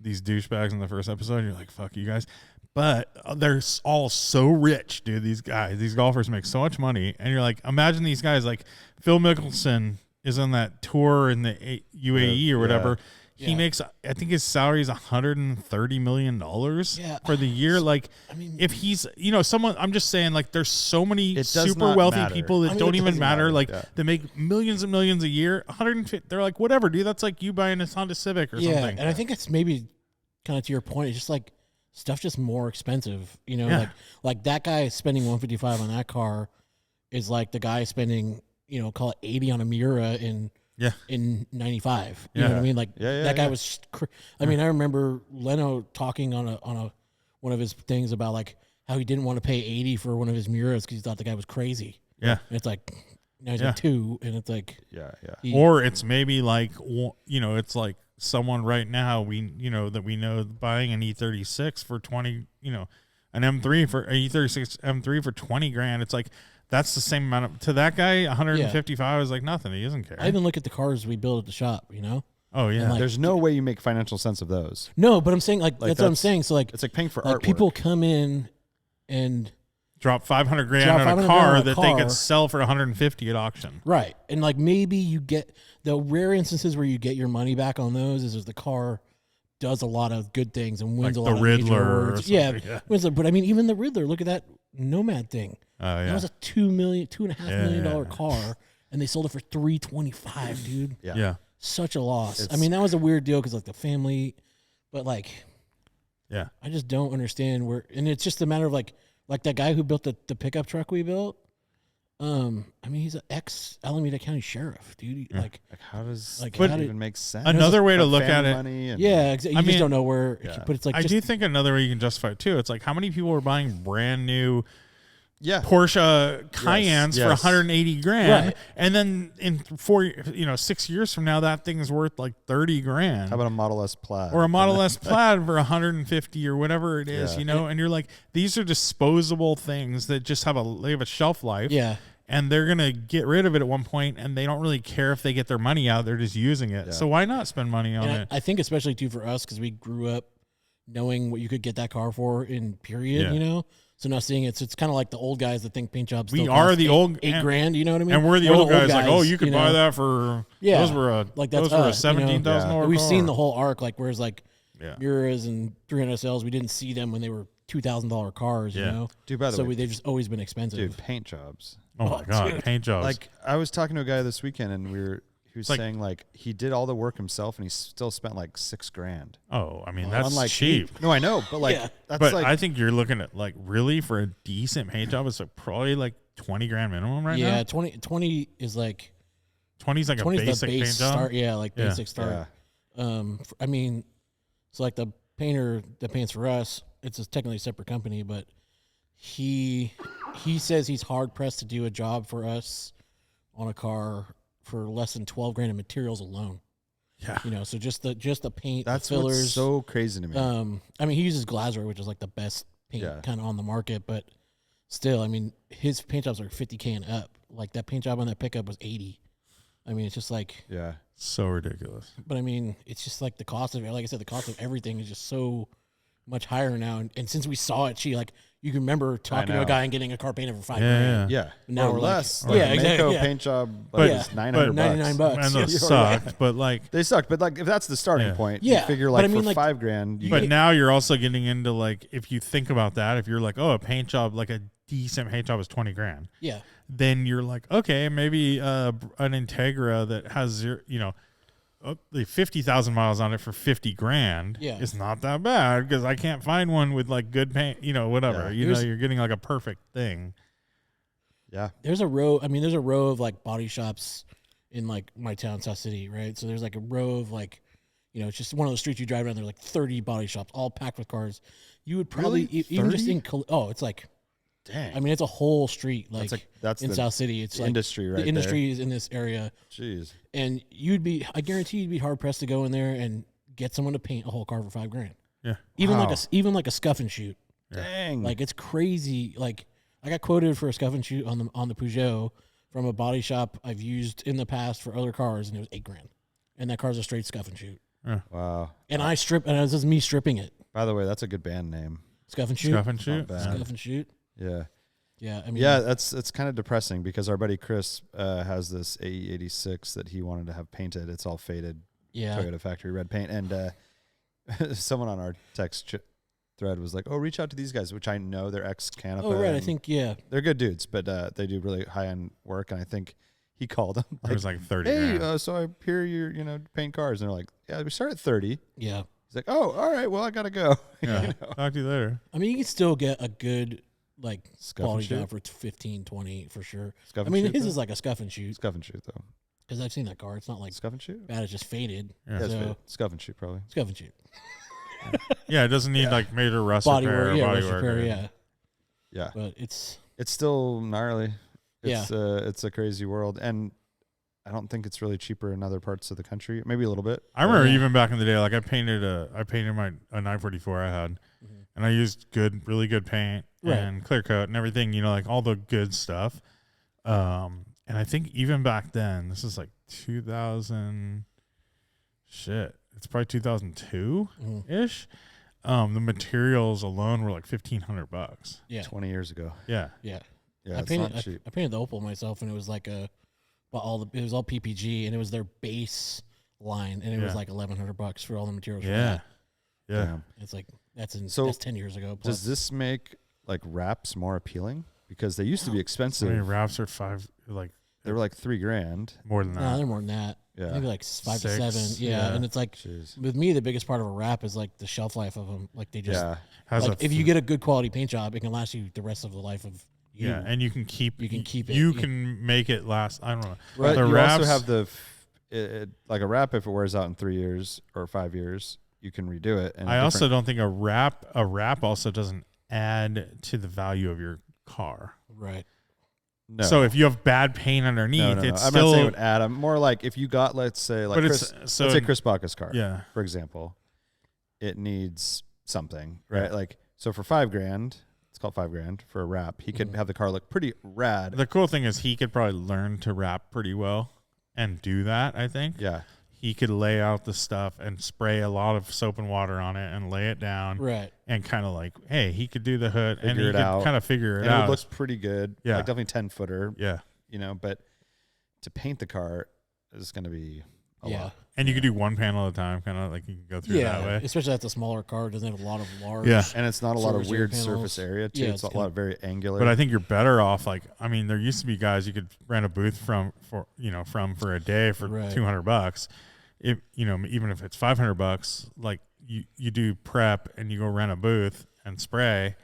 These douchebags in the first episode. You're like, fuck you guys, but they're all so rich, dude. These guys, these golfers make so much money, and you're like, imagine these guys. Like Phil Mickelson is on that tour in the UAE or whatever. he makes, I think his salary is $130 million for the year. Like, I mean, if he's, someone, I'm just saying, like, there's so many super not wealthy matter. people that I mean, don't it even doesn't matter. matter, Like, yeah. they make millions and millions a year. 150, they're like, whatever, dude. That's like you buying a Honda Civic or something. And I think it's maybe kind of to your point. It's just like stuff's just more expensive. Like that guy spending $155 on that car is like the guy spending, call it $80 on a Miura in 95. You know what I mean? Like that guy was. I mean, I remember Leno talking on a one of his things about like how he didn't want to pay $80 for one of his Miuras because he thought the guy was crazy. Yeah, and it's like now he's got two, and it's like or it's maybe like it's like someone right now that we know buying an E36 for 20, an M3 for E36 M3 for $20,000. It's like. That's the same amount to that guy. 155 is like nothing. He doesn't care. I even look at the cars we build at the shop. Oh yeah. Like, there's no way you make financial sense of those. No, but I'm saying like that's what I'm saying. So like it's like paying for like artwork. people come in and drop $500,000 on a car that they could sell for 150 at auction. Right, and like maybe you get the rare instances where you get your money back on those is the car does a lot of good things and wins like a lot the of Riddler major awards. Wins, but I mean even the Riddler. Look at that Nomad thing. That was a $2.5 million car, and they sold it for $325, dude. Yeah. Such a loss. I mean, that was a weird deal because like the family, but like, I just don't understand where. And it's just a matter of like that guy who built the pickup truck we built. I mean, he's an ex Alameda County sheriff, dude. Like how does like that how even make sense? Another way to look at it, you just don't know where. But it's like I do think another way you can justify it too. It's like how many people are buying brand new. Porsche Cayennes for $180,000, right. And then in 6 years from now, that thing is worth like $30,000. How about a Model S Plaid or a Model S Plaid for $150 or whatever it is, And you're like, these are disposable things that just have a shelf life, and they're gonna get rid of it at one point, and they don't really care if they get their money out; they're just using it. So why not spend money on it? I think especially too for us because we grew up knowing what you could get that car for in period, So now seeing it, so it's kind of like the old guys that think paint jobs. We are the old $8,000. You know what I mean? And we're the old guys. Like, oh, you could buy that for those were a $17,000. We've seen the whole arc. Like whereas like Miuras and 300SLs, we didn't see them when they were $2,000 cars. You know, dude. By the way, they've just always been expensive. Dude, paint jobs. Oh my god, dude. paint jobs. Like I was talking to a guy this weekend, and he was saying like he did all the work himself, and he still spent like $6,000. Oh, I mean that's cheap. No, I know, but like that's but like I think you're looking at like really for a decent paint job, it's like probably like $20,000 minimum right now. Yeah, 20 is like 20 is like a basic paint job. Start, like basic start. I mean, so like the painter that paints for us, it's a technically separate company, but he says he's hard pressed to do a job for us on a car for less than $12,000 in materials alone. Yeah, so just the paint, that's the fillers. What's so crazy to me. I mean, he uses Glazor, which is like the best paint kind of on the market, but still, I mean, his paint jobs are $50,000 and up. Like that paint job on that pickup was $80,000. I mean, it's just like so ridiculous. But I mean, it's just like the cost of it. Like I said, the cost of everything is just so much higher now. And since we saw it, you can remember talking to a guy and getting a car painted for $5,000. Yeah. Now or we're less. Like, exactly. Paint job, but it's $900. $99. And those sucked, but like they sucked. But like if that's the starting point, you figure but like I mean, for like, $5,000. But now you're also getting into like if you think about that, if you're like, oh, a paint job, like a decent paint job is $20,000. Yeah. Then you're like, okay, maybe an Integra that has the 50,000 miles on it for $50,000 is not that bad because I can't find one with like good paint, whatever. You're getting like a perfect thing. Yeah. There's a row of like body shops in like my town, South City, right? So there's like a row of like, it's just one of the streets you drive around. There's like 30 body shops, all packed with cars. You would probably even just it's like, dang. I mean, it's a whole street that's in the South City. It's like industry, right? The industry is in this area. Jeez. And I guarantee you'd be hard pressed to go in there and get someone to paint a whole car for $5,000. Yeah. Even like a scuff and shoot. Dang. Like it's crazy. Like I got quoted for a scuff and shoot on the Peugeot from a body shop I've used in the past for other cars, and it was $8,000. And that car's a straight scuff and shoot. Yeah. Wow. And this is me stripping it. By the way, that's a good band name. Scuff and shoot. Scuff and shoot. Scuff and shoot. Yeah. Yeah, I mean, it's kind of depressing because our buddy Chris has this AE86 that he wanted to have painted. It's all faded Toyota factory red paint. And someone on our text thread was like, "Oh, reach out to these guys," which I know they're ex-Canapa. Oh, right. I think they're good dudes, but they do really high-end work. And I think he called them. It was like 30. Hey, so I hear you're paint cars, and they're like, "Yeah, we start at 30." Yeah. He's like, "Oh, all right. Well, I gotta go." Yeah. Talk to you later. I mean, you can still get a good Scuff quality and shoot? job for 15, 20 for sure. Scuff I and mean, shoot, his though? is like a scuff and shoot Scuff and shoot though. because I've seen that car. It's not like Scuff and shoot. bad. It's just faded. Yeah. Yeah, it's So- faded. Scuff and shoot probably. Scuff and shoot. Yeah, it doesn't need like major rust Body repair work. or Yeah. body rust work. repair, or- yeah. Yeah, But it's it's still gnarly. It's a crazy world, and I don't think it's really cheaper in other parts of the country. Maybe a little bit. I remember Yeah. even back in the day, like I painted my a 944 I had, and I used really good paint Right. and clear coat and everything, like all the good stuff. And I think even back then, this is like 2000, it's probably 2002 ish. The materials alone were like $1,500. yeah. 20 years ago. Yeah. Yeah. Yeah, I it's painted not cheap. I painted the Opal myself, and it was like it was all PPG, and it was their base line, and it was Yeah. like $1,100 for all the materials. for Yeah. that. Yeah. Damn. It's like that's So, 10 years ago. Does Plus. this make like wraps more appealing? Because they used to be I expensive. mean, wraps are They were like $3,000. more than No, that. they're more than that. Yeah. I think like 5 to 6, 7. Yeah. yeah. And it's like Jeez. with me, the biggest part of a wrap is like the shelf life of them. Like they just Yeah. Has like if you get a good quality paint job, it can last you the rest of the life of you. yeah, and you can keep You can keep it, You yeah. can make it last. I don't know. But The you wraps, also have like a wrap, if it wears out in 3 years or 5 years, you can redo it. And I also don't think a wrap also doesn't add to the value of your car. Right. no. So if you have bad paint underneath, no. it's I'm still not saying it would add. I'm more like if you got, let's say, like But Chris, it's- so let's say in- Chris Baca's car, yeah. for example, it needs something, right? Yeah. Like, so for $5,000, it's called $5,000 for a wrap. He could have the car look pretty rad. The cool thing is he could probably learn to wrap pretty well and do that, I think. Yeah. He could lay out the stuff and spray a lot of soap and water on it and lay it down Right. and kind of like, hey, he could do the hood and Figure he it could out. kind of figure it And out. it looks pretty good. Yeah. Like definitely 10-footer, Yeah. but to paint the car is going to be a Yeah. lot. And you could do one panel at a time, kind of like you can go through that way. Especially that's a smaller car. It doesn't have a lot of large. Yeah. And it's not a lot of Surface weird panels. surface area, too. Yeah, it's it's a lot of very angular. But I think you're better off. Like, I mean, there used to be guys you could rent a booth from for a day for Right. $200. If even if it's $500, like you do prep and you go rent a booth and spray.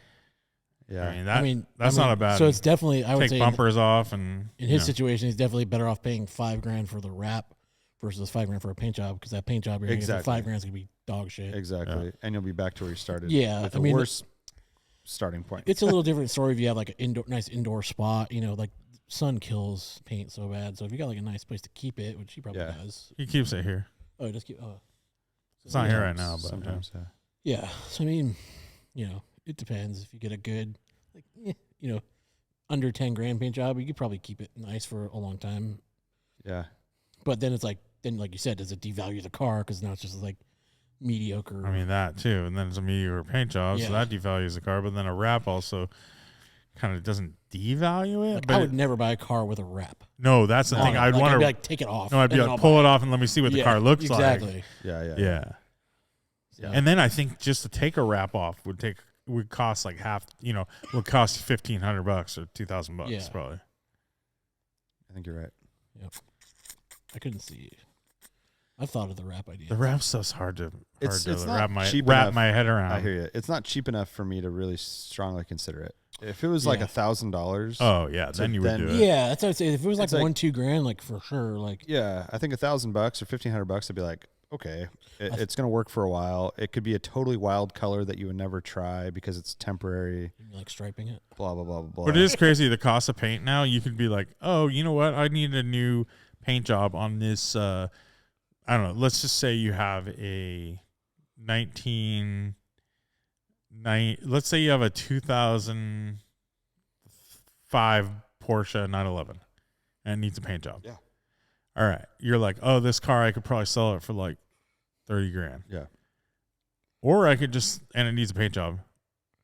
yeah. I mean, that's not a bad. So it's definitely I would take say bumpers off and in his situation, he's definitely better off paying $5,000 for the wrap versus $5,000 for a paint job because that paint job you're gonna get for Exactly. $5,000 is gonna be dog shit. Exactly. And you'll be back to where you started. Yeah, With I a mean, worse starting point. It's a little different story if you have like a nice indoor spot. Like sun kills paint so bad. So if you got like a nice place to keep it, which he probably Yeah. does. he keeps it here. Oh, he just keep. Oh, It's not here right now, but Sometimes, yeah. yeah. So I mean, it depends. If you get a good, under $10,000 paint job, you could probably keep it nice for a long time. Yeah. But then it's like you said, does it devalue the car? Because now it's just like mediocre. I mean that too, and then it's a mediocre paint job, Yeah. so that devalues the car. But then a wrap also kind of doesn't devalue it. Like, but I would never buy a car with a wrap. no, that's the thing. I'd I'd want be to. like, take it off. No, I'd be and then like, I'll pull buy it off and let me see what the Yeah, car looks exactly. like. Yeah. Yeah. So, And then I think just to take a wrap off would cost like half. Would cost $1,500 or $2,000 Yeah. probably. I think you're right. I couldn't see. I thought of the wrap idea. The wrap stuff's hard to It's not wrap cheap my enough. head around. I hear you. It's not cheap enough for me to really strongly consider it. If it was like Yeah. $1,000, Oh yeah, then you would then- do it. Yeah, that's what I'd say. If it was like It's like- $1,200, like for sure, like yeah, I think $1,000 or $1,500, I'd be like, okay, it's going to work for a while. It could be a totally wild color that you would never try because it's temporary. striping it. Blah blah blah blah blah. But it is crazy the cost of paint now. You could be like, oh, you know what? I need a new paint job on this. I don't know. Let's just say you have a 2005 Porsche 911 and it needs a paint job. Yeah. All right. You're like, oh, this car, I could probably sell it for like $30,000. Yeah. Or I could and it needs a paint job.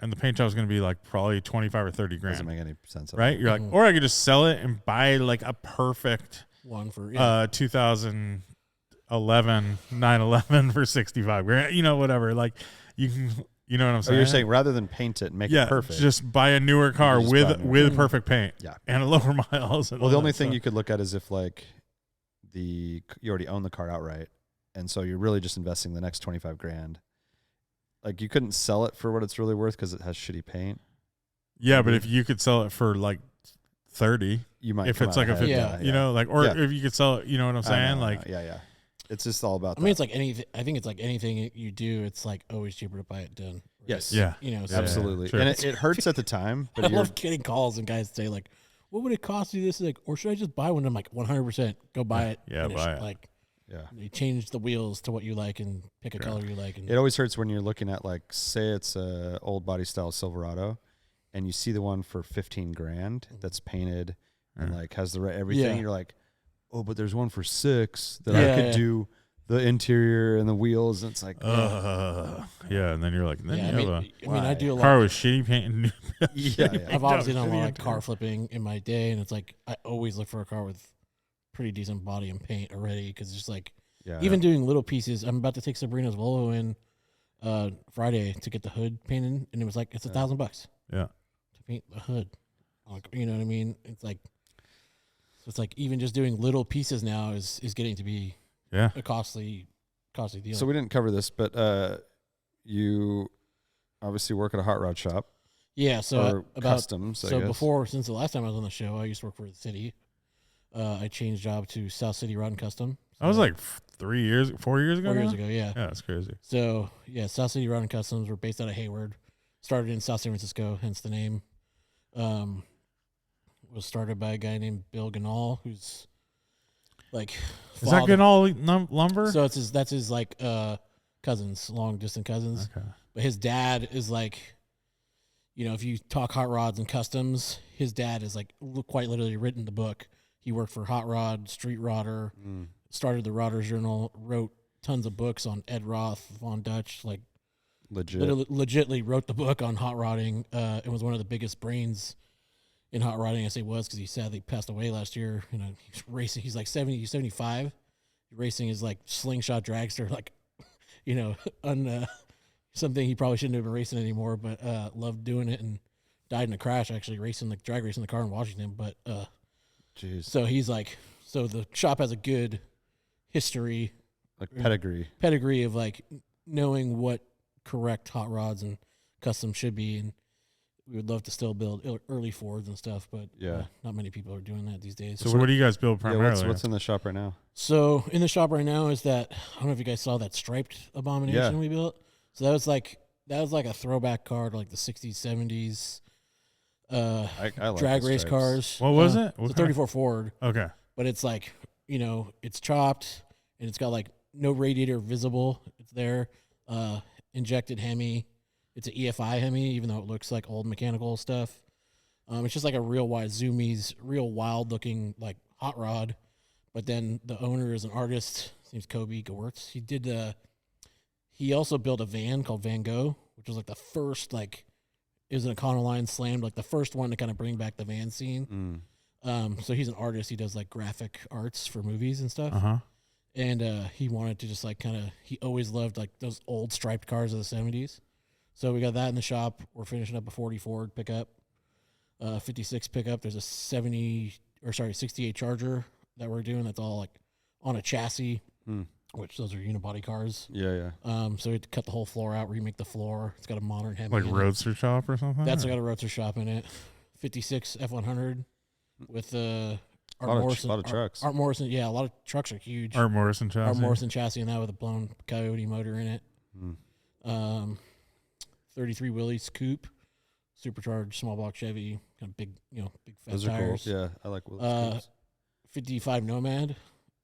And the paint job is going to be like probably 25 or 30 grand. Doesn't make any sense. At Right? You're like, or I could just sell it and buy like a perfect One for 2000 911 for 65 grand, whatever. Like you can, you know what I'm saying? So you're saying rather than paint it and make it perfect, just buy a newer car with perfect paint, and lower miles. And well, the only thing you could look at is if like you already own the car outright, and so you're really just investing the next 25 grand. Like you couldn't sell it for what it's really worth because it has shitty paint. Yeah, but if you could sell it for like 30, you might. If it's like a 50, if you could sell it, you know what I'm saying? Yeah. It's just all about. I mean, it's like anything. I think it's like anything you do. It's like always cheaper to buy it done. Right? Yes. Yeah. So absolutely. And it hurts at the time. But I love getting calls and guys say like, "What would it cost you this?" Like, or should I just buy one? I'm like, 100%. Go buy it. Yeah, buy it. Like, you change the wheels to what you like and pick a color you like. And it always hurts when you're looking at like, say it's a old body style Silverado, and you see the one for 15 grand that's painted and like has the everything. You're like, oh, but there's one for 6 that I could do the interior and the wheels. And it's like, and then you're like, I do a lot. Car with shitty paint. I've obviously done a lot of car flipping in my day, and it's like I always look for a car with pretty decent body and paint already, because just like even doing little pieces. I'm about to take Sabrina's Volvo in Friday to get the hood painted, and it was like it's $1,000. Yeah, to paint the hood. Like, you know what I mean? It's like even just doing little pieces now is getting to be a costly deal. So we didn't cover this, but you obviously work at a hot rod shop. Yeah, so customs. So before, since the last time I was on the show, I used to work for the city. I changed job to South City Rod and Custom. So I was like 4 years ago. 4 years ago, yeah. Yeah, that's crazy. So South City Rod and Customs were based out of Hayward. Started in South San Francisco, hence the name. Was started by a guy named Bill Ganal, who's like is that Ganal lumber? So that's his like cousins, long distance cousins. Okay. But his dad is like, if you talk hot rods and customs, his dad is like quite literally written the book. He worked for Hot Rod, Street Rodder, started the Rodder Journal, wrote tons of books on Ed Roth, Von Dutch, like legitimately wrote the book on hot rodding. It was one of the biggest brains in hot rodding. I say was because he sadly passed away last year. He's racing. He's like 70, 75. Racing is like slingshot dragster, like, on something he probably shouldn't have been racing anymore, but loved doing it and died in a crash actually drag racing the car in Washington. But so he's like, so the shop has a good history, like pedigree of like knowing what correct hot rods and custom should be, and we would love to still build early Fords and stuff, but not many people are doing that these days. So what do you guys build primarily? What's in the shop right now? So in the shop right now is that, I don't know if you guys saw that striped abomination we built. So that was like a throwback car to like the 60s, 70s. I like drag race cars. What was it? It's a 34 Ford. Okay. But it's like, it's chopped and it's got like no radiator visible. It's there. Injected Hemi. It's an EFI Hemi, even though it looks like old mechanical stuff. It's just like a real wild looking like hot rod. But then the owner is an artist. His name's Kobe Gewurtz. He also built a van called Van Gogh, which was like the first, like, it was an Econoline slammed, like the first one to kind of bring back the van scene. So he's an artist. He does like graphic arts for movies and stuff. And he wanted to just like he always loved like those old striped cars of the 70s. So we got that in the shop. We're finishing up a 40 Ford pickup, 56 pickup. There's a 68 Charger that we're doing. That's all like on a chassis, which those are unibody cars. Yeah. So we had to cut the whole floor out, remake the floor. It's got a modern Hemi. Like roadster shop or something? That's got a roadster shop in it. 56 F100 with a lot of trucks. Art Morrison, yeah, a lot of trucks are huge. Art Morrison chassis and that with a blown Coyote motor in it. 33 Willys coupe, supercharged small block Chevy, kind of big, big fat Those tires. Are cool. Yeah, I like Willys coupes. 55 Nomad,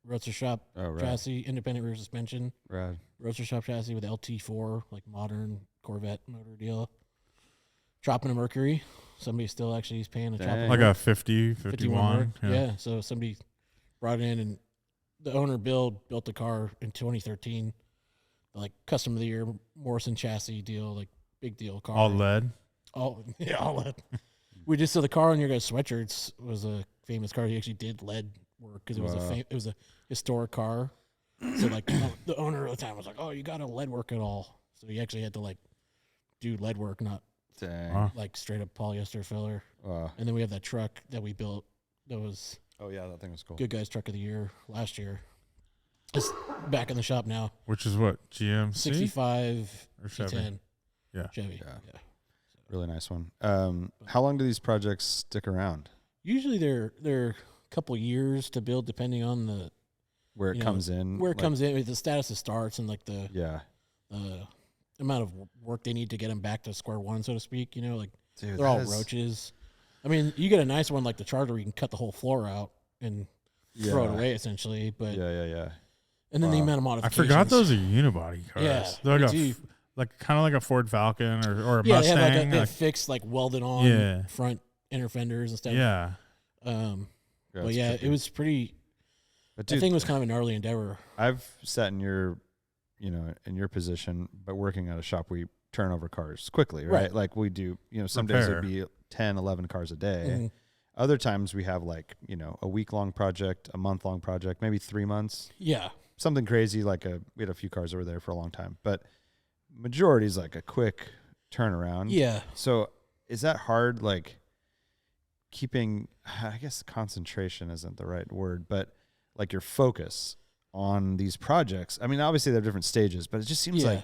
roadster shop right. chassis, independent rear suspension. Rad. Roadster shop chassis with LT4, like modern Corvette motor deal. Chopping a Mercury. Somebody still actually is paying a chop. Like a 50, 51. Yeah, so somebody brought in, and the owner built the car in 2013. Like custom of the year Morrison chassis deal, like big deal car. All lead. All lead. We just saw the car on your guys' sweatshirts was a famous car. He actually did lead work because it was a historic car. So like the owner at the time was like, "Oh, you got to lead work it all." So he actually had to like do lead work, not like straight up polyester filler. And then we have that truck that we built that was that thing was cool. Good Guys Truck of the Year last year. It's back in the shop now. Which is what, GMC? 65 or Chevy? G10. Yeah. Chevy. Yeah. Really nice one. How long do these projects stick around? Usually they're a couple years to build, depending on the where it comes in, where it comes in, with the status of starts and like the amount of work they need to get them back to square one, so to speak. You know, like Dude, they're all roaches. I mean, you get a nice one like the Charger, where you can cut the whole floor out and throw it away essentially. But and then the amount of modifications. I forgot those are unibody cars. Yeah, they're like kind of like a Ford Falcon or a Mustang. They have fixed like welded on front inner fenders and stuff. Yeah. But yeah, it was pretty. But dude, the thing was kind of an gnarly endeavor. I've sat in your position, but working at a shop, we turn over cars quickly, right? Like we do, some days it'd be 10, 11 cars a day. Mm-hmm. Other times we have like, a week-long project, a month-long project, maybe 3 months. Yeah. Something crazy, like we had a few cars over there for a long time. But majority is like a quick turnaround. Yeah. So is that hard, like keeping, I guess concentration isn't the right word, but like your focus on these projects? I mean, obviously they're different stages, but it just seems like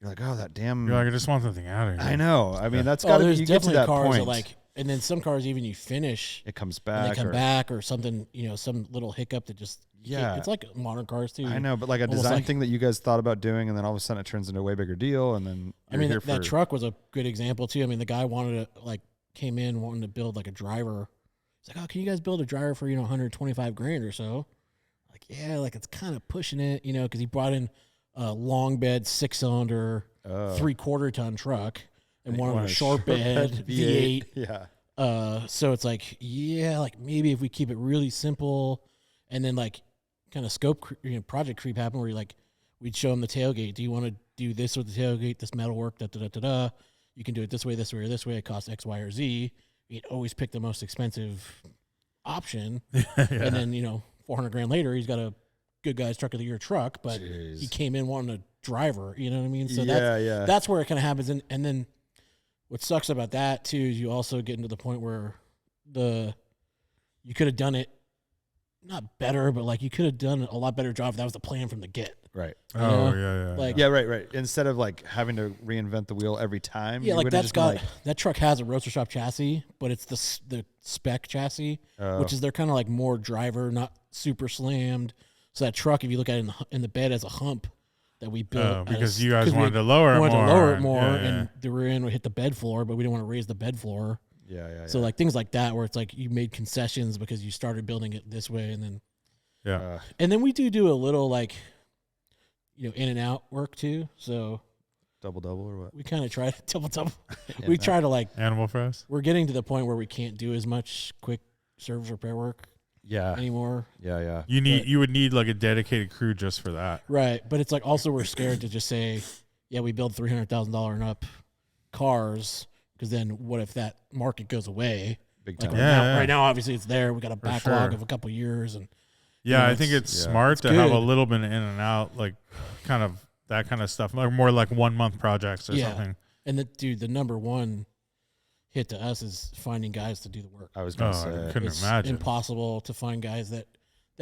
you're like, oh, that damn. You're like, I just want something out of here. I know. I mean, that's got to be, you get to that cars point. That like, and then some cars, even you finish, it comes back. And they come back or something, some little hiccup that just, it's like modern cars too. I know, but like a design thing that you guys thought about doing, and then all of a sudden it turns into a way bigger deal. And then that truck was a good example too. I mean, the guy came in wanting to build like a driver. He's like, oh, can you guys build a driver for, $125,000 or so? Like, yeah, like it's kind of pushing it, because he brought in a long bed 6-cylinder 3/4 ton truck and wanted a short bed V8. Yeah. So it's like, like maybe if we keep it really simple, and then like kind of scope project creep happen where we'd show him the tailgate. Do you want to do this with the tailgate? This metal work, You can do it this way, this way, or this way. It costs X, Y, or Z. You'd always pick the most expensive option, and then $400,000 later, he's got a Good Guys Truck of the Year truck, but he came in wanting a driver. You know what I mean? So that's where it kind of happens. And then what sucks about that too is you also get into the point where you could have done it not better, but like you could have done a lot better job if that was the plan from the get. Right. Right. Instead of like having to reinvent the wheel every time. Yeah, like that truck has a roadster shop chassis, but it's the spec chassis, which is they're kind of like more driver, not super slammed. So that truck, if you look at it in the bed, as a hump that we built because you guys wanted to lower it more, and the rear end would hit the bed floor, but we didn't want to raise the bed floor. So like things like that, where it's like you made concessions because you started building it this way, and then and then we do a little like in and out work too. So double or what? We kind of try to double. We try to like animal frost. We're getting to the point where we can't do as much quick service repair work. Anymore. You would need like a dedicated crew just for that. Right. But it's like also we're scared to just say, we build $300,000 and up cars, because then what if that market goes away? Big time. Right now, obviously it's there. We got a backlog of a couple years, and I think it's smart to have a little bit of in and out, like kind of that kind of stuff, like more like 1 month projects or something. And the number one hit to us is finding guys to do the work. I was going to say, I couldn't it's imagine. Impossible to find guys that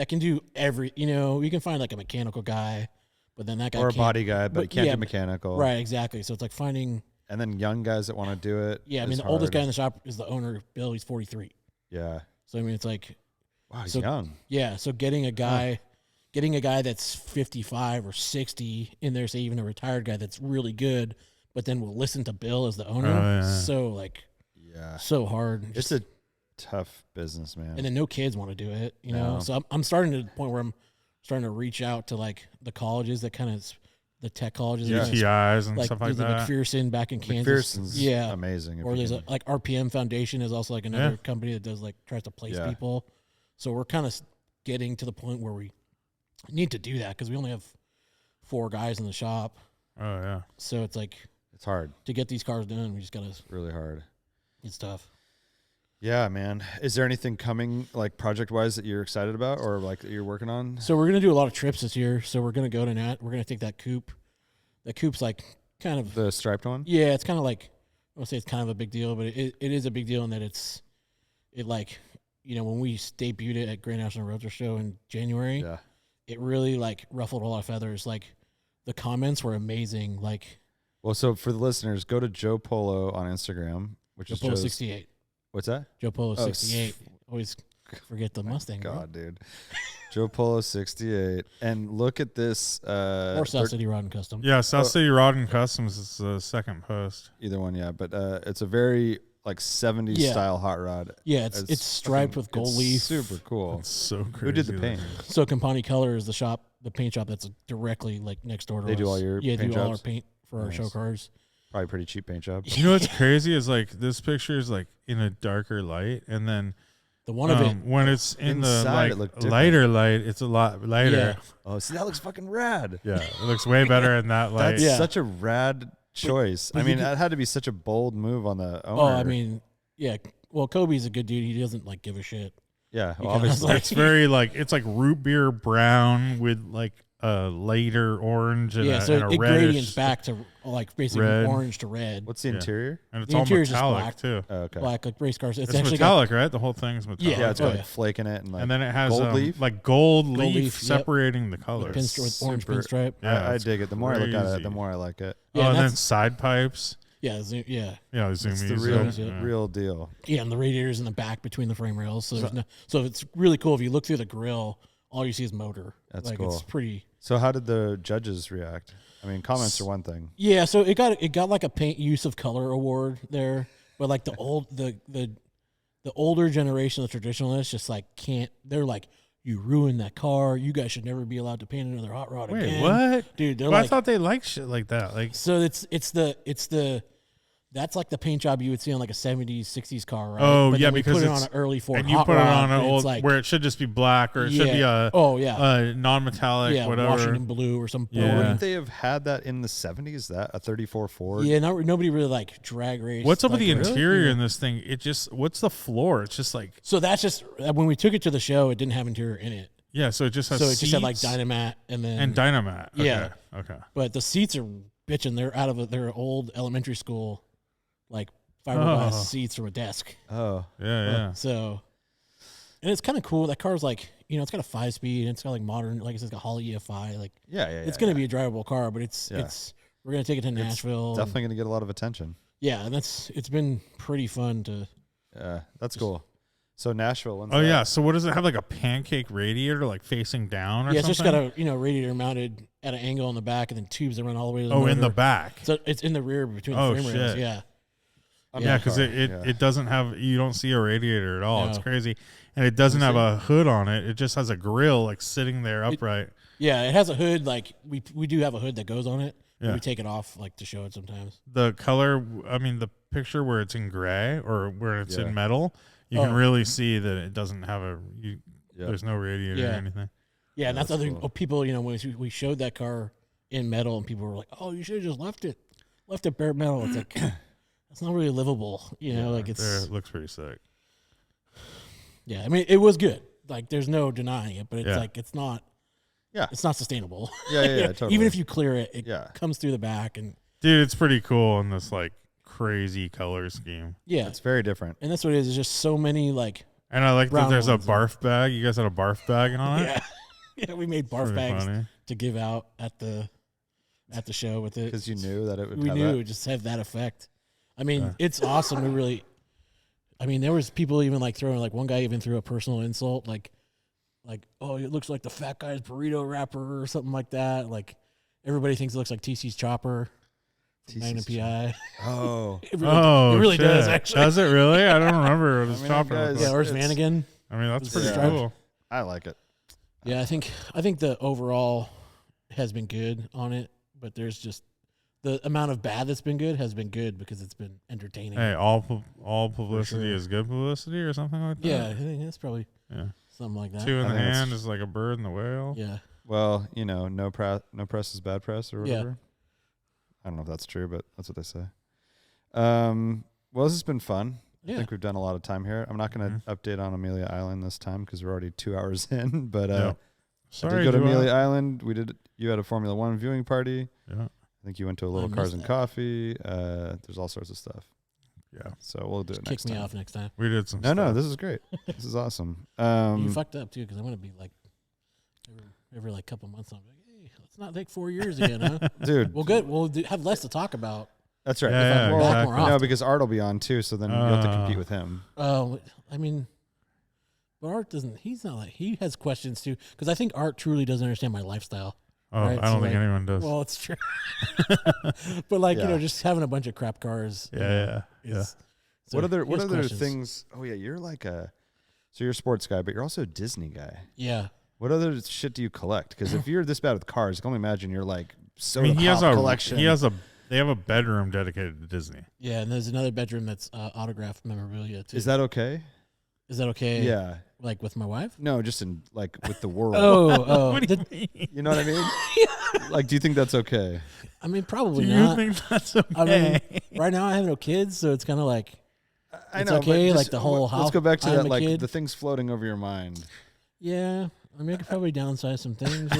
can do every. You can find like a mechanical guy, but then that guy or a body guy, but he can't do mechanical. Right, exactly. So it's like finding. And then young guys that want to do it. Yeah, I mean the oldest guy in the shop is the owner, Bill. He's 43. Yeah. So I mean it's like, wow, he's young. Yeah, so getting a guy that's 55 or 60 in there, say even a retired guy that's really good, but then will listen to Bill as the owner. So like. Yeah, so hard. It's a tough business, man. And then no kids want to do it, know. So I'm starting to the point where I'm starting to reach out to like the colleges that kind of the tech colleges, UTIs and stuff like that. McPherson back in Kansas, McPherson's amazing. Or there's like RPM Foundation is also like another company that does like tries to place people. So we're kind of getting to the point where we need to do that because we only have 4 guys in the shop. Oh yeah. So it's like it's hard to get these cars done. We just gotta. It's really hard. It's tough. Yeah, man. Is there anything coming like project wise that you're excited about or like that you're working on? So we're gonna do a lot of trips this year. So we're gonna go to Nat. We're gonna take that coupe. That coupe's like kind of The striped one? yeah. It's kind of like I won't say it's kind of a big deal, but it is a big deal in that it like when we debuted it at Grand National Roadster Show in January, Yeah. it really like ruffled a lot of feathers. Like the comments were amazing. Like Well, so for the listeners, go to Joe Polo on Instagram, which Joe is Polo Joe's, 68. What's that? Joe Polo Oh, 68. Always forget the Mustang. God, dude. Joe Polo 68. And look at this. Or South City Rod and Custom. Yeah, South City Rod and Customs is the second post. Either one, yeah. But it's a very like 70s style hot rod. Yeah, it's striped with gold leaf. Super cool. It's so crazy. Who did the paint? So Campani Color is the paint shop that's directly like next door to us. They do all your paint do all our jobs? paint for our show cars. Probably pretty cheap paint job. You know what's crazy is like this picture is like in a darker light, and then The one of it when it's in the Inside, it like looked different. lighter light, it's a lot lighter. Oh, see, that looks fucking rad. Yeah, it looks way better in that light. That's such a rad choice. but I you mean, could- that had to be such a bold move on the owner. Oh, I mean, yeah. Well, Kobe's a good dude. He doesn't like give a shit. yeah, He well, kinda obviously. like- It's very like it's like root beer brown with like a later orange and Yeah, a, so and a it reddish, gradients back to like basically red. orange to red. What's the interior? and it's the all interior's just metallic black. too. Oh, okay. Black like race cars. It's It's actually metallic, right? The whole thing's metallic. Yeah, it's Oh, got yeah. like flake in it and like and then it has gold leaf. like gold leaf, leaf, yep. separating the got colors. with orange Super- pinstripe. Yeah, I it's dig it. The more I look at it, crazy. the more I like it. Yeah, oh, and then that's- side pipes. Yeah, yeah, Yeah, It's the zoomies. real, yeah. real deal. yeah, and the radiators in the back between the frame rails. So it's really cool. If you look through the grill, all you see is motor. That's like, cool. It's pretty. So how did the judges react? I mean, comments are one thing. Yeah, so it got like a paint use of color award there, but like the older generation of traditionalists just like can't. They're like, you ruined that car. You guys should never be allowed to paint another hot rod Wait, again. what? Dude? They're Well, like, I thought they liked shit like that. Like, so it's the that's like the paint job you would see on like a 70s, 60s car, right? Oh, But yeah, then we because put it on it's- an early Ford and you hot put it rod, on an and it's old like, where it should just be black, or it should be a non-metallic, yeah, whatever. Washington blue or some Yeah. boring. Wouldn't they have had that in the 70s? That a 34 Ford? Yeah, nobody really like drag race. What's up with like, the really? interior Yeah. in this thing? It just what's the floor? It's just like So that's just when we took it to the show, it didn't have interior in it. yeah. So it just has So it just had like seats Dynamat and then and Dynamat. Okay. Yeah. Okay. But the seats are bitching. They're out of their old elementary school, like fiberglass Oh. seats from a desk. Oh, Yeah. Yeah. So, and it's kind of cool. That car's like, it's got a 5-speed. And it's got like modern, like I said, it's got Holley EFI. Like yeah. it's going to be a drivable car, but we're going to take it to Nashville. and- Definitely going to get a lot of attention. yeah, and it's been pretty fun to. Yeah, that's cool. So Nashville. When's Oh that? yeah. So what does it have? Like a pancake radiator, like facing down, or Yeah, it's something? just got a radiator mounted at an angle in the back, and then tubes that run all the way to the in the motor. back. So it's in the rear between Oh, the frame rails. shit. Yeah. Yeah, because car, it doesn't have, you don't see a radiator at all. It's No. crazy, and it doesn't have a hood on it. It just has a grill like sitting there upright. Yeah, it has a hood. Like we do have a hood that goes on it. but Yeah. We take it off like to show it sometimes. The color, I mean, the picture where it's in gray or where it's Yeah. in metal, you can Oh. really see that it doesn't have Yeah. there's no radiator or Yeah. anything. Yeah, and that's that's other cool. people. When we showed that car in metal, and people were like, "Oh, you should have just left it bare metal." It's like it's not really livable. Like it's There, it looks pretty sick. yeah. I mean, it was good. Like there's no denying it, but it's Yeah. like it's not. Yeah. It's not sustainable. Yeah, totally. Even if you clear it, it Yeah. comes through the back, and Dude, it's pretty cool in this like crazy color scheme. yeah, It's very different. and that's what it is. It's just so many like And I like that Brown there's a ones, barf bag. You guys had a barf bag on it? yeah. We made barf Pretty bags funny. to give out at the show with it. Because you knew that it would We have knew it that. would just have that effect. I mean, it's awesome. There was people even like throwing, like one guy even threw a personal insult, like, oh, it looks like the fat guy's burrito wrapper or something like that. Like everybody thinks it looks like TC's chopper, from Magnum TC's PI. Oh. It really does shit. actually. Does it really? I don't remember what his mean, chopper guys- was. Yeah, or it's It's- Vanagon. I mean, that's it's pretty striped. cool. I like it. Yeah, I think the overall has been good on it, but there's just the amount of bad that's been good has been good because it's been entertaining. Hey, all publicity sure. is good publicity or something like that? Yeah, I think that's probably Yeah. something like that. Two in I the think that's- hand is like a bird in the whale. Yeah. Well, no press is bad press or Yeah. whatever. I don't know if that's true, but that's what they say. Well, this has been fun. I think we've done a lot of time here. I'm not going to update on Amelia Island this time because we're already 2 hours in. But I Sorry, did go to Amelia Island. You had a Formula One viewing party. Yeah. I think you went to a little Cars and Coffee. There's all sorts of stuff. Yeah. So we'll do it next time. Kick me off next time. We did some No, stuff. this is great. This is awesome. You fucked up, too, because I'm going to be like, every like couple months, I'm like, hey, let's not take 4 years again, huh? Dude. Well, good. We'll have less to talk about. That's right. Yeah, More exactly. often. No, because Art will be on too, so then you'll have to compete with him. Oh, I mean, but Art doesn't. He's not like he has questions too, because I think Art truly doesn't understand my lifestyle. Oh, right? I don't think anyone does. Well, it's true. But like just having a bunch of crap cars. Yeah. What other questions. things? Oh yeah, you're like so you're a sports guy, but you're also a Disney guy. Yeah. What other shit do you collect? Because if you're this bad with cars, I can only imagine you're like he has collection. They have a bedroom dedicated to Disney. Yeah, and there's another bedroom that's autographed memorabilia too. Is that okay? Is that okay? Yeah. Like with my wife? No, just in like with the world. Oh. What do you mean? You know what I mean? Like, do you think that's okay? I mean, probably Do you not. think that's okay? I mean, right now I have no kids, so it's kind of like it's okay. but Like the whole house. Let's go back to I'm that, a like kid. the things floating over your mind. Yeah, I mean, I could probably downsize some things.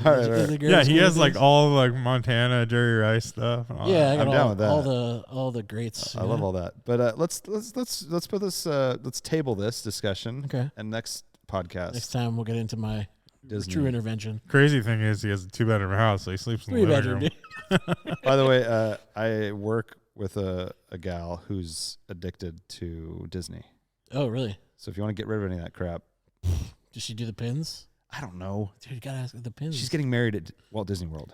All right. Yeah, he has like all like Montana, Jerry Rice stuff. And all Yeah, I that. got I'm down with that. all the greats. I love all that. But let's put this let's table this discussion. Okay. And next podcast. Next time we'll get into my Disney. true intervention. Crazy thing is, he has a 2-bedroom house, so he sleeps in the living 3-bedroom. room. By the way, I work with a gal who's addicted to Disney. Oh, really? So if you want to get rid of any of that crap, Does she do the pins? I don't know. Dude, you gotta ask her the pins. She's getting married at Walt Disney World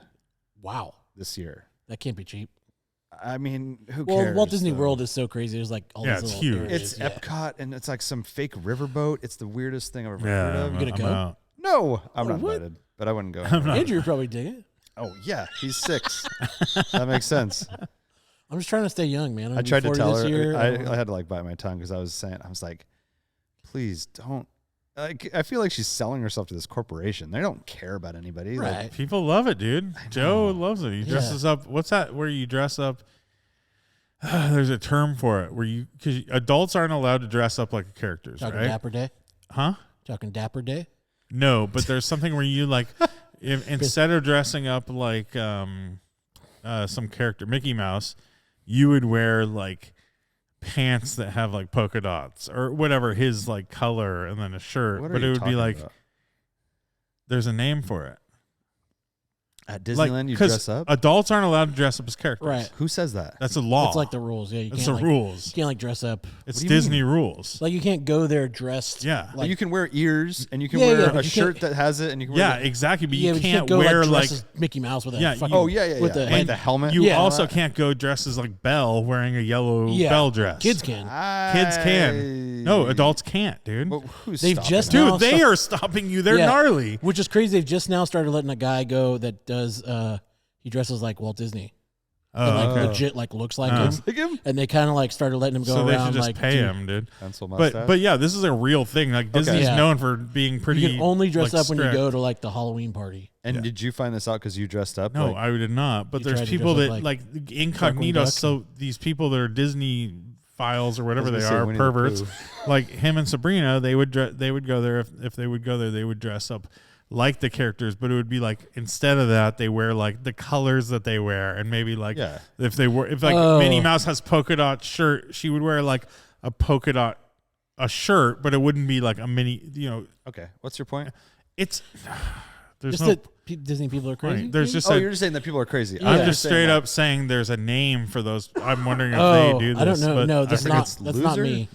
wow. this year. That can't be cheap. I mean, who Well, cares? Walt Disney though? World is so crazy. There's like all Yeah, these it's little huge. areas. It's Yeah. Epcot, and it's like some fake riverboat. It's the weirdest thing I've ever Yeah, heard of. You gonna I'm go? out. No, I'm Oh, not what? invited, but I wouldn't go. Andrew would probably dig it. Oh yeah, he's 6. That makes sense. I'm just trying to stay young, man. I tried to tell this her. year. I had to like bite my tongue because I was like, please don't. I feel like she's selling herself to this corporation. They don't care about anybody. Right. Like, People love it, dude. Joe loves it. He dresses up. What's that? Where you dress up? There's a term for it where because adults aren't allowed to dress up like characters, Talking right? Dapper Day. Huh? Talking Dapper Day. No, but there's something where you like, instead of dressing up like some character, Mickey Mouse, you would wear like pants that have like polka dots or whatever his like color, and then a shirt. what are But you it would be talking like about? there's a name for it. At Disneyland, you 'cause dress up. Adults aren't allowed to dress up as characters. Right. Who says that? That's a law. That's like the rules. Yeah, you That's can't the like, rules. You can't like dress up. It's What do you Disney rules. Like you can't go there dressed. Yeah. Like, you can wear ears, and you can Yeah, wear yeah, but a you shirt can't- that has it, and you can Yeah, wear the, exactly. But yeah, you but can't go wear like like. dressed as Mickey Mouse with a Yeah, fucking, Oh yeah. with the Like head. the helmet. You Yeah. also can't go dressed as like Belle wearing a yellow Yeah. Belle dress. Kids can. Kids can. No, adults can't, dude. Well, who's They've stopping just that? now Dude, they stop- are stopping you. They're Yeah. gnarly. Which is crazy. They've just now started letting a guy go that does. He dresses like Walt Disney. Oh, And like okay. legit like looks like Uh. him. Like him? And they kind of like started letting him go So they around should just like pay do- him, dude. Pencil mustache. But yeah, this is a real thing. Like Disney's Yeah. known for being pretty. You can only dress like, up when you strict. go to like the Halloween party. And Yeah. did you find this out because you dressed up? No, like, I did not. But You there's tried to people dress that up like like incognito. Duck. So these people that are Disney files or whatever I was they gonna say are, Winnie the perverts, Pooh. like him and Sabrina, they would go there if they would go there. They would dress up like the characters, but it would be like instead of that, they wear like the colors that they wear, and maybe like Yeah. if Oh. Minnie Mouse has polka dot shirt, she would wear like a polka dot a shirt, but it wouldn't be like a mini. Okay, what's your point? It's there's Just no. that Disney people are crazy. point. There's just Oh, a, you're just saying that people are crazy. Yeah. I'm I'm just saying, straight like, up saying there's a name for those. I'm wondering if Oh, they do this. I don't know. but No, I that's think not. it's That's not loser? me.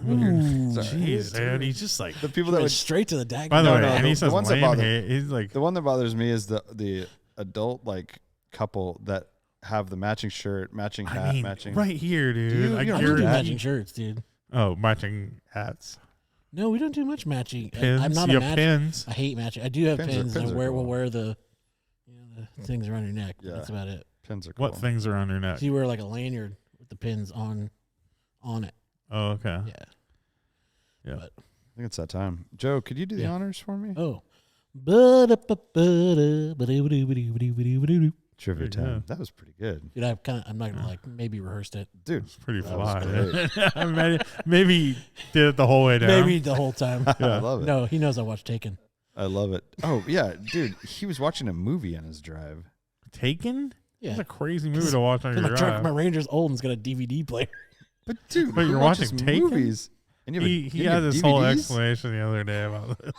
Jeez, man, he's just like. The people Went that would. straight to the dag. By the No, way, no, and he the says ones that lame bother- hate. He's like, The one that bothers me is the adult like couple that have the matching shirt, matching hat, I mean, matching. right here, dude. you- I you don't I do don't do that. matching shirts, dude. Oh, matching hats, No, we don't do much matching. pins. I'm not you a have match. pins. I hate matching. I do have Pins are- pins, pins and are we'll cool. wear the things around your neck. Yeah. That's about it. Pins are cool. What things are on your neck? So you wear like a lanyard with the pins on it. Oh, okay. Yeah. Yeah. But, I think it's that time. Joe, could you do the Yeah. honors for me? oh. Trivia Pretty time. good. That was pretty good. Dude, I'm not gonna maybe rehearsed it. Dude, It's pretty that was fly. Maybe did it the whole way down. Maybe the whole time. I love it. No, he knows I watched Taken. I love it. Oh, yeah, dude. He was watching a movie on his drive. Taken? Yeah. That's a crazy movie to watch on your My drive. my Ranger's old and's got a a DVD player. But, dude, But who you're watches watching Taken? movies? And He you had have this whole DVDs? explanation the other day about this.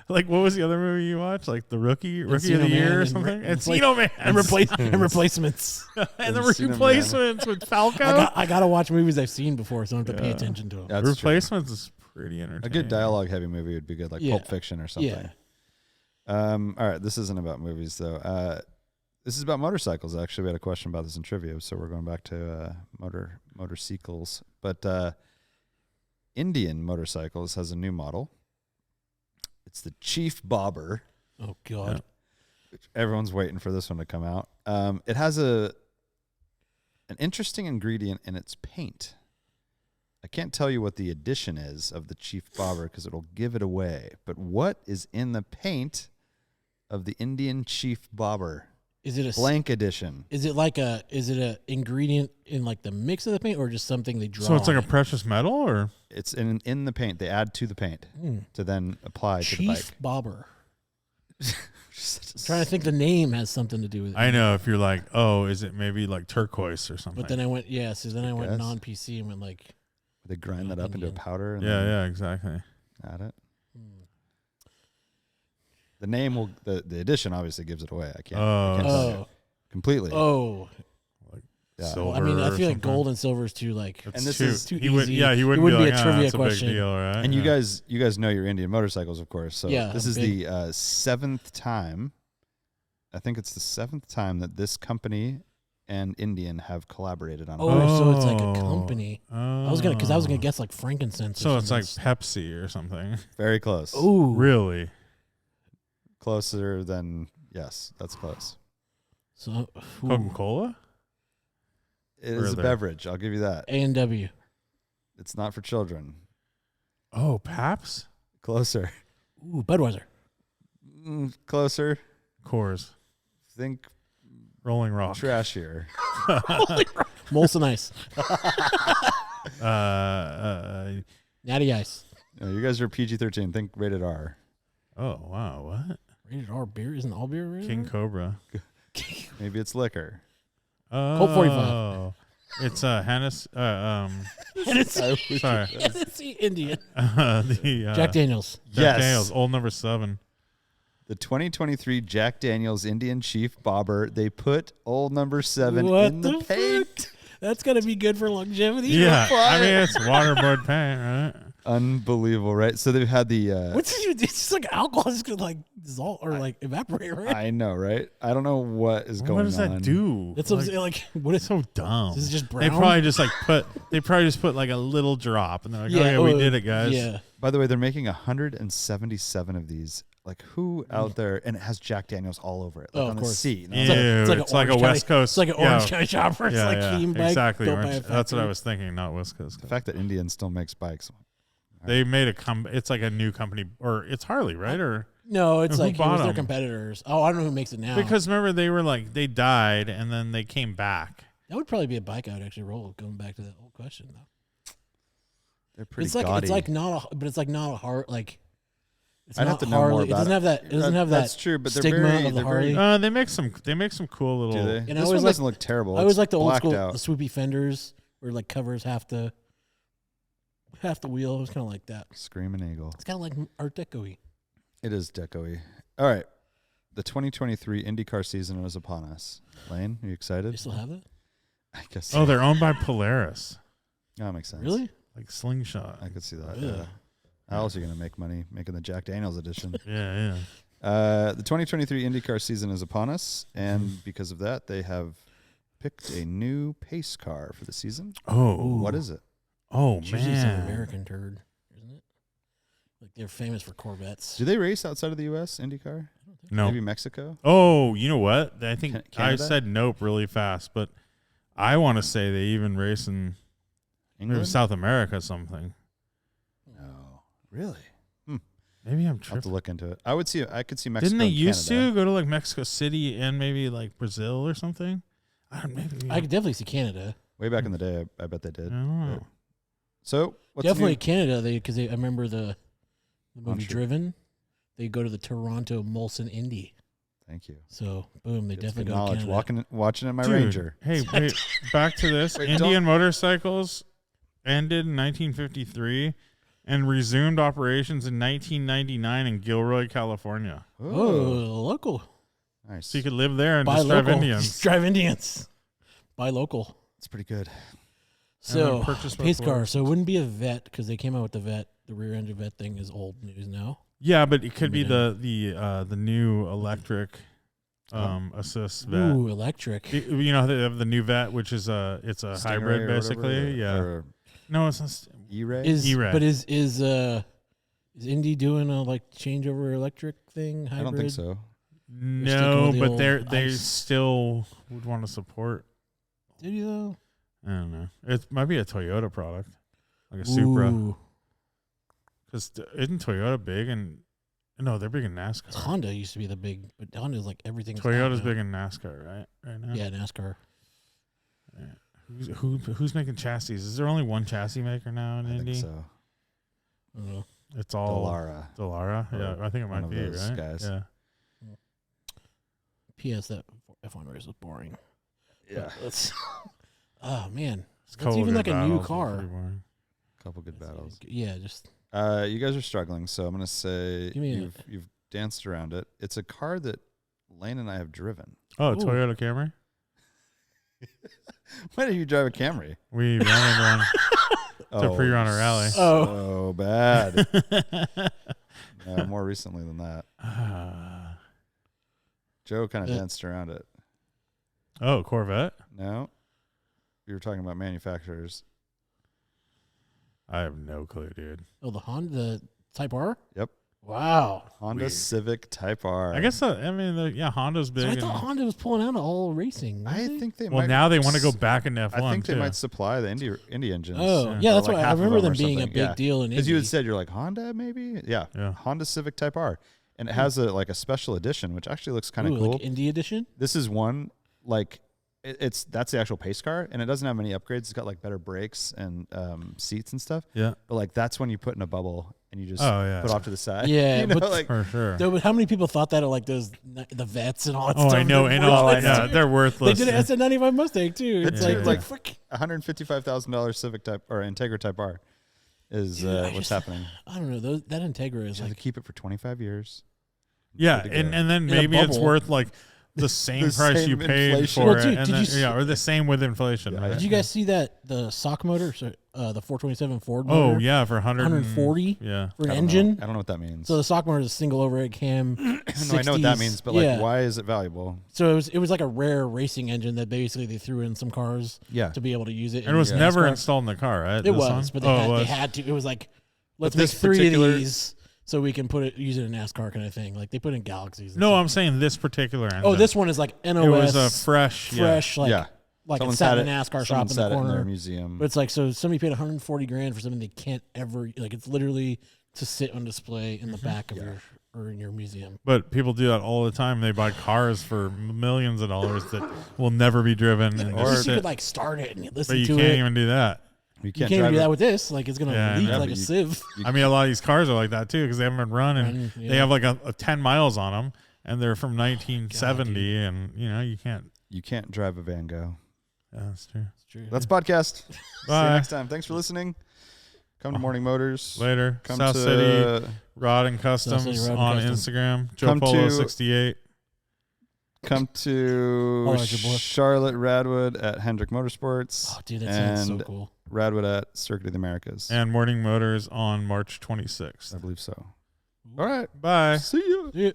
Like, what was the other movie you watched? Like the Rookie of Encino the Year Man or and something? Re- Encino Man and replacements. and the Encino Man. Replacements with Falco. I gotta watch movies I've seen before, so I don't have to pay attention to them. That's true. Replacements is pretty entertaining. A good dialogue-heavy movie would be good, like Yeah. Pulp Fiction or something. Yeah. All right, this isn't about movies, though. This is about motorcycles, actually. We had a question about this in trivia, so we're going back to motorcycles. But Indian Motorcycles has a new model. It's the Chief Bobber. Oh God. Which everyone's waiting for this one to come out. It has an interesting ingredient in its paint. I can't tell you what the addition is of the Chief Bobber because it'll give it away. But what is in the paint of the Indian Chief Bobber? Is it a Blank edition. Is it a ingredient in like the mix of the paint, or just something they draw? So it's like a on? precious metal, or It's in the paint. They add to the paint to then apply to the bike. Chief Bobber. I'm trying to think the name has something to do with it. I know if you're like, oh, is it maybe like turquoise or something? But then I went, so then I went guess. non-PC and went like, They grind that up into a Indian. powder and yeah, exactly. add it. The name will the addition obviously gives it away. I can't tell you. oh, Completely. oh. Yeah. Silver. Well, I mean, I or feel like something. gold and silver is too like. It's And this too, is too he would, easy. yeah, he wouldn't It wouldn't be be like, a trivia it's question. a big deal, right? And Yeah. you guys know your Indian motorcycles, of course. So Yeah, this I'm is the seventh time. I think it's the seventh time that this company and Indian have collaborated on. a Oh, bike. so it's like a company. I was gonna Oh. guess like frankincense. So or it's like something. Pepsi or something. Very close. Ooh, Really? Closer than yes, that's close. So Coca-Cola? It Or is a they're- beverage. I'll give you that. A&W. It's not for children. Oh, Paps? Closer. Ooh, Budweiser. Closer. Coors. Think Rolling Rock. trashier. Molson Ice. Natty Ice. No, you guys are PG-13. Think rated R. Oh, wow. What? Rated R beer? Isn't all beer rated King R? Cobra. Maybe it's liquor. Oh. Colt 45. It's Hennessy. Hennessy. Sorry. Hennessy Indian. The Jack Daniels. Jack Yes. Daniels, old number 7. The 2023 Jack Daniels Indian Chief Bobber. They put old number 7 What in the the paint. That's gonna be good for longevity. Yeah, I mean it's waterboard paint, right? Unbelievable, right? So they've had the. What's it? It's just like alcohol is gonna like dissolve or like evaporate, right? I know, right? I don't know what is going on. What does that do? That's what I'm saying. Like, what is It's so dumb. This is just They brown? probably just put like a little drop, and they're like, "Oh yeah, we did it, guys." Yeah. By the way, they're making 177 of these. Like who out there? And it has Jack Daniels all over it, like Oh, of on the course. seat. Ew, It's it's like a Orange West County- Coast. It's like an Orange County shopper. It's like theme bike. exactly. built by a Orange- That's what factory. I was thinking, not West Coast. The fact that Indian still makes bikes. They made it's like a new company, or it's Harley, right? Or No, it's Who like it bought was their 'em? competitors. Oh, I don't know who makes it now. because remember they were like they died and then they came back. that would probably be a bike I would actually roll. Going back to that old question though, They're pretty it's like gaudy. it's like not a, but it's like not a hard like. It's I'd not have to know Harley. more It doesn't about have that. It doesn't have that. That's true, but they're stigma very, of the they're very- Harley. They make some cool little. Do they? And I This always one like- doesn't look terrible. I always It's like the old blacked school, out. the swoopy fenders where like covers half the wheel. It was kind of like that. Screaming Eagle. It's kind of like Art Deco-y. It is deco-y. All right. The 2023 IndyCar season is upon us. Lane, are you You excited? still have it? I guess. Oh, they're owned by Polaris, Oh, that makes sense. Really? like Slingshot. I could see that. Yeah. Yeah. How else are you going to make money making the Jack Daniels edition? Yeah. The 2023 IndyCar season is upon us, and because of that, they have picked a new pace car for the season. Oh, What is it? Oh It's usually some man. American turd, isn't it? Like they're famous for Corvettes. Do they race outside of the U.S. IndyCar? No. Maybe Mexico? Oh, you know what? I think I Canada? said nope really fast, but I want to say they even race in maybe England? South America or something. No. Really? Maybe I'm I'll have tripping. to look into it. I could see Mexico. Didn't they and used Canada. to go to like Mexico City and maybe like Brazil or something? I could definitely see Canada. Way back in the day, I bet they did. I don't know. So what's Definitely new? Canada. Because I remember the movie sure. Driven. They go to the Toronto Molson Indy. Thank you. So boom, they It's definitely good go to knowledge. Canada. Watching in my Dude, Ranger. Hey, wait, back to this. Wait, Indian Motorcycles ended in 1953 and resumed operations in 1999 in Gilroy, California. Oh, local. Nice. So you could live there and Buy just drive local. Indians. Just drive Indians. Buy local. It's pretty good. So purchase pace car. reports. So it wouldn't be a vet because they came out with the vet. The rear engine vet thing is old news now. Yeah, but it could be Yeah. the new electric assist vet. Ooh, electric. You know, they have the new vet, which is it's a Stingray hybrid or basically. whatever, Yeah. No, it's not. E-Ray? Is Indy doing a like changeover electric thing? Hybrid? I don't think so. No, sticking with the but old they ice. still would want to support. Did you though? I don't know. It might be a Toyota product, like a Supra. Ooh. Because isn't Toyota big and no, they're big in NASCAR. Honda used to be the big, but Honda's like everything. Toyota's big in NASCAR, right now. Yeah, NASCAR. Yeah. Who's making chassis? Is there only one chassis maker now in I Indy? think so. I don't know. It's all Dallara. Yeah, I think it one might of be those right. guys. Yeah. P.S. That F1 race was boring. Yeah. It's, oh man, It's it's even cold like a new battles, car. pretty boring. Couple good battles. Yeah, just You guys are struggling, so I'm gonna say Give me you've danced around it. It's a car that Lane and I have driven. Oh, Ooh. Toyota Camry. When did you drive a Camry? We rented one to pre-run a rally. So bad. No, more recently than that. Joe kind of danced around it. Oh, Corvette. No, we were talking about manufacturers. I have no clue, dude. Oh, the Honda Type R? Yep. Wow. Honda Weird. Civic Type R. I guess Honda's big. So I and- thought Honda was pulling out of all racing. I weren't they? think they well, might. now they want to go back into F1. I think they too. might supply the Indy engines. Oh, Yeah. yeah, Or that's like why I half of remember them them or being a something. big Yeah. deal in Because you Indy. had said you're like Honda, maybe. Yeah. Yeah. Honda Civic Type R, and it has a special edition, which actually looks kind of cool. Like Indy edition? This is one that's the actual pace car, and it doesn't have many upgrades. It's got like better brakes and seats and stuff. Yeah. But like that's when you put in a bubble and you just Oh, put off to the side. Yeah, you know, but like For sure. Though, but how many people thought that at like the vets and all that Oh, stuff? I know. They're And all. worthless. Yeah, they're They worthless. did it as a 95 Mustang too. It's Yeah. like Like $155,000 Civic Type or Integra Type R is Dude, I what's just- happening. I don't know. That Integra is You have like to keep it for 25 years. Yeah, Good to go. and then In a maybe it's bubble. worth like the same The price you same paid inflation. for Well, it, dude, and did then, you see- or the same with inflation. Yeah, right? Did you guys see the sock motor? So the 427 Ford Oh motor yeah, for 140 Yeah, for an I don't engine. know. I don't know what that means. So the sock motor is a single overhead cam. no, I know what that 60s. means, but Yeah. like, why is it valuable? So it was like a rare racing engine that basically they threw in some cars Yeah. to be able to use it. and it was in never NASCAR. installed in the car, right? It This was, one? but Oh, it they was. had to. It was like, let's But make this 3 particular- of these so we can use it in NASCAR kind of thing. Like they put in Galaxies. and No, stuff. I'm saying this particular engine. Oh, this one is like NOS. It was a fresh. like Yeah. like Someone it sat sat in a it- NASCAR someone shop in the sat it in corner. their museum. But it's like, so somebody paid $140,000 for something they can't ever, like it's literally to sit on display in the back of in your museum. But people do that all the time. They buy cars for millions of dollars that will never be driven. And At just least you sit. could like start it and you listen But you to can't it. even do that. you You can't can't even drive do it. that with this. Like it's gonna Yeah, I leak know. like a But you- sieve. I mean, a lot of these cars are like that too because they haven't been running. Yeah. They have like a 10 miles on them, and they're from 1970, and you can't. You can't drive a Van Gogh. Yeah, that's true. It's true. That's podcast. See you Bye. next time. Thanks for listening. Come to Morning Motors. Later. Come South to City Rod and Customs South City Rod and on Custom. Instagram. Joe Come Polo to- 68. Come to All right, your boy. Charlotte Radwood at Hendrick Motorsports. Oh, dude, that sounds so and cool. Radwood at Circuit of the Americas. And Morning Motors on March 26th. I believe so. All right. Bye. See you. Yeah.